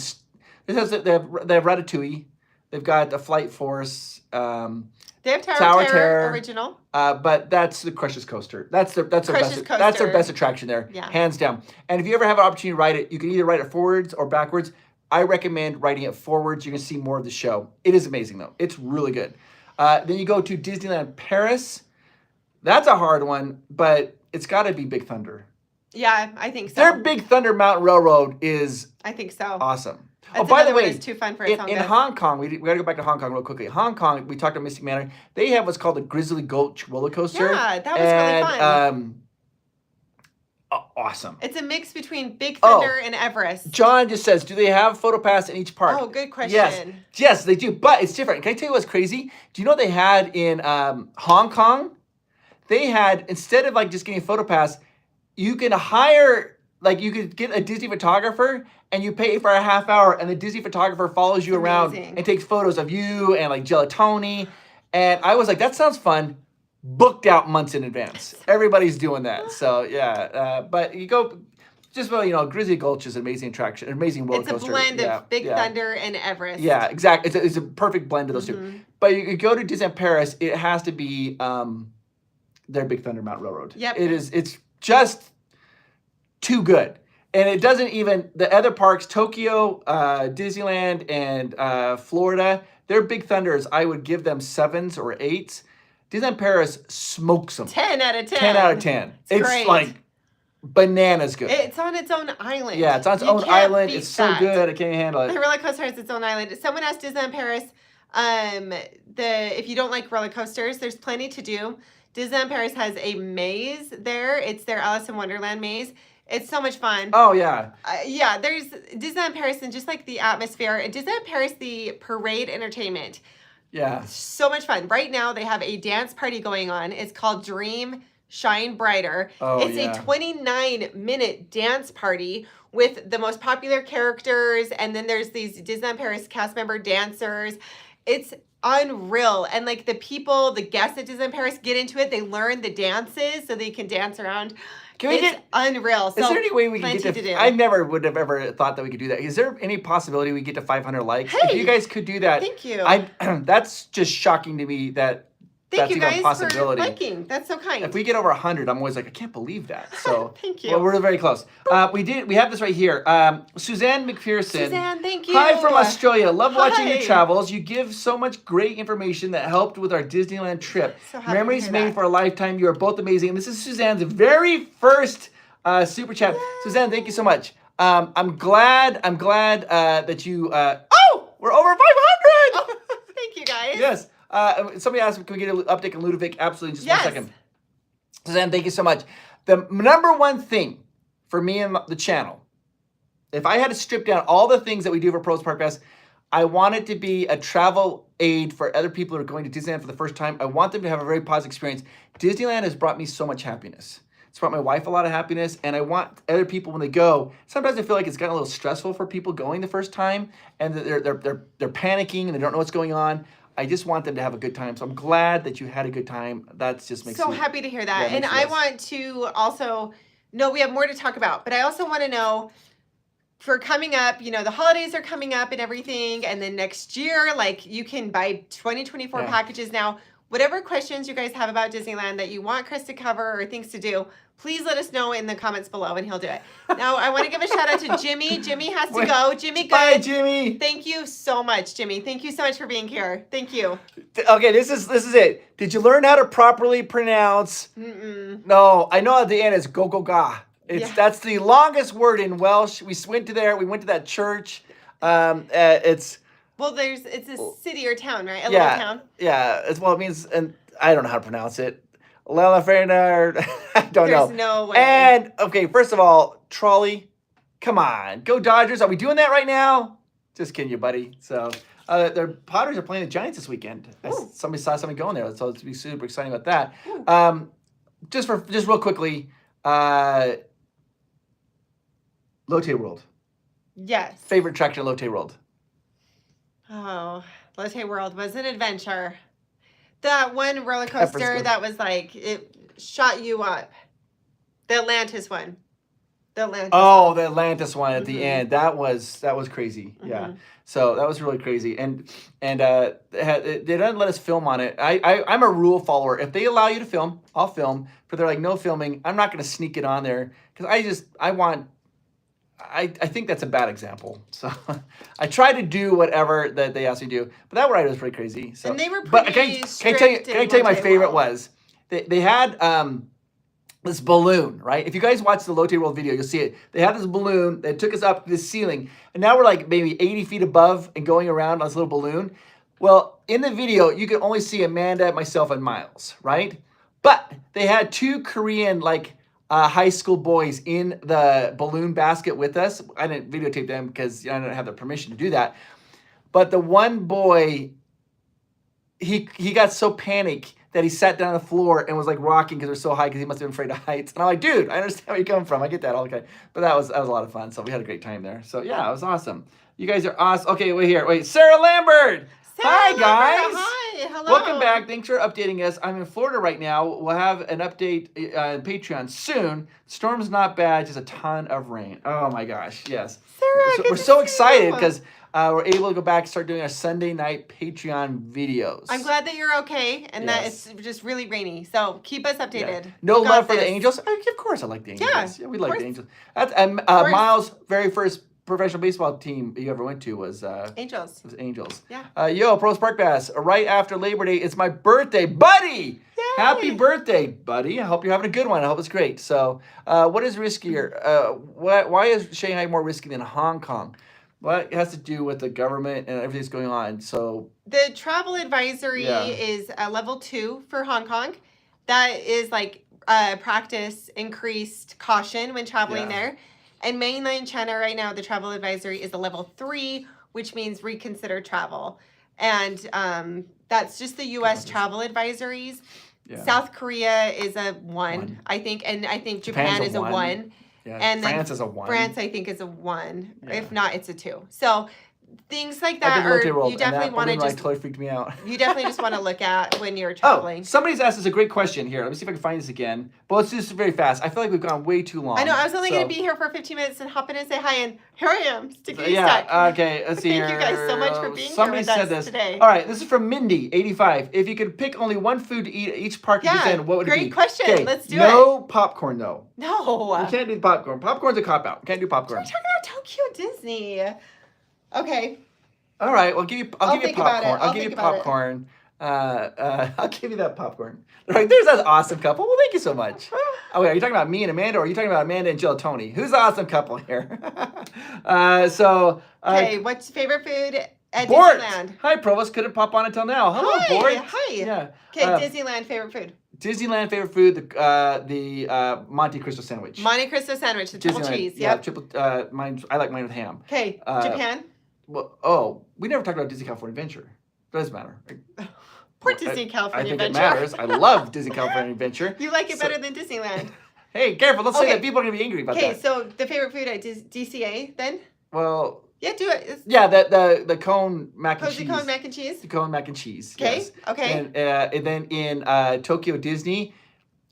They have Ratatouille. They've got the Flight Force. They have Tower Terror original. But that's the Crush's Coaster. That's their best attraction there, Yeah. hands down. And if you ever have an opportunity to ride it, you can either ride it forwards or backwards. I recommend riding it forwards. You're gonna see more of the show. It is amazing though. It's really good. Then you go to Disneyland Paris. That's a hard one, but it's got to be Big Thunder. Yeah, I think so. Their Big Thunder Mountain Railroad is I think so. awesome. That's by the way, it's too fun for its own in good. Hong Kong, we got to go back to Hong Kong real quickly. Hong Kong, we talked about Mystic Manor. They have what's called the Grizzly Gulch roller coaster. Yeah, that was really fun. Awesome. It's a mix between Big Thunder and Everest. John just says, do they have PhotoPass in each park? Oh, good question. Yes, they do, but it's different. Can I tell you what's crazy? Do you know what they had in Hong Kong? They had, instead of like just getting a PhotoPass, you can hire, like you could get a Disney photographer and you pay for a half hour and the Disney photographer follows you around and takes photos of you and like Gelatoni. And I was like, that sounds fun. Booked out months in advance. Everybody's doing that. So yeah, but you go, just well, you know, Grizzly Gulch is an amazing attraction, an amazing roller coaster. It's a blend of Big Thunder and Everest. Yeah, exactly. It's a perfect blend of those two. But you go to Disneyland Paris, it has to be their Big Thunder Mountain Railroad. Yep. It's just too good. And it doesn't even, the other parks, Tokyo, Disneyland, and Florida, their Big Thunders, I would give them 7s or 8s. Disneyland Paris smokes them. 10 out of 10. 10 out of 10. It's great. like bananas good. It's on its own island. Yeah, it's on its You own can't island. beat It's so that. good. I can't handle it. The roller coaster has its own island. Someone asked Disneyland Paris, if you don't like roller coasters, there's plenty to do. Disneyland Paris has a maze there. It's their Alice in Wonderland maze. It's so much fun. Oh, yeah. Yeah, there's Disneyland Paris and just like the atmosphere. And Disneyland Paris, the parade entertainment. Yeah. So much fun. Right now, they have a dance party going on. It's called Dream Shine Brighter. Oh, it's a 29-minute dance party with the most popular characters. And then there's these Disneyland Paris cast member dancers. It's unreal. And like the people, the guests at Disneyland Paris get into it. They learn the dances so they can dance around. It's unreal. So is there any way we can get to do. I never would have ever thought that we could do that. Is there any possibility we get to 500 likes? Hey, if you guys could do that. Thank you. That's just shocking to me that Thank that's you even guys a possibility. for liking. That's so kind. If we get over 100, I'm always like, I can't believe that. So Thank you. Well, we're very close. We have this right here. Suzanne McPherson. Suzanne, thank you. Hi from Australia. Love watching your Hi. travels. You give so much great information that helped with our Disneyland trip. So happy to Memories hear made that. for a lifetime. You are both amazing. And this is Suzanne's very first super chat. Yay. Suzanne, thank you so much. I'm glad that you. Oh, we're over 500. Oh, thank you guys. Yes. Somebody asked, can we get an update on Ludovic? Absolutely. Just Yes. 1 second. Suzanne, thank you so much. The number one thing for me and the channel, if I had to strip down all the things that we do for Pros Park Pass, I want it to be a travel aid for other people who are going to Disneyland for the first time. I want them to have a very positive experience. Disneyland has brought me so much happiness. It's brought my wife a lot of happiness, and I want other people when they go. Sometimes I feel like it's gotten a little stressful for people going the first time, and they're panicking and they don't know what's going on. I just want them to have a good time. So I'm glad that you had a good time. That just makes so me happy to hear that. Yeah, And makes me I nice. want to also know we have more to talk about, but I also want to know for coming up, you know, the holidays are coming up and everything. And then next year, like you can buy 2024 packages now. Whatever questions you guys have about Disneyland that you want Chris to cover or things to do, please let us know in the comments below and he'll do it. Now, I want to give a shout out to Jimmy. Jimmy has to go. Jimmy, good. Bye, Jimmy. Thank you so much, Jimmy. Thank you so much for being here. Thank you. Okay, this is it. Did you learn how to properly pronounce? No, I know at the end it's go go ga. That's the longest word in Welsh. We went to that church. It's Well, it's a city or town, right? A little town. Yeah, it means, and I don't know how to pronounce it. Lelafrena, I don't know. There's no way. And, okay, first of all, trolley, come on. Go Dodgers. Are we doing that right now? Just kidding you, buddy. So, the Potters are playing the Giants this weekend. Somebody saw somebody going there, so it's be super exciting about that. Just real quickly, Lotte World. Yes. Favorite attraction at Lotte World? Oh, Lotte World was an adventure. That one roller coaster that was like, it shot you up. The Atlantis one. The Atlantis one at the end. That was crazy. Yeah. So that was really crazy. And they didn't let us film on it. I'm a rule follower. If they allow you to film, I'll film. But they're like, no filming. I'm not going to sneak it on there because I think that's a bad example. So I try to do whatever that they asked me to do. But that ride was pretty crazy. So, and they were but pretty can I tell you my favorite was? They had this balloon, right? If you guys watch the Lotte World video, you'll see it. They had this balloon that took us up to the ceiling. And now we're like maybe 80 feet above and going around on this little balloon. Well, in the video, you can only see Amanda, myself, and Miles, right? But they had 2 Korean, high school boys in the balloon basket with us. I didn't videotape them because I didn't have the permission to do that. But the one boy, he got so panicked that he sat down on the floor and was like rocking because they're so high because he must have been afraid of heights. And I'm like, dude, I understand where you come from. I get that all the time. But that was a lot of fun. So we had a great time there. So yeah, it was awesome. You guys are awesome. Okay, wait. Sarah Lambert. Hi, guys. Hi. Hello. Welcome back. Thanks for updating us. I'm in Florida right now. We'll have an update on Patreon soon. Storm's not bad, just a ton of rain. Oh my gosh, yes. Sarah, we're so excited because we're able to go back and start doing our Sunday night Patreon videos. I'm glad that you're okay and that it's just really rainy. So keep us updated. Yeah. No love for the Angels? Of course I like the Angels. Yeah, we like the Angels. That's Miles' very first professional baseball team you ever went to was Angels. It was Angels. Yeah. Yo, Provost Park Bass. Right after Labor Day, it's my birthday, buddy. Yay. Happy birthday, buddy. I hope you're having a good one. I hope it's great. So, what is riskier? Why is Shanghai more risky than Hong Kong? Well, it has to do with the government and everything that's going on. So the travel advisory is a level 2 for Hong Kong. That is like practice increased caution when traveling there. And mainland China right now, the travel advisory is a level 3, which means reconsider travel. And that's just the U.S. travel advisories. Yeah. South Korea is a 1, I think. And I think Japan is a 1. Yeah. And France is a 1. France, I think, is a 1. Yeah. If not, it's a 2. So things like that you definitely want to just totally freaked me out. You definitely just want to look at when you're traveling. Oh, somebody's asked us a great question here. Let me see if I can find this again. But let's do this very fast. I feel like we've gone way too long. I know. I was only going to be here for 15 minutes and hop in and say hi, and here I am. Okay. Let's see here. Thank you guys so much for being Somebody here with said us this today. All right. This is from Mindy, 85. If you could pick only one food to eat at each park you visit, what would it be? Great question. Okay, Let's do it. No popcorn, though. No. We can't do popcorn. Popcorn's a cop-out. Can't do popcorn. We're talking about Tokyo Disney. Okay. All right, well, I'll give you popcorn. I'll give you popcorn. I'll give you that popcorn. All right, there's that awesome couple. Well, thank you so much. Oh, wait, are you talking about me and Amanda, or are you talking about Amanda and Jill Tony? Who's the awesome couple here? Okay, what's your favorite food at Bort. Disneyland? Hi, Provost. Couldn't pop on until now. Hello, Bort. Hi. Yeah. Okay, Disneyland favorite food. Disneyland favorite food, the Monte Cristo sandwich. Monte Cristo sandwich, the triple cheese. Yeah, triple. I like mine with ham. Okay, Japan. Well, we never talked about Disney California Adventure. Doesn't matter. Poor Disney California Adventure. I think it matters. I love Disney California Adventure. You like it better than Disneyland. Hey, careful. Don't say that. People are going to be angry about that. Okay, so the favorite food at DCA then? Well... Yeah, do it. The cone mac and cheese. Cozy cone mac and cheese? The cone mac and cheese, okay, yes. Okay. And then in Tokyo Disney,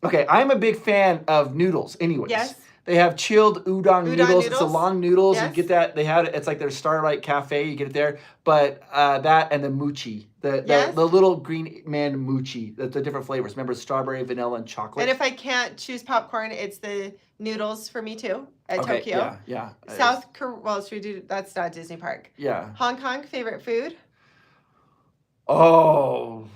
okay, I'm a big fan of noodles anyways. Yes. They have chilled udon noodles. It's a long noodles. Yes. You get that. They had it. It's like their Starlight Cafe. You get it there. But that and the mochi, the little green man mochi, the different flavors. Remember, strawberry, vanilla, and chocolate. And if I can't choose popcorn, it's the noodles for me too at Tokyo. Yeah. South Korea. Well, should we do? That's not Disney Park. Yeah. Hong Kong favorite food. Oh.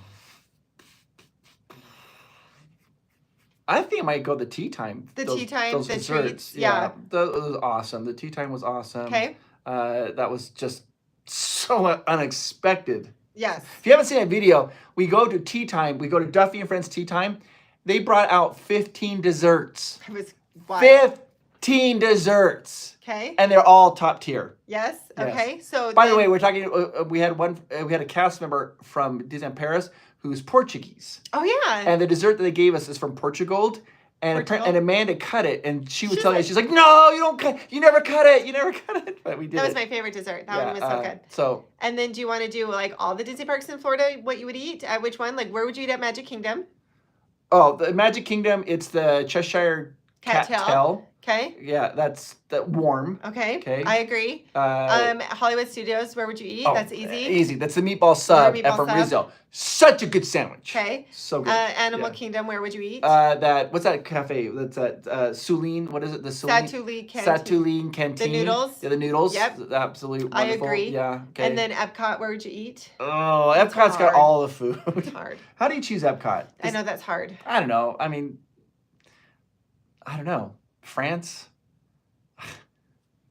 I think I might go the tea time. Tea time, those the desserts. treats. Yeah. That was awesome. The tea time was awesome. Okay. That was just so unexpected. Yes. If you haven't seen that video, we go to tea time. We go to Duffy and Friends tea time. They brought out 15 desserts. It was wild. 15 desserts. Okay. And they're all top tier. Yes. Okay. So. By the way, we're talking. We had a cast member from Disneyland Paris who's Portuguese. Oh yeah. And the dessert that they gave us is from Portugal, and Amanda cut it, and she was telling us, she's like, no, you don't cut, you never cut it, but we did. That was my favorite dessert. That one was so good. So, and then do you want to do like all the Disney parks in Florida? What you would eat at which one? Like where would you eat at Magic Kingdom? oh, the Magic Kingdom, it's the Cheshire Cat Tail. Okay. Yeah, that's the warm. Okay. Okay. I agree. Hollywood Studios, where would you eat? That's easy. Easy. That's the meatball sub at Fabrizio. Such a good sandwich. Okay. So good. Animal Kingdom, where would you eat? What's that cafe? That's at Suline. What is it? The Suline. Satuline Canteen. The noodles. Yeah, the noodles. Yep. Absolutely wonderful. I agree. Yeah. Okay. And then Epcot, where would you eat? Oh, Epcot's got all the food. It's hard. How do you choose Epcot? I know that's hard. I don't know. I mean, I don't know. France?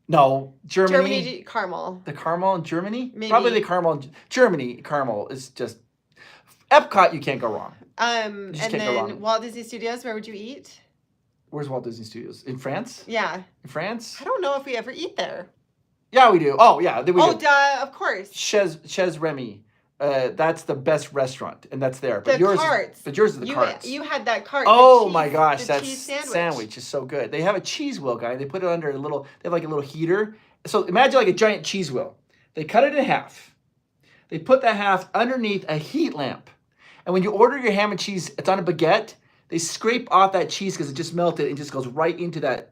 No, Germany. Caramel. The caramel in Germany? Maybe. Probably the caramel. Germany caramel is just Epcot. You can't go wrong. And then Walt Disney Studios. Where would you eat? Where's Walt Disney Studios? In France? Yeah. In France? I don't know if we ever eat there. Yeah, we do. Oh, yeah, we do. Oh, duh, of course. Chez Remy. That's the best restaurant, and that's there. But yours is the carts. You had that cart. Oh my gosh, that cheese sandwich is so good. They have a cheese wheel, guy. They put it under they have like a little heater. So imagine like a giant cheese wheel. They cut it in half. They put that half underneath a heat lamp. And when you order your ham and cheese, it's on a baguette. They scrape off that cheese because it just melted and just goes right into that.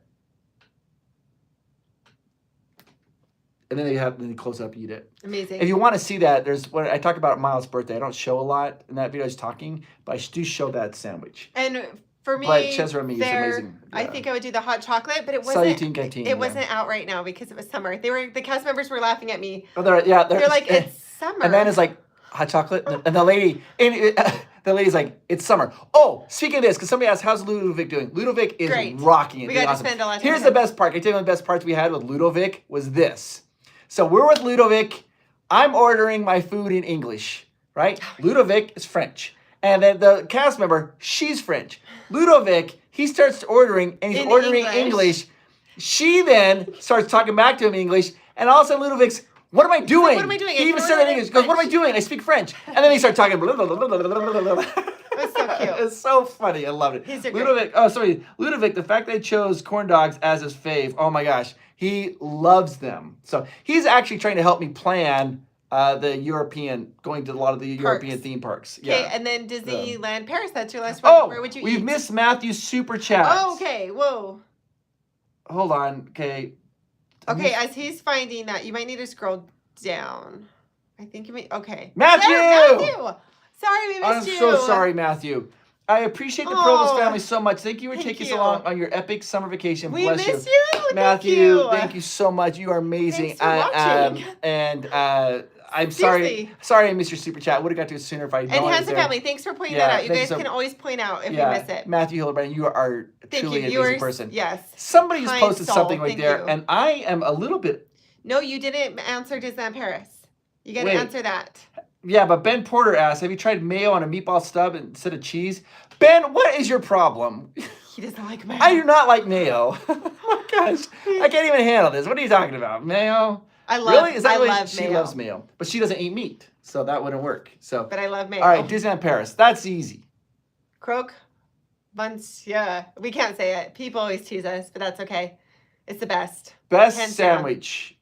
And then they close it up, eat it. Amazing. If you want to see that, there's when I talk about Miles' birthday. I don't show a lot in that video. I was talking, but I do show that sandwich. And for me, Chez Remy is amazing. Yeah. I think I would do the hot chocolate, but it wasn't. Canteen, it wasn't out right now because it was summer. The cast members were laughing at me. Oh, they're like, it's summer. And then it's like hot chocolate, and the lady's like, it's summer. Oh, speaking of this, because somebody asked, how's Ludovic doing? Ludovic is rocking it. We got to spend a lot of time. Here's the best part. I tell you one of the best parts we had with Ludovic was this. So we're with Ludovic. I'm ordering my food in English, right? Ludovic is French. And then the cast member, she's French. Ludovic, he starts ordering, and he's ordering English. She then starts talking back to him in English, and all of a sudden Ludovic's, what am I doing? Like, what am I doing? He even said that in English. He goes, what am I doing? I speak French. And then they start talking. Blah, blah, blah, blah, blah, blah. It was so cute. It's so funny. I loved it. He's a Ludovic, Ludovic, the fact they chose corn dogs as his fave, oh my gosh. He loves them. So he's actually trying to help me plan going to a lot of the European theme parks. Okay, Yeah. and then Disneyland Paris, that's your last one. Oh, where would you we've eat? missed Matthew's super chat. Oh, okay. Whoa. Hold on. Okay. Okay, as he's finding that, you might need to scroll down. I think you may. Okay. Matthew! Matthew! Sorry, we missed you. I'm so sorry, Matthew. I appreciate the Provost family so much. Thank you for taking us along on your epic summer vacation. We Bless miss you. you. Matthew, thank you so much. You are amazing. Thanks for watching. I'm Seriously. sorry I missed your super chat. Would have got to it sooner if I known And I was Hanson there. family, thanks for pointing that out. You guys can always point out if you miss it. Matthew Hildebrand, you are truly an amazing person. Yes. Somebody just posted something right there, you. and I am a little bit... No, you didn't answer Disneyland Paris. You got to answer that. Yeah, but Ben Porter asked, have you tried mayo on a meatball stub instead of cheese? Ben, what is your problem? He doesn't like mayo. I do not like mayo. Oh my gosh. I can't even handle this. What are you talking about? Mayo? I love mayo. She loves mayo. But she doesn't eat meat, so that wouldn't work. But I love mayo. All right, Disneyland Paris. That's easy. Croque Monsieur. We can't say it. People always tease us, but that's okay. It's the best. Best sandwich.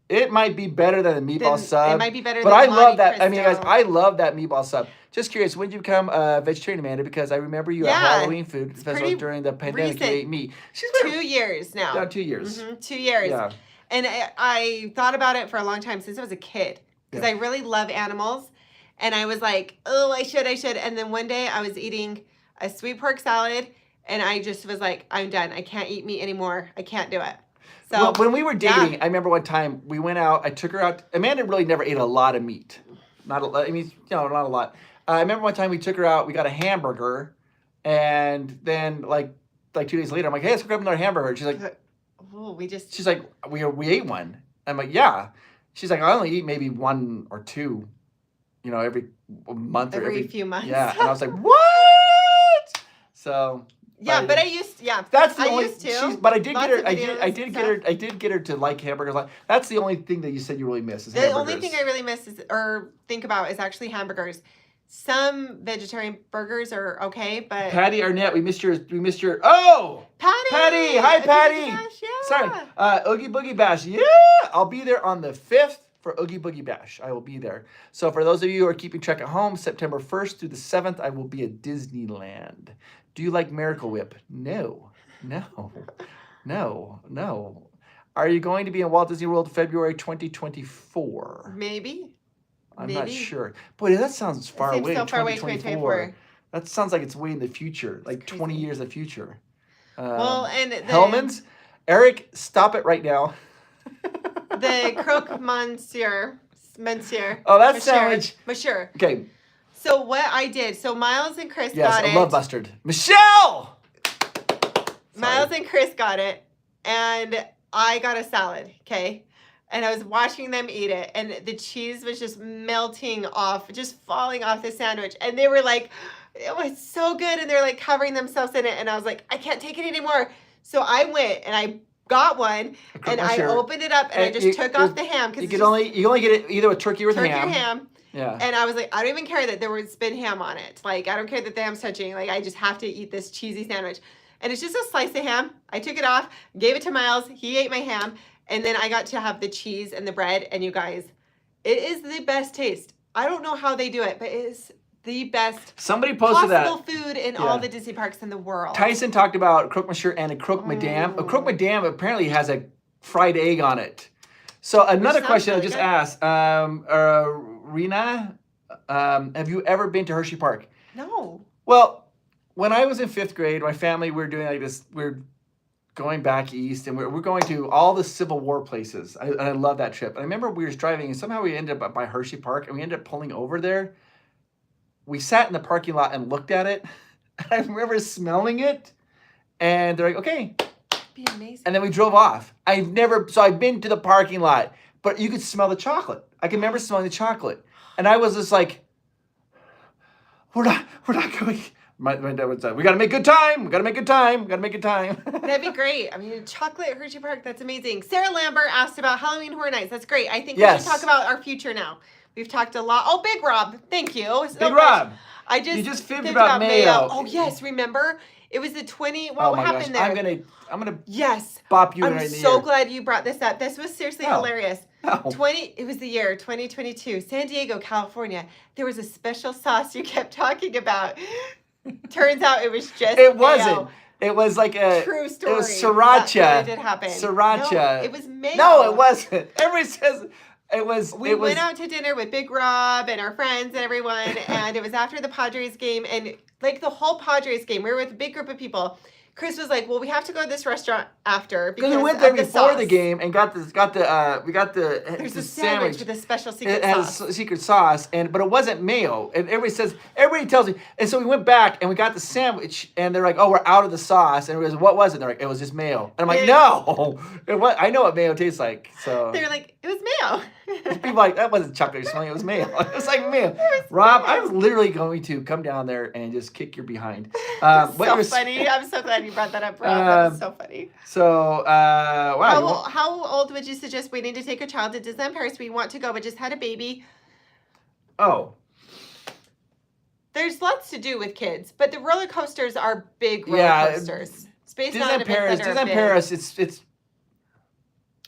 It might be better than the meatball sub. It might be better but than I love Monte that. Cristo. I mean, guys, I love that meatball sub. Just curious, when did you become a vegetarian, Amanda? Because I remember you at Halloween food festival during the pandemic. You ate meat. She's 2 years now. Yeah, 2 years. 2 years. Yeah. And I thought about it for a long time since I was a kid because I really love animals. And I was like, oh, I should. And then one day I was eating a sweet pork salad and I just was like, I'm done. I can't eat meat anymore. I can't do it. So well, when we were dating, I remember one time we went out. I took her out. Amanda really never ate a lot of meat. Not a lot. I mean, not a lot. I remember one time we took her out. We got a hamburger, and then like 2 days later, I'm like, hey, let's go grab another hamburger. She's like, oh, She's like, we ate one. I'm like, yeah. She's like, I only eat maybe 1 or 2, every month or every few months. Yeah, and I was like, what? So. Yeah, but I used That's the only. Used to. But I did get her. I did get her to like hamburgers. That's the only thing that you said you really miss is hamburgers. The only thing I really miss or think about is actually hamburgers. Some vegetarian burgers are okay, but Patty Arnett, we missed your. Oh, Patty. Patty, hi Oogie Patty. Boogie Bash, yeah. Sorry, Oogie Boogie Bash. Yeah, I'll be there on the 5th for Oogie Boogie Bash. I will be there. So for those of you who are keeping track at home, September 1st through the 7th, I will be at Disneyland. Do you like Miracle Whip? No. Are you going to be in Walt Disney World February 2024? Maybe. I'm not sure. Boy, that sounds far away. So far away, 2024. That sounds like it's way in the future, like 20 years in the future. Well, and Hellman's, Eric, stop it right now. the croque monsieur. Oh, that's sandwich. Monsieur. Okay. So what I did, so Miles and Chris Yes, got I it. love mustard. Michelle! Miles and Chris got it, and I got a salad, okay? And I was watching them eat it, and the cheese was just melting off, just falling off the sandwich. And they were like, it was so good, and they're like covering themselves in it. And I was like, I can't take it anymore. So I went and I got one, and I opened it up, and I just took off the ham. You can only get it either with turkey or with turkey ham. or ham. Yeah. And I was like, I don't even care that there was been ham on it. Like, I don't care that the ham's touching. Like, I just have to eat this cheesy sandwich. And it's just a slice of ham. I took it off, gave it to Miles. He ate my ham. And then I got to have the cheese and the bread. And you guys, it is the best taste. I don't know how they do it, but it is the best Somebody posted possible food in all the Disney parks in the world. Tyson talked about croque monsieur and a croque madame. A croque madame apparently has a fried egg on it. So another question I just asked, Rena, have you ever been to Hershey Park? No. Well, when I was in 5th grade, my family, we were doing like this, we're going back east, and we're going to all the Civil War places. I love that trip. And I remember we were driving, and somehow we ended up by Hershey Park, and we ended up pulling over there. We sat in the parking lot and looked at it. I remember smelling it, and they're like, okay. That'd be amazing. And then we drove off. I've been to the parking lot, but you could smell the chocolate. I can remember smelling the chocolate. And I was just like, we're not going. My dad would say, we got to make good time. That'd be great. I mean, chocolate Hershey Park, that's amazing. Sarah Lambert asked about Halloween Horror Nights. That's great. I think we should talk about our future now. We've talked a lot. Oh, Big Rob. Thank you. Big Rob. You just fibbed about Mayo. Oh, yes. Remember? It was the 20. What happened there? I'm gonna yes. bop you right in the ear. I'm so glad you brought this up. This was seriously hilarious. No. It was the year 2022, San Diego, California. There was a special sauce you kept talking about. Turns out it was just It mayo. wasn't. It was like a true story. It was sriracha. That did happen. Sriracha. No, it was mayo. No, it wasn't. Everybody says it was. We went out to dinner with Big Rob and our friends and everyone, and it was after the Padres game, and like the whole Padres game, we were with a big group of people. Chris was like, "Well, we have to go to this restaurant after because we went there before sauce. the game and got the There's a sandwich with a special secret sauce. It has secret sauce, but it wasn't mayo. And everybody tells me. And so we went back and we got the sandwich, and they're like, "Oh, we're out of the sauce." And everybody goes, "What was it?" And they're like, "It was just mayo." And I'm like, "No, I know what mayo tastes like." So they're like, "It was mayo." People are like, "That wasn't chocolate you're smelling. It was mayo." It was like mayo. Rob, I was literally going to come down there and just kick your behind. So funny. I'm so glad you brought that up, Rob. That was so funny. So, wow. How old would you suggest waiting to take a child to Disneyland Paris? We want to go, but just had a baby. Oh. There's lots to do with kids, but the roller coasters are big roller coasters. Disneyland Paris, it's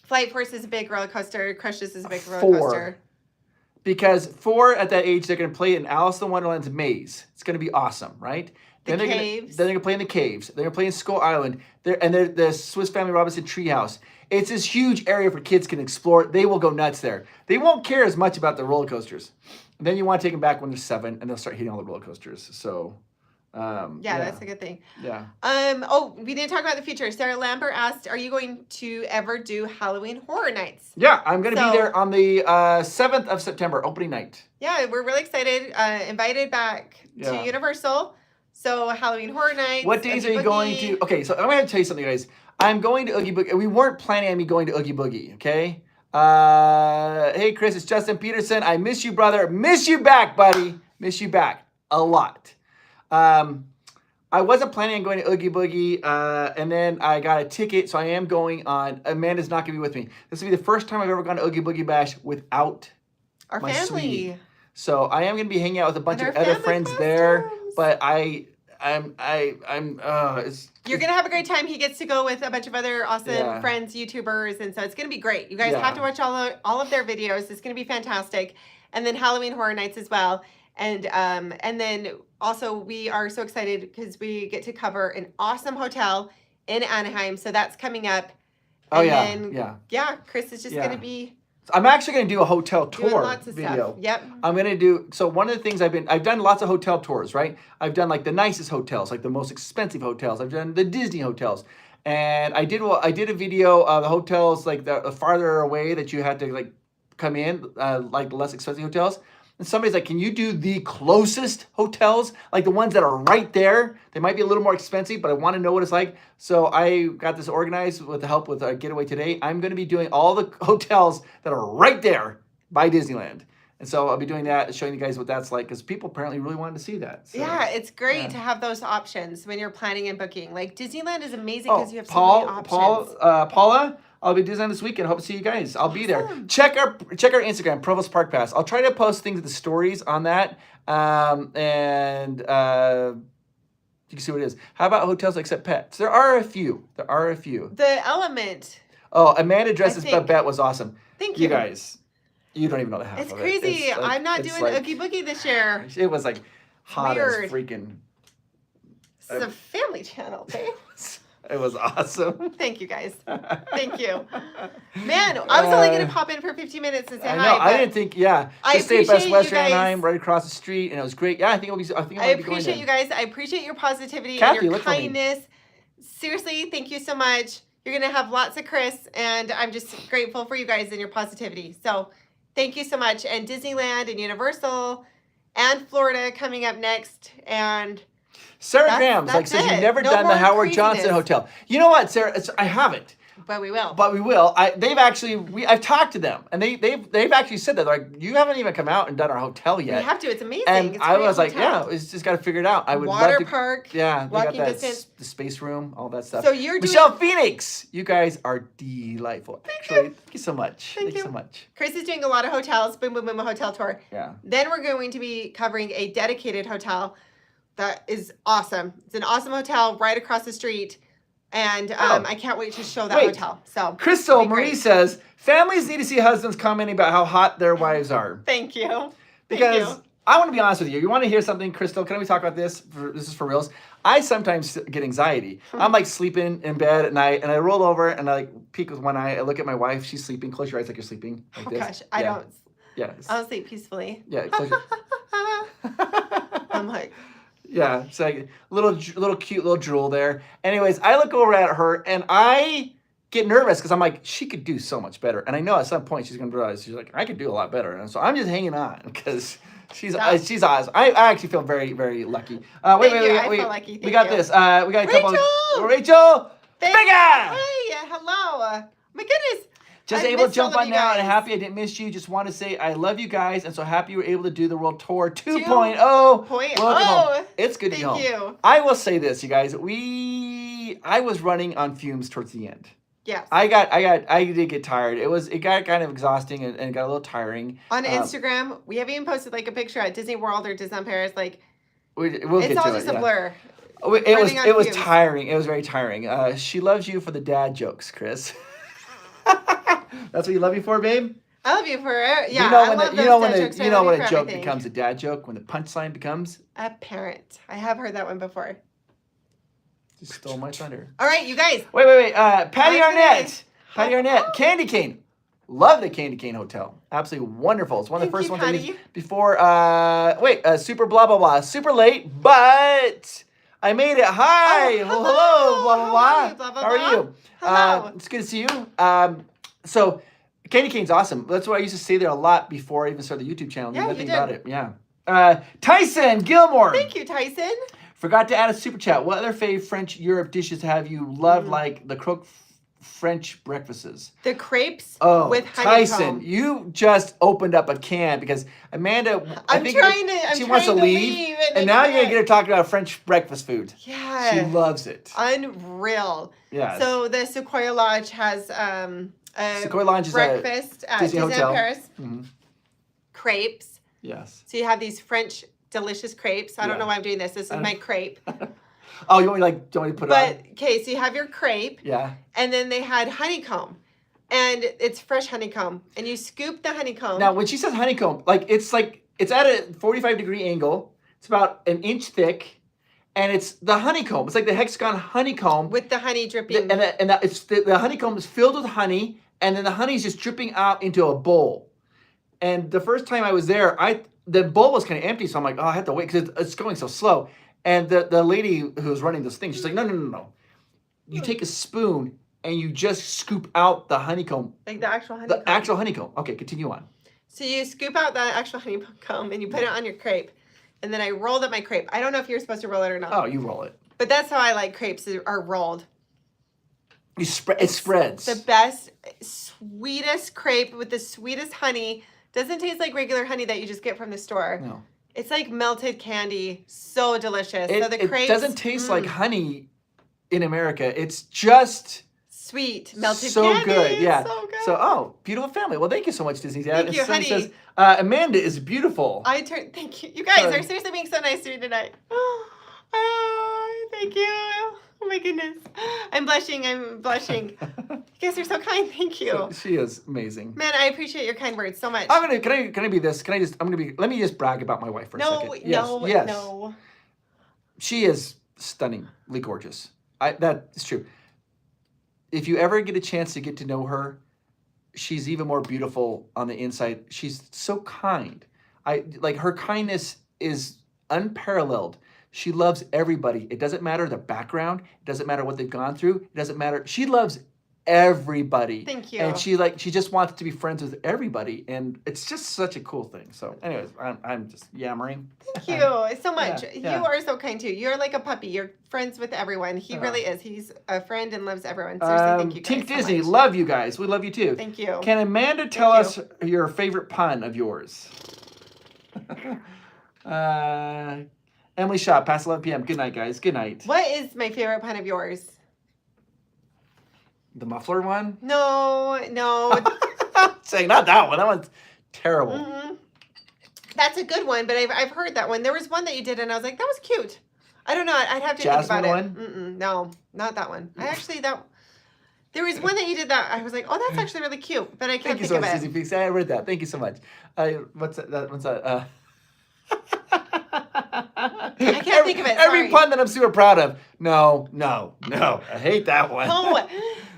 Flight Force is a big roller coaster. Crushes is a big roller coaster. Because 4 at that age, they're going to play in Alice in Wonderland's maze. It's going to be awesome, right? Then they're going to play in the caves. They're going to play in Skull Island. They're the Swiss Family Robinson Treehouse. It's this huge area where kids can explore. They will go nuts there. They won't care as much about the roller coasters. And then you want to take them back when they're 7, and they'll start hitting all the roller coasters. So, that's a good thing. Yeah. We didn't talk about the future. Sarah Lambert asked, "Are you going to ever do Halloween Horror Nights?" Yeah, I'm going to be there on the 7th of September, opening night. Yeah, we're really excited. Invited back to Universal. So Halloween Horror Nights. What days are you going to? Okay, so I'm going to tell you something, guys. I'm going to Oogie Boogie. We weren't planning on me going to Oogie Boogie, okay? Hey, Chris, it's Justin Peterson. I miss you, brother. Miss you back, buddy. Miss you back a lot. I wasn't planning on going to Oogie Boogie, and then I got a ticket, so I am going on. Amanda's not going to be with me. This will be the first time I've ever gone to Oogie Boogie Bash without our my family. sweetie. So I am going to be hanging out with a bunch And of our other family friends there. costumes. But You're gonna have a great time. He gets to go with a bunch of other awesome Yeah. friends, YouTubers, and so it's gonna be great. You guys Yeah. have to watch all of their videos. It's gonna be fantastic. And then Halloween Horror Nights as well. And then also we are so excited because we get to cover an awesome hotel in Anaheim. So that's coming up. Oh, And yeah, then, yeah. Chris is just Yeah. gonna be I'm actually going to do a hotel doing tour lots of video. stuff. Yep. I'm going to do, so one of the things I've done lots of hotel tours, right? I've done like the nicest hotels, like the most expensive hotels. I've done the Disney hotels. And I did a video of the hotels like the farther away that you had to like come in, like the less expensive hotels. And somebody's like, can you do the closest hotels? Like the ones that are right there. They might be a little more expensive, but I want to know what it's like. So I got this organized with the help with Getaway Today. I'm going to be doing all the hotels that are right there by Disneyland. And so I'll be doing that, showing you guys what that's like, because people apparently really wanted to see that. So, Yeah, it's great yeah. to have those options when you're planning and booking. Like Disneyland is amazing because you have so many options. Paula, I'll be Disneyland this weekend. Hope to see you guys. I'll be there. Check our Instagram, Provost Park Pass. I'll try to post things, the stories on that, and you can see what it is. How about hotels that accept pets? There are a few. The Element. Oh, Amanda dresses think. Babette was awesome. Thank You you. guys, you don't even know the half It's of crazy. it. I'm not doing Oogie Boogie this year. It was like hot Weird. as freaking. It's a family channel, babe. It was awesome. Thank you, guys. Thank you. Man, I was only going to pop in for 15 minutes and say I hi. know. I but didn't think. Yeah. I Just stay at Best appreciate you Western guys. Anaheim, right across the street, and it was great. Yeah, I think I'll be. I appreciate you guys. I appreciate your positivity and your kindness. Seriously, thank you so much. You're going to have lots of Chris, and I'm just grateful for you guys and your positivity. So thank you so much. And Disneyland and Universal and Florida coming up next. And Sarah Graham's like says you've never done the Howard Johnson Hotel. You know what, Sarah? I haven't. But we will. But we will. I've talked to them, and they've actually said that. They're like, you haven't even come out and done our hotel yet. We have to. It's amazing. And it's a I great was like, hotel. yeah, it's just got to figure it out. I would Water love to, park. Yeah, they got walking that distance. the space room, all that stuff. So you're doing Michelle Phoenix. You guys are delightful. Thank you so much. Thank you so much. Chris is doing a lot of hotels. Boom, boom, boom, hotel tour. Yeah. Then we're going to be covering a dedicated hotel that is awesome. It's an awesome hotel right across the street. And I can't wait to show that hotel. So Crystal Marie says, families need to see husbands commenting about how hot their wives are. Thank you. Because I want to be honest with you. You want to hear something, Crystal? Can we talk about this? This is for reals. I sometimes get anxiety. I'm like sleeping in bed at night, and I roll over and I like peek with one eye. I look at my wife. She's sleeping. Close your eyes like you're sleeping. Like Oh this. gosh, I don't. Yeah. I'll sleep peacefully. Yeah. Close your... I'm like. Yeah, it's like little cute little drool there. Anyways, I look over at her and I get nervous because I'm like, she could do so much better. And I know at some point she's gonna realize she's like, I could do a lot better. And so I'm just hanging on because she's awesome. I actually feel very, very lucky. Wait. I feel lucky. We got this. We got a couple. Rachel! Rachel! Hey, hello. My goodness. Just able to jump on now and happy I didn't miss you. Just want to say I love you guys and so happy you were able to do the World Tour 2.0. Welcome home. It's good to be home. Thank you. I will say this, you guys. I was running on fumes towards the end. Yes. I did get tired. It got kind of exhausting and got a little tiring. On Instagram, we haven't even posted like a picture at Disney World or Disneyland Paris. Like we'll it's get all to just it, a blur. It was tiring. It was very tiring. She loves you for the dad jokes, Chris. That's what you love me for, babe? I love you for it. Yeah, you know when a joke becomes a dad joke, when the punchline becomes a parent. I have heard that one before. Just stole my thunder. All right, you guys. Wait. Patty Arnett, Candy Cane. Love the Candy Cane Hotel. Absolutely wonderful. It's one of the first ones I used before. Super blah blah blah. Super late, but I made it. Hi. Hello. Blah blah blah. How are you? Hello. It's good to see you. So Candy Cane's awesome. That's what I used to say there a lot before I even started the YouTube channel. Yeah, Nothing you did. about it. Yeah. Tyson Gilmore. Thank you, Tyson. Forgot to add a super chat. What other fave French Europe dishes have you loved, like the croque French breakfasts? The crepes with honeycomb. Tyson, you just opened up a can because Amanda, she wants to leave, and now you're gonna get her talking about French breakfast food. Yeah, she loves it. Unreal. Yeah. So the Sequoia Lodge has Sequoia Lodge is breakfast at Disneyland Paris. Mm-hmm. Crepes, Yes. So you have these French delicious crepes. I don't know why I'm doing this. This is my crepe. Oh, you want me to put it on? But okay, so you have your crepe. Yeah. And then they had honeycomb. And it's fresh honeycomb. And you scoop the honeycomb. Now, when she says honeycomb, it's at a 45-degree angle. It's about an inch thick, and it's the honeycomb. It's like the hexagon honeycomb with the honey dripping. The honeycomb is filled with honey, and then the honey is just dripping out into a bowl. And the first time I was there, the bowl was kind of empty, so I'm like, oh, I have to wait because it's going so slow. And the lady who was running this thing, she's like, no. You take a spoon and you just scoop out the honeycomb. Like the actual honeycomb. The actual honeycomb. Okay, continue on. So you scoop out the actual honeycomb and you put it on your crepe. And then I rolled up my crepe. I don't know if you're supposed to roll it or not. Oh, you roll it. But that's how I like crepes, are rolled. It spreads. The best, sweetest crepe with the sweetest honey. Doesn't taste like regular honey that you just get from the store. No. It's like melted candy. So delicious. So the crepes, it doesn't taste like honey in America. It's just sweet melted so candy. Good. Yeah. So good. So beautiful family. Well, thank you so much, Disney Dad. Thank you, honey. Says, Amanda is beautiful. Thank you. You guys are seriously being so nice to me tonight. Thank you. Oh my goodness. I'm blushing. You guys are so kind. Thank you. She is amazing. Man, I appreciate your kind words so much. Can I be this? Let me just brag about my wife for a second. No. She is stunningly gorgeous. That is true. If you ever get a chance to get to know her, she's even more beautiful on the inside. She's so kind. Her kindness is unparalleled. She loves everybody. It doesn't matter the background. It doesn't matter what they've gone through. It doesn't matter. She loves everybody. Thank you. And she just wants to be friends with everybody, and it's just such a cool thing. So, anyways, I'm just yammering. Thank you so much. Yeah. You are so kind too. You're like a puppy. You're friends with everyone. He really is. He's a friend and loves everyone. Seriously, thank you guys. Tink Disney, love you guys. We love you too. Thank you. Can Amanda tell us your favorite pun of yours? Emily Shaw, past 11 p.m. Good night, guys. Good night. What is my favorite pun of yours? The muffler one? No. Saying not that one. That one's terrible. Mm-hmm. That's a good one, but I've heard that one. There was one that you did, and I was like, that was cute. I don't know. I'd have to think about one? it. No, not that one. There was one that you did that I was like, oh, that's actually really cute, but I can't think of it. Thank you so much, Susie Peaks. I read that. Thank you so much. What's that? I can't think of it. Every pun that I'm super proud of. No. I hate that one. No,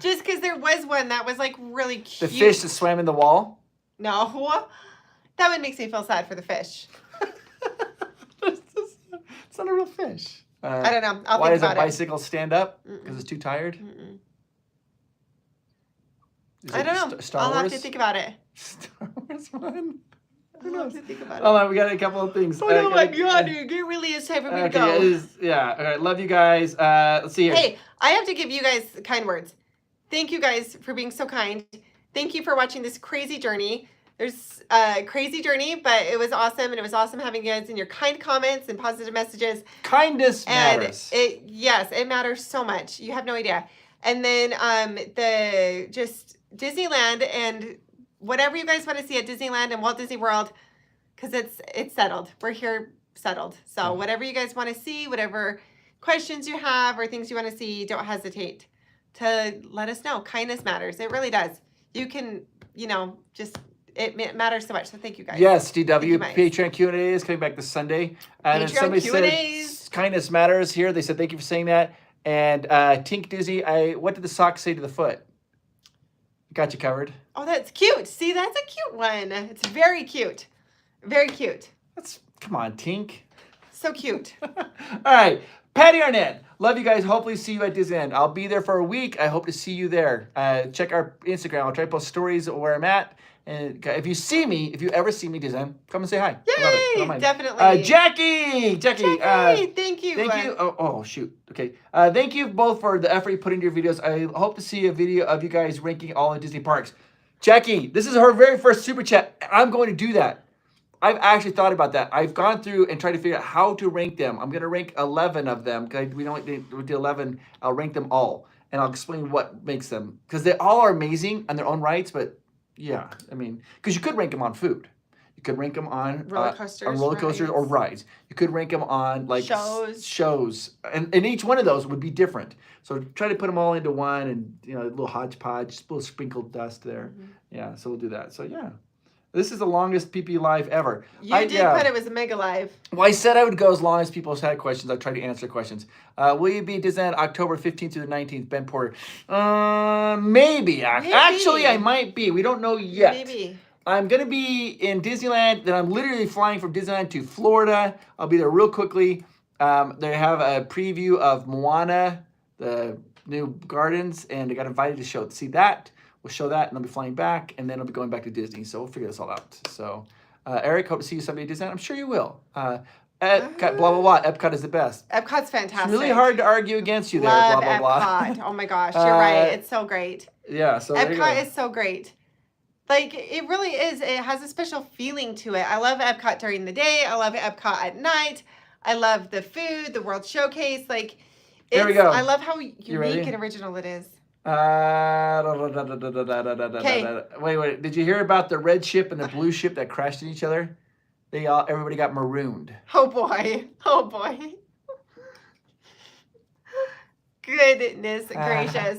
just because there was one that was like really cute. The fish that swam in the wall? No. That one makes me feel sad for the fish. It's not a real fish. I don't know. I'll why think does about a bicycle stand up? Because it's too tired? I don't know. I'll have to think about it. Star Wars one? I'll have to think about it. Hold on, we got a couple of things. Oh no, my God, it really is time for me to go. All right, love you guys. Let's see here. Hey, I have to give you guys kind words. Thank you guys for being so kind. Thank you for watching this crazy journey. There's a crazy journey, but it was awesome, and it was awesome having you guys in your kind comments and positive messages. Kindness matters. Yes, it matters so much. You have no idea. And then just Disneyland and whatever you guys want to see at Disneyland and Walt Disney World, because it's settled. We're here settled. So whatever you guys want to see, whatever questions you have or things you want to see, don't hesitate to let us know. Kindness matters. It really does. You can, it matters so much. So thank you guys. Yes, DW. Patreon Q&A is coming back this Sunday. And Patreon Q&As. Said kindness matters here. They said thank you for saying that. And Tink Disney, what did the socks say to the foot? Got you covered. Oh, that's cute. See, that's a cute one. It's very cute. Very cute. Come on, Tink. So cute. All right. Patty Arnett. Love you guys. Hopefully see you at Disneyland. I'll be there for a week. I hope to see you there. Check our Instagram. I'll try to post stories of where I'm at. And if you ever see me Disneyland, come and say hi. Yay! Definitely. Jackie, thank you. Thank you. Oh, shoot. Okay. Thank you both for the effort you put into your videos. I hope to see a video of you guys ranking all the Disney parks. Jackie, this is her very first super chat. I'm going to do that. I've actually thought about that. I've gone through and tried to figure out how to rank them. I'm going to rank 11 of them. Because we do 11. I'll rank them all. And I'll explain what makes them. Because they all are amazing on their own rights. But yeah, because you could rank them on food. You could rank them on Roller coasters, on roller coasters or rides. You could rank them on like shows, and each one of those would be different. So try to put them all into one, and a little hodgepodge, just a little sprinkled dust there. Yeah, so we'll do that. So yeah. This is the longest PP Live ever. You did put it was a mega live. Well, I said I would go as long as people had questions. I tried to answer questions. Will you be at Disneyland October 15th through the 19th, Ben Porter? Maybe. Actually, I might be. We don't know yet. Maybe. I'm going to be in Disneyland. Then I'm literally flying from Disneyland to Florida. I'll be there real quickly. They have a preview of Moana, the new gardens, and I got invited to see that. We'll show that, and I'll be flying back, and then I'll be going back to Disney. So we'll figure this all out. So, Eric, hope to see you someday at Disneyland. I'm sure you will. Epcot, blah, blah, blah. Epcot is the best. Epcot's fantastic. It's really hard to argue against you there, Love blah, blah, Epcot. blah. Oh, my gosh. You're right. It's so great. Yeah, so Epcot is so great. Like, it really is. It has a special feeling to it. I love Epcot during the day. I love Epcot at night. I love the food, the World Showcase. Like, there we go. I love how unique and original it is. Wait. Did you hear about the red ship and the blue ship that crashed into each other? Everybody got marooned. Oh boy. Oh boy. Goodness gracious.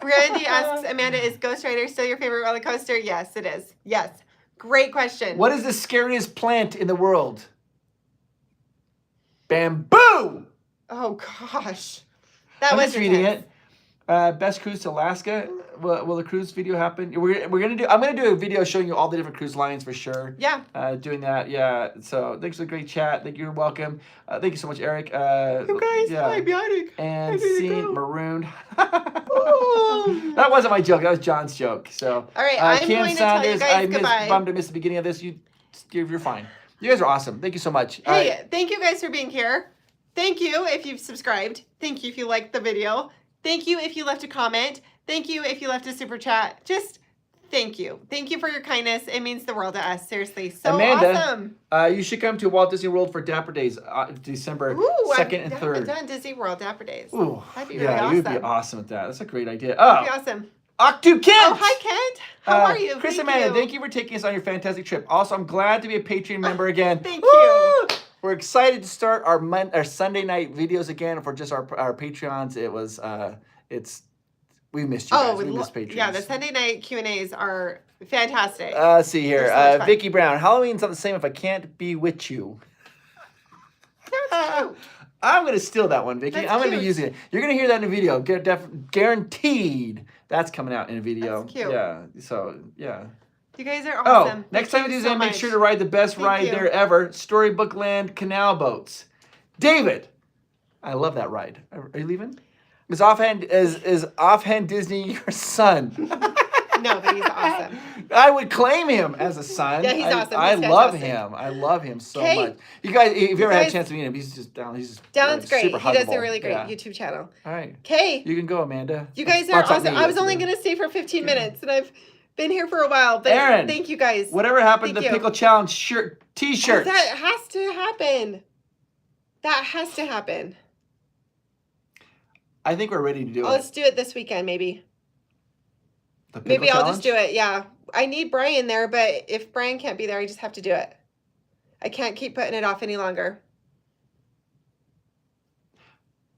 Randy asks, Amanda, is Ghost Rider still your favorite roller coaster? Yes, it is. Yes. Great question. What is the scariest plant in the world? Bamboo! Oh gosh. I'm just reading it. Best cruise to Alaska. Will the cruise video happen? I'm gonna do a video showing you all the different cruise lines for sure. Yeah. Doing that. Yeah. So thanks for the great chat. Thank you. You're welcome. Thank you so much, Eric. You guys, I'm biotic. And seen marooned. That wasn't my joke. That was John's joke. So. All right. I'm Kim going to tell you guys goodbye. Bummed to miss the beginning of this. You're fine. You guys are awesome. Thank you so much. Hey, thank you guys for being here. Thank you if you've subscribed. Thank you if you liked the video. Thank you if you left a comment. Thank you if you left a super chat. Just thank you. Thank you for your kindness. It means the world to us. Seriously. So Amanda, awesome. You should come to Walt Disney World for Dapper Days, December 2nd and 3rd. I haven't done Disney World Dapper Days. Ooh, that'd be really awesome. You'd be awesome at that. That's a great idea. That'd be awesome. Octu Kent! Oh, hi, Kent. How are you? Chris Amanda, thank you for taking us on your fantastic trip. Also, I'm glad to be a Patreon member again. Thank you. We're excited to start our Sunday night videos again for just our Patreons. We missed you guys. We missed Patreons. Yeah, the Sunday night Q&As are fantastic. Let's see here. So Vicky Brown, Halloween's not the same if I can't be with you. That's cute. I'm going to steal that one, Vicky. I'm going to be using it. You're going to hear that in a video. Guaranteed. That's coming out in a video. That's cute. Yeah. So, yeah. You guys are awesome. Next time we do that, make sure to ride the best ride there ever. Storybook Land Canal Boats. David, I love that ride. Are you leaving? Is offhand Disney your son? No, but he's awesome. I would claim him as a son. Yeah, he's awesome. I love him. I love him so much. You guys, if you ever had a chance to meet him, he's just down. Dylan's great. Super he does a huggable. really great YouTube channel. All right. Okay. You can go, Amanda. You guys are awesome. I was only going to stay for 15 minutes, and I've been here for a while. But Aaron, thank you guys. Whatever happened to the Pickle Challenge t-shirts? That has to happen. That has to happen. I think we're ready to do it. Let's do it this weekend, maybe. Maybe I'll just do it. Yeah. I need Brian there, but if Brian can't be there, I just have to do it. I can't keep putting it off any longer.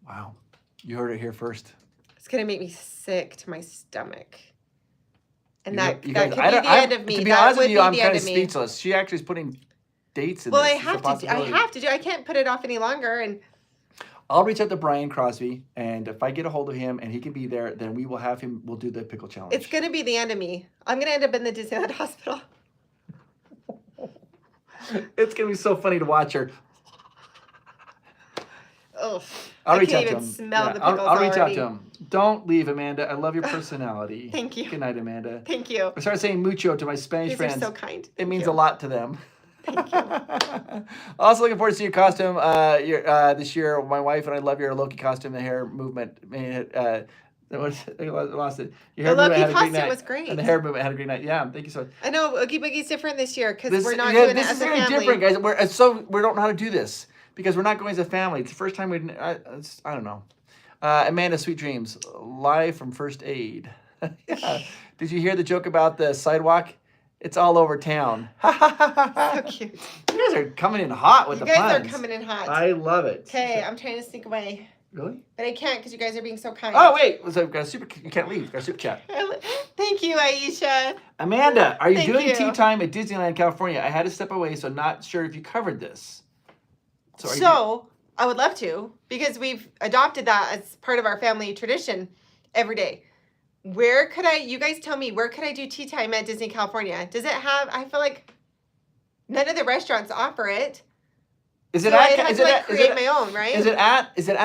Wow. You heard it here first. It's going to make me sick to my stomach. And that could be the end of me. To be honest with you, I'm kind of speechless. She actually is putting dates in this. I have to. I can't put it off any longer. And I'll reach out to Brian Crosby, and if I get a hold of him and he can be there, then we will have him. We'll do the Pickle Challenge. It's going to be the end of me. I'm going to end up in the Disneyland hospital. It's going to be so funny to watch her. Oh, I'll reach out to him. Smell the pickles I'll reach out to him. Don't leave, Amanda. I love your personality. Thank you. Good night, Amanda. Thank you. I started saying mucho to my Spanish friends. These are so kind. It means a lot to them. Thank you. Also looking forward to seeing your costume this year. My wife and I love your Loki costume. The hair movement. I lost it. Your hair the Loki costume was great. And the hair movement had a great night. Yeah, thank you so much. I know Oogie Boogie's different this year because we're not doing it as a family. This is very different, guys. We don't know how to do this because we're not going as a family. It's the first time I don't know. Amanda, sweet dreams, live from First Aid. Yeah. Did you hear the joke about the sidewalk? It's all over town. So cute. You guys are coming in hot with You the guys puns. are coming in hot. I love it. Okay, I'm trying to sneak away. Really? But I can't because you guys are being so kind. Oh, wait. So we've got a super. You can't leave. We've got a super chat. Thank you, Aisha. Amanda, are you Thank doing you. tea time at Disneyland, California? I had to step away, so not sure if you covered this. are you So I would love to, because we've adopted that as part of our family tradition every day. Where could I, you guys tell me, where could I do tea time at Disney California? Does it have, I feel like none of the restaurants offer it. Is it So at? I'd have Is to it like at? create my own, right? Is it at? Is it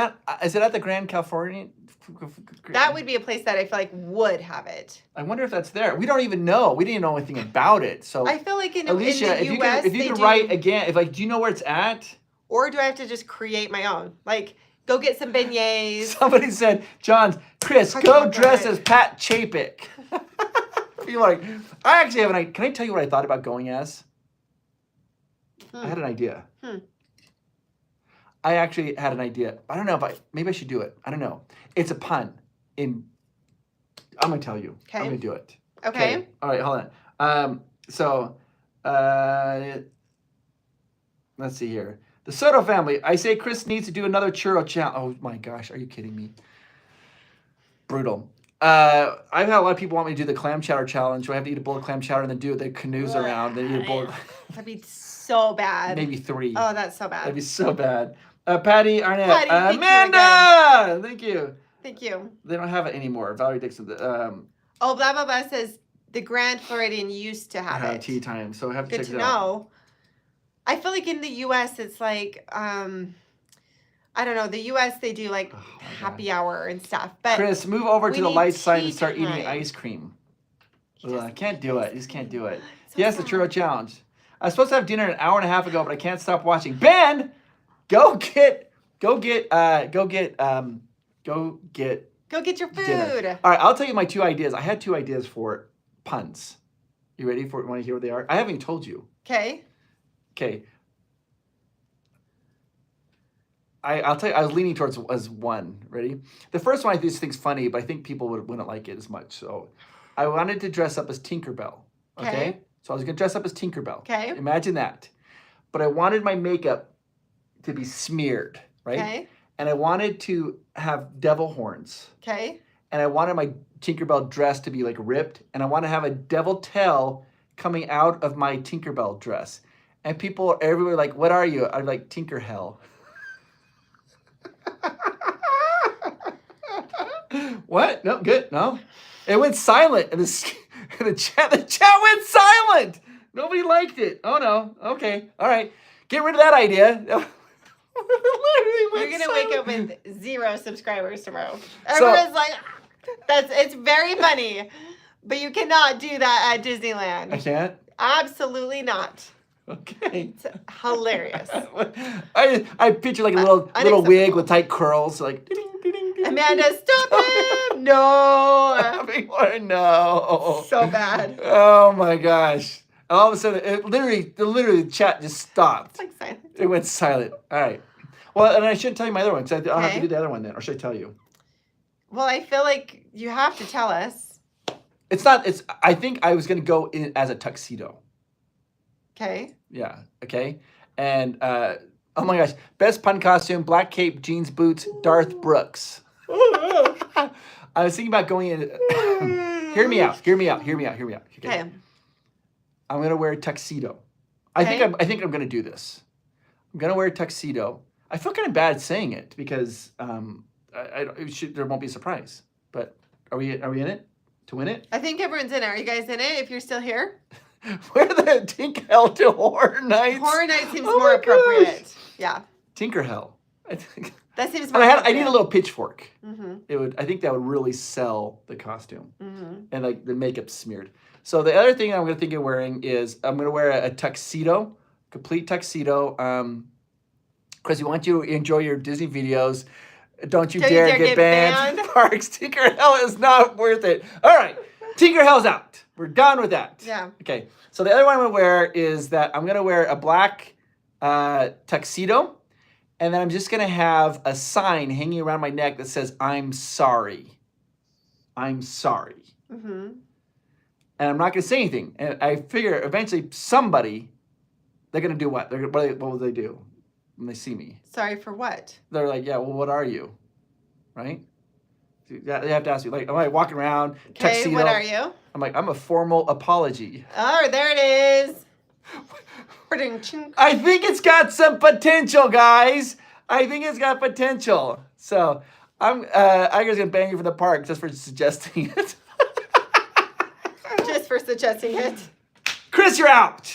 at the Grand California? That would be a place that I feel like would have it. I wonder if that's there. We don't even know. We didn't know anything about it. So I feel like in Alicia, the US, if you they can do, write again, do you know where it's at? or do I have to just create my own? Like, go get some beignets. Somebody said, Chris, I go can't dress do it. as Pat Chapek. You're like, I actually have an idea. Can I tell you what I thought about going as? I had an idea. I actually had an idea. I don't know if maybe I should do it. I don't know. It's a pun. I'm gonna tell you. Okay. I'm gonna do it. Okay. All right, hold on. Let's see here. The Soto family. I say Chris needs to do another churro challenge. Oh my gosh, are you kidding me? Brutal. I've had a lot of people want me to do the clam chowder challenge, where I have to eat a bowl of clam chowder and then do the canoes around. Then eat a bowl. That'd be so bad. Maybe 3. Oh, that's so bad. That'd be so bad. Patty Arnett. Patty, thank you Amanda! Thank you. Thank you. They don't have it anymore. Valerie Dixon. Oh, blah, blah, blah says the Grand Floridian used to have it. Tea time. So I have to Good check to it out. know. I feel like in the U.S. it's like, I don't know. The U.S. they do like happy hour and stuff. But Chris, move over we to the need light side and tea start eating time. ice cream. Ugh, I can't do it. I just can't do it. So Yes, the sad. churro challenge. I was supposed to have dinner an hour and a half ago, but I can't stop watching. Ben, go get Go get your food. dinner. All right, I'll tell you my 2 ideas. I had 2 ideas for puns. You ready for? Want to hear what they are? I haven't even told you. Okay. Okay. I'll tell you. I was leaning towards as one. Ready? The first one I just think's funny, but I think people wouldn't like it as much. So, I wanted to dress up as Tinkerbell. Okay. So I was gonna dress up as Tinkerbell. Okay. Imagine that. But I wanted my makeup to be smeared, right? Okay. And I wanted to have devil horns. Okay. And I wanted my Tinkerbell dress to be like ripped. And I want to have a devil tail coming out of my Tinkerbell dress. And people, everywhere, like, what are you? I'm like, Tinker Hell. What? No, good. No. It went silent. And the chat went silent. Nobody liked it. Oh, no. Okay. All right. Get rid of that idea. You're gonna wake up with 0 subscribers tomorrow. Everyone's like, it's very funny, but you cannot do that at Disneyland. I can't? Absolutely not. Okay. It's hilarious. I picture like a little Unacceptable. wig with tight curls, like. Amanda, stop him! No. No. So bad. Oh my gosh! All of a sudden, literally, the chat just stopped. It's like silent. It went silent. All right. Well, and I shouldn't tell you my other one because I'll have to Okay. do the other one then, or should I tell you? Well, I feel like you have to tell us. It's not. It's. I think I was gonna go in as a tuxedo. Okay. Yeah. Okay. And oh my gosh, best pun costume: black cape, jeans, boots, Darth Brooks. I was thinking about going in. Hear me out. Okay. I'm gonna wear a tuxedo. I think I'm gonna do this. I'm gonna wear a tuxedo. I feel kind of bad saying it because there won't be a surprise. But are we in it to win it? I think everyone's in it. Are you guys in it? If you're still here, Wear the Tinker Hell to Horror Nights. Horror Night seems Oh more my appropriate. gosh. Yeah, Tinker Hell. I think. that seems And more. I need a little pitchfork. Mm-hmm. I think that would really sell the costume Mm-hmm. and like the makeup smeared. So the other thing I'm gonna think of wearing is I'm gonna wear a tuxedo, complete tuxedo. Because we want you to enjoy your Disney videos. Don't you dare get banned. Parks. Tinker Hell is not worth it. All right, Tinker Hell's out. We're done with that. Yeah. Okay. So the other one I'm gonna wear is that I'm gonna wear a black tuxedo. And then I'm just going to have a sign hanging around my neck that says, I'm sorry. I'm sorry. Mm-hmm. and I'm not going to say anything. And I figure eventually somebody, they're going to do what? What will they do when they see me? Sorry for what? They're like, yeah, well, what are you? Right? They have to ask you, like, am I walking around, Okay, tuxedo? what are you? I'm like, I'm a formal apology. Oh, there it is. I think it's got some potential, guys. I think it's got potential. So I'm just gonna bang you for the park just for suggesting it. Just for suggesting it. Chris, you're out.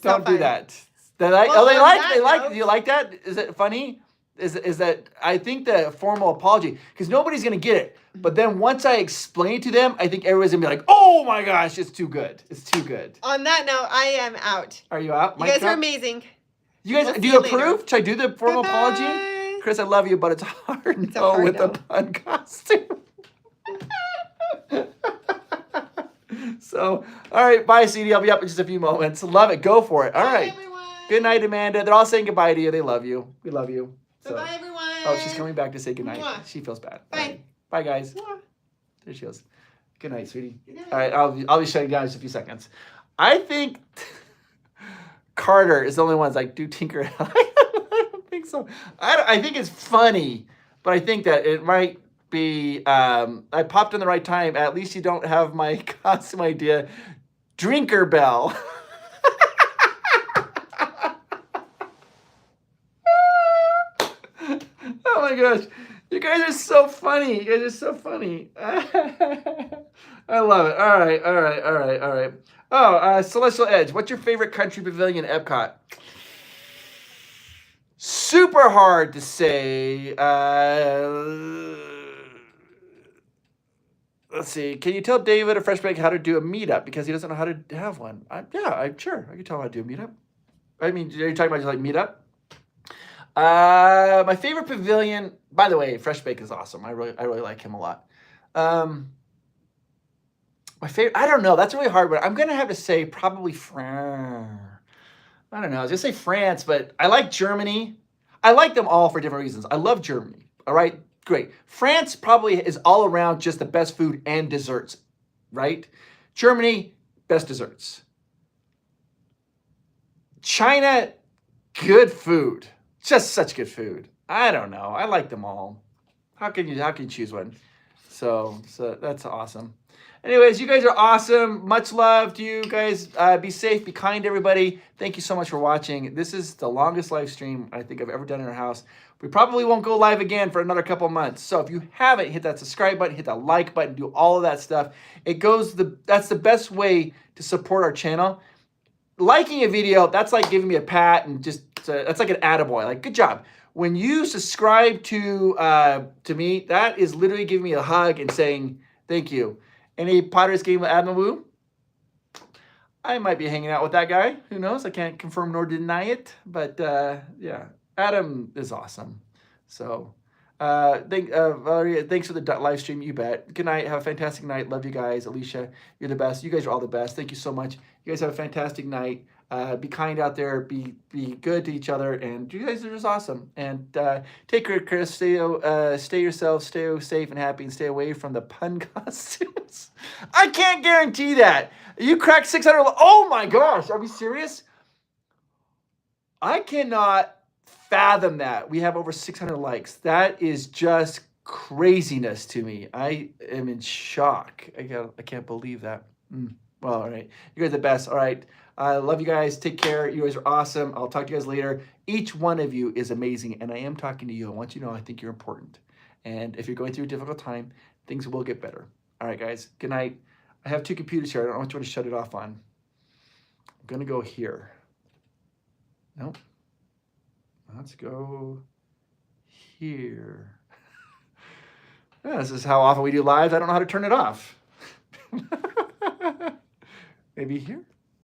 So Don't do funny. that. They like. Well, Oh, they on like. that They like. note- Do you like that? Is it funny? Is that I think the formal apology, because nobody's gonna get it. But then once I explain it to them, I think everybody's gonna be like, "Oh my gosh, it's too good. It's too good." On that note, I am out. Are you out? You guys are amazing. You guys, We'll do see you you later. approve? Should I do the formal apology? Bye-bye. Chris, I love you, but it's hard It's a no hard with no. the pun costume. So, all right, bye, CD. I'll be up in just a few moments. Love it. Go for it. All Bye, right. everyone. Good night, Amanda. They're all saying goodbye to you. They love you. We love you. So. Bye-bye, everyone. Oh, she's coming back to say goodnight. Mwah. She feels bad. Bye. All right. Bye, guys. Mwah. There she goes. Good night, sweetie. Good night. All right, I'll be shutting down in just a few seconds. I think Carter is the only one that's like, do Tinker. I don't think so. I think it's funny, but I think that it might be. I popped in the right time. At least you don't have my costume idea, Drinker Bell. Oh my gosh. You guys are so funny. You guys are so funny. I love it. All right. Oh, Celestial Edge. What's your favorite country pavilion at Epcot? Super hard to say. Let's see. Can you tell David or Freshbake how to do a meetup? Because he doesn't know how to have one. Sure. I can tell him how to do a meetup. I mean, are you talking about just like meetup? My favorite pavilion, by the way, Fresh Bake is awesome. I really like him a lot. My favorite, I don't know. That's really hard, but I'm gonna have to say probably France. I don't know. I was gonna say France, but I like Germany. I like them all for different reasons. I love Germany. All right, great. France probably is all around just the best food and desserts, right? Germany, best desserts. China, good food. Just such good food. I don't know. I like them all. How can you choose one? So that's awesome. Anyways, you guys are awesome. Much love to you guys. Be safe. Be kind to everybody. Thank you so much for watching. This is the longest live stream I think I've ever done in our house. We probably won't go live again for another couple months. So if you haven't, hit that subscribe button, hit that like button, do all of that stuff. That's the best way to support our channel. Liking a video, that's like giving me a pat and that's like an attaboy. Like, good job. When you subscribe to me, that is literally giving me a hug and saying thank you. Any Potter's game with Adam Wu? I might be hanging out with that guy. Who knows? I can't confirm nor deny it. But yeah, Adam is awesome. So Valeria, thanks for the live stream. You bet. Good night. Have a fantastic night. Love you guys. Alicia, you're the best. You guys are all the best. Thank you so much. You guys have a fantastic night. Be kind out there. Be good to each other. And you guys are just awesome. And take care, Chris. Stay yourself. Stay safe and happy. And stay away from the pun costumes. I can't guarantee that. You cracked 600. Oh my gosh. Are we serious? I cannot fathom that. We have over 600 likes. That is just craziness to me. I am in shock. I can't believe that. Well, all right. You guys are the best. All right. I love you guys. Take care. You guys are awesome. I'll talk to you guys later. Each one of you is amazing, and I am talking to you. I want you to know I think you're important. And if you're going through a difficult time, things will get better. All right, guys. Good night. I have two computers here. I don't know which one to shut it off on. I'm going to go here. Nope. Let's go here. Yeah, this is how often we do lives. I don't know how to turn it off. Maybe here?